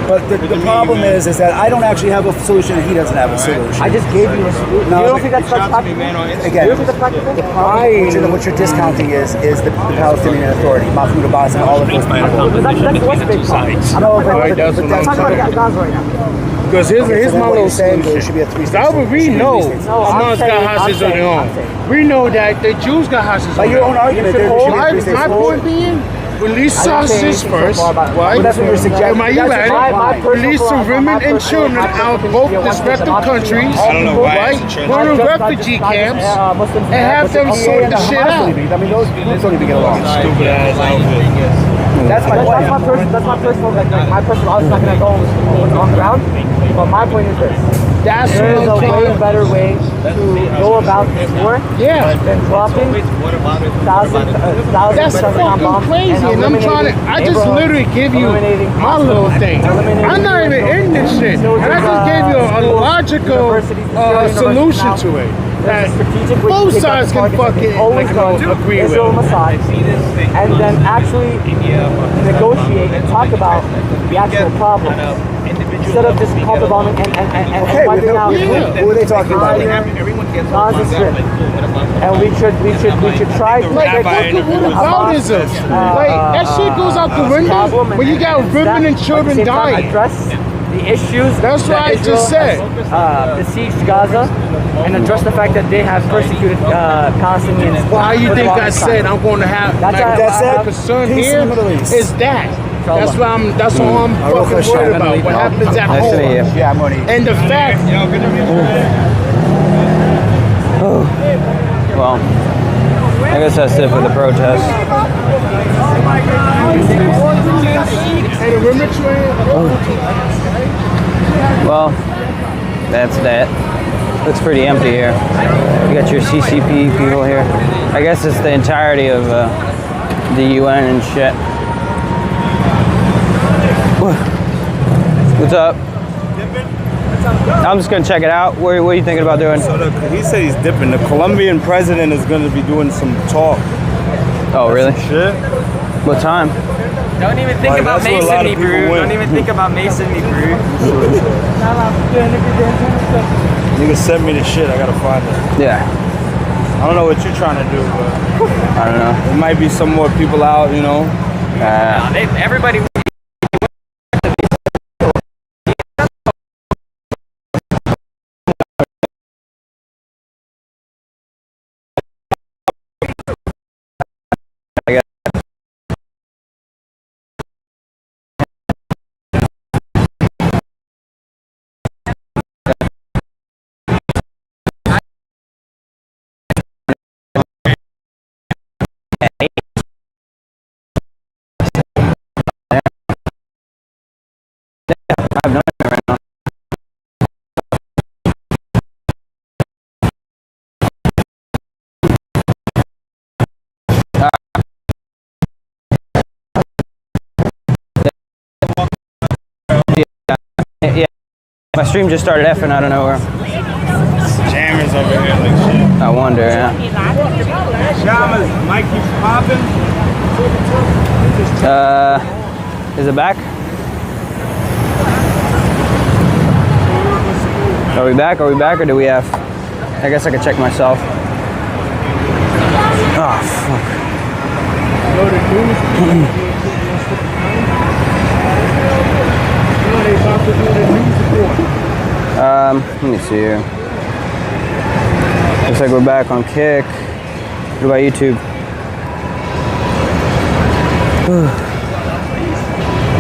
Speaker 23: But the problem is that I don't actually have a solution, and he doesn't have a solution.
Speaker 22: I just gave you a solution.
Speaker 23: No,
Speaker 22: You don't think that's practical?
Speaker 23: Again,
Speaker 22: You don't think that's practical?
Speaker 23: the problem, what you're discounting is the Palestinian Authority, Mahmoud Abbas, and all of those people.
Speaker 22: But that's what's big problem. I know, but
Speaker 2: that's what
Speaker 22: let's talk
Speaker 2: I'm
Speaker 22: about Gaza right now.
Speaker 2: Because here's my little
Speaker 23: saying there
Speaker 2: solution.
Speaker 23: should be a three-state
Speaker 2: That way we know Hamas got
Speaker 22: I'm
Speaker 2: hostages of their own.
Speaker 22: saying-
Speaker 2: We know that the Jews got hostages
Speaker 23: By
Speaker 2: of
Speaker 23: your
Speaker 2: their
Speaker 23: own
Speaker 2: own.
Speaker 23: argument, there should be a three-state
Speaker 2: My point being, release
Speaker 22: I'm not saying
Speaker 2: hostages
Speaker 22: anything so
Speaker 2: first,
Speaker 22: far about-
Speaker 2: right?
Speaker 23: Well, that's what you're suggesting.
Speaker 2: Am I
Speaker 23: That's
Speaker 2: right?
Speaker 22: my personal
Speaker 2: Release some
Speaker 22: philosophy-
Speaker 2: women
Speaker 22: my
Speaker 2: and
Speaker 22: personal-
Speaker 2: children
Speaker 22: my
Speaker 2: out of
Speaker 22: personal
Speaker 2: both
Speaker 22: feel when
Speaker 2: respective
Speaker 22: democracy
Speaker 2: countries,
Speaker 22: I don't know why
Speaker 2: right?
Speaker 22: it's
Speaker 2: Go to
Speaker 22: Not
Speaker 2: refugee
Speaker 22: just
Speaker 2: camps
Speaker 22: Muslims
Speaker 2: and have them sort the shit out.
Speaker 23: I mean, those groups don't even get along.
Speaker 2: Stupid ass outfit.
Speaker 23: That's my point.
Speaker 22: That's my personal, like my personal, I was not going to go what's on the ground, but my point is this. There is a way better way to go about this war than dropping thousands
Speaker 2: That's
Speaker 22: of
Speaker 2: fucking
Speaker 22: bombs
Speaker 2: crazy, and I'm trying to. I just
Speaker 22: neighborhoods,
Speaker 2: literally give you
Speaker 22: eliminating
Speaker 2: my little thing. I'm not even in this shit, and I just gave you a logical solution to it. That both sides can fucking agree with.
Speaker 22: Israel and Mossad, and then actually negotiate and talk about the actual problem. Instead of just culture bombing and wiping out.
Speaker 23: Who are they talking about?
Speaker 22: Gaza Strip. And we should try to
Speaker 2: Like, what about is this? Like, that shit goes out the window when you got women and children dying.
Speaker 22: Address the issues.
Speaker 2: That's what I just said.
Speaker 22: Besieged Gaza and address the fact that they have persecuted Palestinians.
Speaker 2: Why you think I said I'm going to have?
Speaker 22: That's
Speaker 2: my concern here is that. That's all I'm fucking worried about. What happens at
Speaker 1: Nice to meet
Speaker 2: home?
Speaker 1: you.
Speaker 23: Yeah, I'm going to.
Speaker 2: And the fact.
Speaker 1: Well, I guess that's it for the protest. Well, that's that. Looks pretty empty here. You got your CCP people here. I guess it's the entirety of the UN and shit. What's up? I'm just gonna check it out. What are you thinking about doing?
Speaker 10: So he said he's dipping. The Colombian president is gonna be doing some talk.
Speaker 1: Oh, really?
Speaker 10: Shit.
Speaker 1: What time?
Speaker 22: Don't even think about Masonry, bro. Don't even think about Masonry, bro.
Speaker 10: Nigga sent me the shit. I gotta find it.
Speaker 1: Yeah.
Speaker 10: I don't know what you're trying to do, but
Speaker 1: I don't know.
Speaker 10: There might be some more people out, you know.
Speaker 22: Everybody.
Speaker 1: Yeah. My stream just started effing out of nowhere.
Speaker 10: Jammers over here like shit.
Speaker 1: I wonder, yeah.
Speaker 10: Jammers, mic keeps popping.
Speaker 1: Is it back? Are we back? Are we back, or do we have? I guess I could check myself. Oh, fuck. Let me see here. Looks like we're back on Kick. What about YouTube?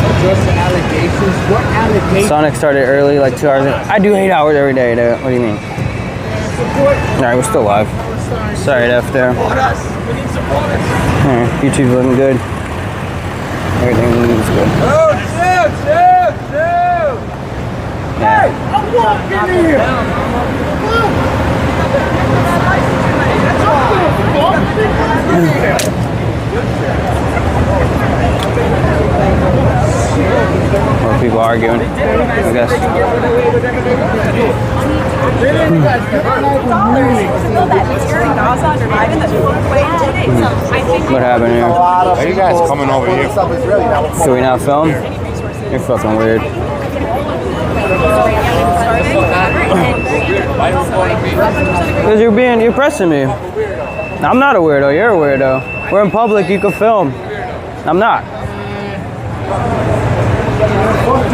Speaker 2: Address the allegations. What allegations?
Speaker 1: Sonic started early, like 2 hours. I do 8 hours every day, dude. What do you mean? Alright, we're still live. Sorry, F there. Alright, YouTube's looking good. Everything is good.
Speaker 2: Oh, chill. Hey, I'm walking here.
Speaker 1: More people arguing, I guess. What happened here?
Speaker 13: Are you guys coming over here?
Speaker 1: Should we not film? You're fucking weird. Because you're pressing me. I'm not a weirdo, you're a weirdo. We're in public, you can film. I'm not.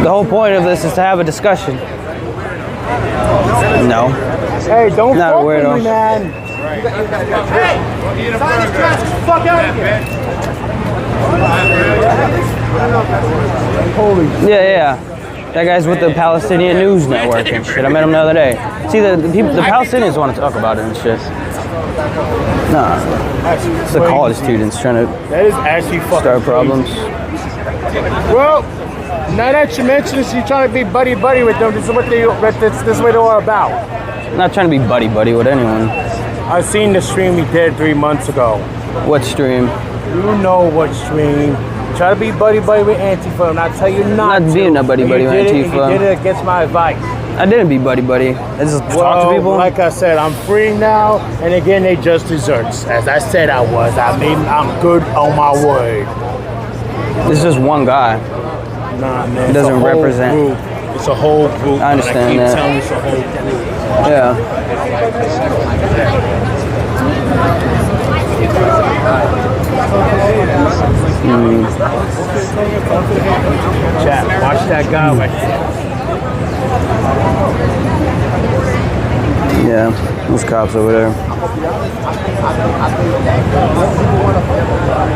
Speaker 1: The whole point of this is to have a discussion. No.
Speaker 2: Hey, don't
Speaker 1: not a
Speaker 2: fuck
Speaker 1: weirdo.
Speaker 2: with me, man. Hey, sign this trash, get the fuck out of here. Holy shit.
Speaker 1: Yeah. That guy's with the Palestinian News Network and shit. I met him the other day. See, the Palestinians want to talk about it and shit. Nah. It's the college students trying to
Speaker 2: that is actually
Speaker 1: start problems.
Speaker 2: Well, now that you mention this, you're trying to be buddy with them. This is what they're all about.
Speaker 1: I'm not trying to be buddy with anyone.
Speaker 2: I seen the stream he did 3 months ago.
Speaker 1: What stream?
Speaker 2: You know what stream. Try to be buddy with Antifa, and I tell you not to.
Speaker 1: Not being a buddy with Antifa.
Speaker 2: You did it against my advice.
Speaker 1: I didn't be buddy. I just talk to people.
Speaker 2: Like I said, I'm free now, and again, they just desserts. As I said I was. I mean, I'm good on my word.
Speaker 1: It's just one guy.
Speaker 2: Nah, man.
Speaker 1: It doesn't represent.
Speaker 2: Group. It's a whole group.
Speaker 1: I understand that.
Speaker 2: Telling you it's a whole group.
Speaker 1: Yeah.
Speaker 2: Chat, watch that guy right there.
Speaker 1: Yeah, there's cops over there.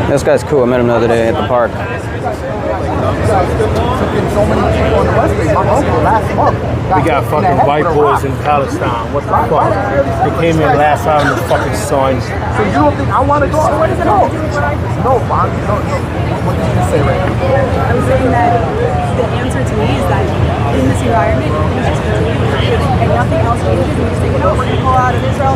Speaker 1: This guy's cool. I met him the other day at the park.
Speaker 2: We got fucking white boys in Palestine. What the fuck? They came in last time in the fucking sun.
Speaker 6: So you don't think I want to go? No, Bobby, no. What did you say right now?
Speaker 11: I was saying that the answer to me is that in this environment, you just continue and nothing else changes. And you just think, no, we're going to pull out of Israel.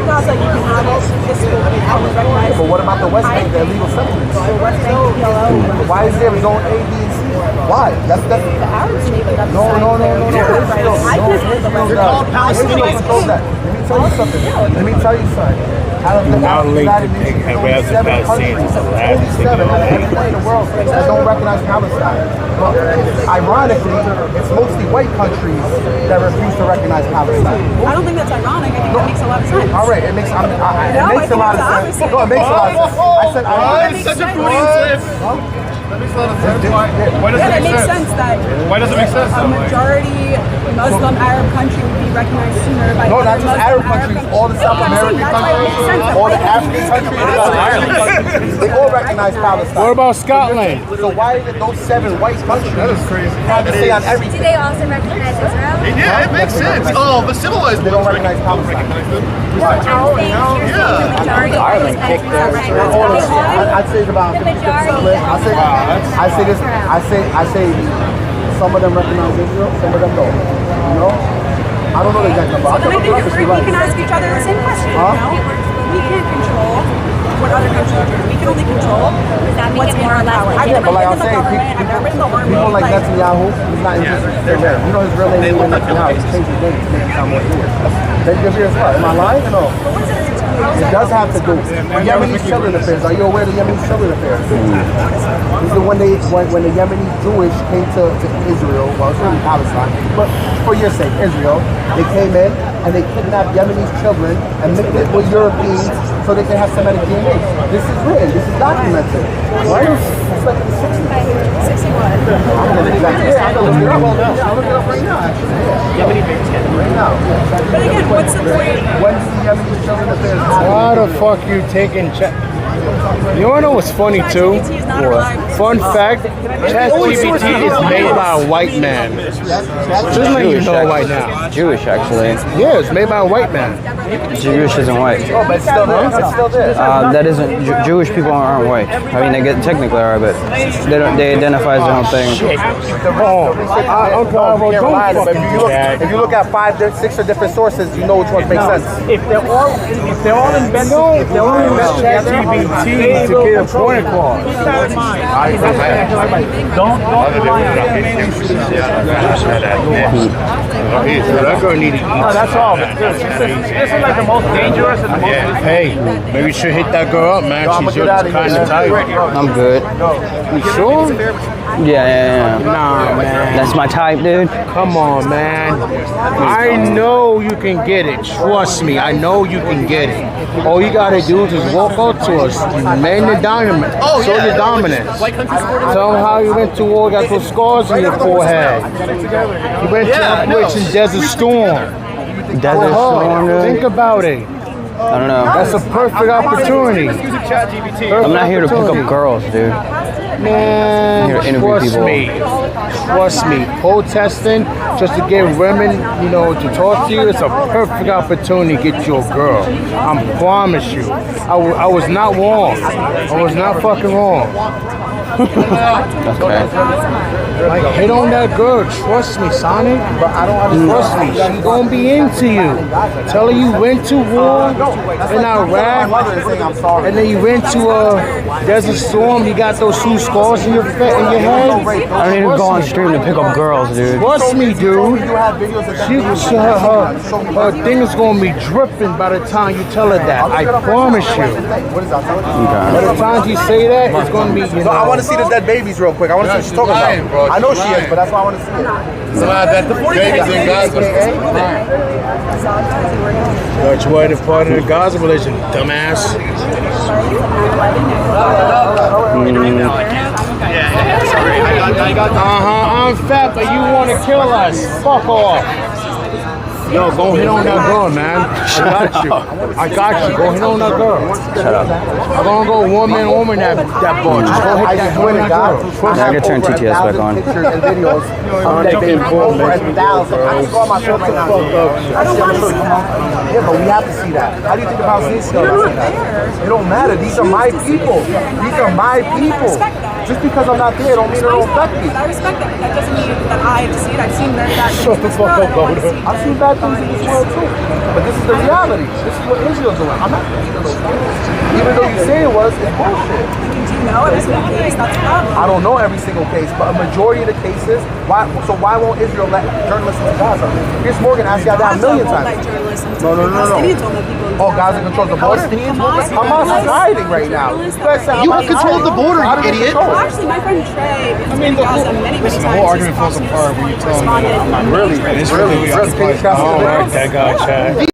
Speaker 11: Gaza, you can have it. This will be recognized.
Speaker 6: But what about the West Bank, the illegal settlements?
Speaker 11: The West Bank, the PLO.
Speaker 6: Why is there zone A, B, and C? Why? That's
Speaker 11: the Arabs making up.
Speaker 6: No. You're called Palestinians. Let me tell you something. Out of the United Nations, 7 countries, 27 in the world that don't recognize Palestine. But ironically, it's mostly white countries that refuse to recognize Palestine.
Speaker 11: I don't think that's ironic. I think that makes a lot of sense.
Speaker 6: All right, it makes a lot of sense. No, it makes a lot of sense. I said,
Speaker 13: it's such a Freudian slip. That makes a lot of sense. Why does it make sense? Why does it make sense?
Speaker 11: A majority Muslim Arab country would be recognized sooner by
Speaker 6: no, not just Arab countries, all the South American countries, all the African countries, they all recognize Palestine.
Speaker 2: What about Scotland?
Speaker 6: So why did those 7 white countries have to say on everything?
Speaker 9: Do they also recognize Israel?
Speaker 13: Yeah, it makes sense. Oh, the civilized
Speaker 6: They don't recognize Palestine.
Speaker 9: Ireland kicked their
Speaker 6: I'd say it's about
Speaker 9: the majority.
Speaker 6: I say some of them recognize Israel, some of them don't. You know? I don't know the exact number.
Speaker 11: So then I think we can ask each other the same question. You know? We can't control what other countries are doing. We can only control what's in our power. I've never been in the government. I've never been in the army.
Speaker 6: People like Netanyahu, he's not interested in there. You know his real name is Netanyahu. He changed his name to make it sound more Jewish. Then you're here as well. Am I lying or no? It does have to do with Yemeni children affairs. Are you aware of the Yemeni children affairs? This is when the Yemeni Jewish came to Israel, well, it's really Palestine, but for your sake, Israel, they came in and they kidnapped Yemeni children and mixed it with Europeans so they can have Semitic DNA. This is written. This is documented. Right? It's like in the 60s.
Speaker 11: 61.
Speaker 6: I'm gonna look it up. Yeah, I'm gonna look it up. Yeah, I'll look it up right now. Actually, yeah. Right now.
Speaker 11: But again, what's the point?
Speaker 6: When did the Yemeni children affairs?
Speaker 2: Why the fuck you taking You wanna know what's funny too? Fun fact, ChatGPT is made by a white man. Just letting you know right now.
Speaker 1: Jewish, actually.
Speaker 2: Yeah, it's made by a white man.
Speaker 1: Jewish isn't white.
Speaker 6: Oh, but it's still there. It's still there.
Speaker 1: That isn't. Jewish people aren't white. I mean, they get technically are, but they don't. They identify as their own thing.
Speaker 6: If you look at 5, 6 different sources, you know which ones make sense.
Speaker 2: If they're all invented, ChatGPT to get a point across.
Speaker 17: Don't rely on
Speaker 2: That girl needed to eat.
Speaker 17: No, that's all. This is like the most dangerous and the most.
Speaker 2: Hey, maybe you should hit that girl up, man. She's your kind of type.
Speaker 1: I'm good.
Speaker 2: You sure?
Speaker 1: Yeah.
Speaker 2: Nah, man.
Speaker 1: That's my type, dude.
Speaker 2: Come on, man. I know you can get it. Trust me, I know you can get it. All you gotta do is just walk up to us. You man the dominant. Show your dominance. Tell them how you went to war, got those scars on your forehead. You went to Operation Desert Storm.
Speaker 1: Desert Storm, dude.
Speaker 2: Think about it.
Speaker 1: I don't know.
Speaker 2: That's a perfect opportunity.
Speaker 1: I'm not here to pick up girls, dude.
Speaker 2: Man,
Speaker 1: Here to interview
Speaker 2: trust me, protesting just to get women, to talk to you, it's a perfect opportunity to get you a girl. I promise you. I was not wrong. I was not fucking wrong.
Speaker 1: That's okay.
Speaker 2: Like, hit on that girl. Trust me, Sonic. But I don't understand. Trust me, she's gonna be into you. Tell her you went to war in Iraq, and then you went to a Desert Storm. You got those 2 scars in your head.
Speaker 1: I don't need to go on stream to pick up girls, dude.
Speaker 2: Trust me, dude. Her thing is gonna be dripping by the time you tell her that. I promise you. By the time you say that, it's gonna be.
Speaker 6: I want to see the dead babies real quick. I want to see what she's talking about. I know she is, but that's why I want to see it.
Speaker 2: That's why they're part of the Gaza religion, dumbass. I'm fat, but you want to kill us. Fuck off. Yo, go hit on that girl, man. I got you. I got you. Go hit on that girl.
Speaker 1: Shut up.
Speaker 2: I'm gonna go woman that boy. Just go hit that girl.
Speaker 1: I gotta turn TTS back on.
Speaker 6: Pictures and videos of that being over 1,000. I just go on my phone right now. Yeah, but we have to see that. How do you think the Palestinians feel about that? It don't matter. These are my people. These are my people. Just because I'm not there, don't mean it don't affect me.
Speaker 11: I respect that. That doesn't mean that I have to see it. I've seen very bad things.
Speaker 2: Shut the fuck up, Boda.
Speaker 6: I've seen bad things in this world too. But this is the reality. This is what Israel's doing. I'm not going to those things. Even though you say it was, it's bullshit.
Speaker 11: Do you know every single case? That's the problem.
Speaker 6: I don't know every single case, but a majority of the cases, why won't Israel let journalists into Gaza? Piers Morgan asked you that a million times. No. Oh, Gaza controls the border? Hamas is hiding right now.
Speaker 12: You have control of the border, you idiot.
Speaker 11: Well, actually, my friend Trey has been in Gaza many times.
Speaker 10: The whole argument falls apart when you tell me that.
Speaker 6: Really?
Speaker 2: Oh, right, that guy, Chad.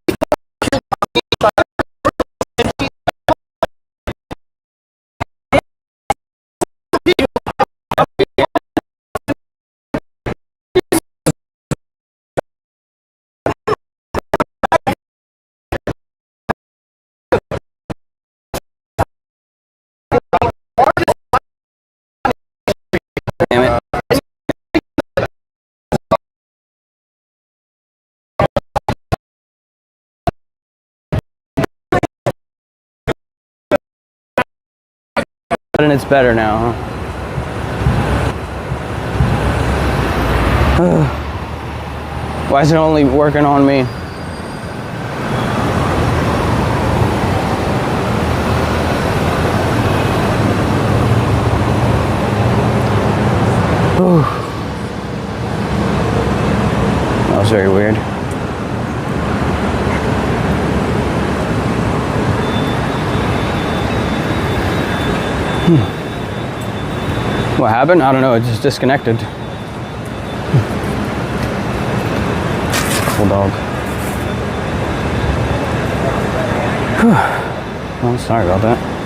Speaker 1: Damn it. And it's better now, huh? Why is it only working on me? That was very weird. What happened? I don't know, it just disconnected. Cool dog. Oh, sorry about that.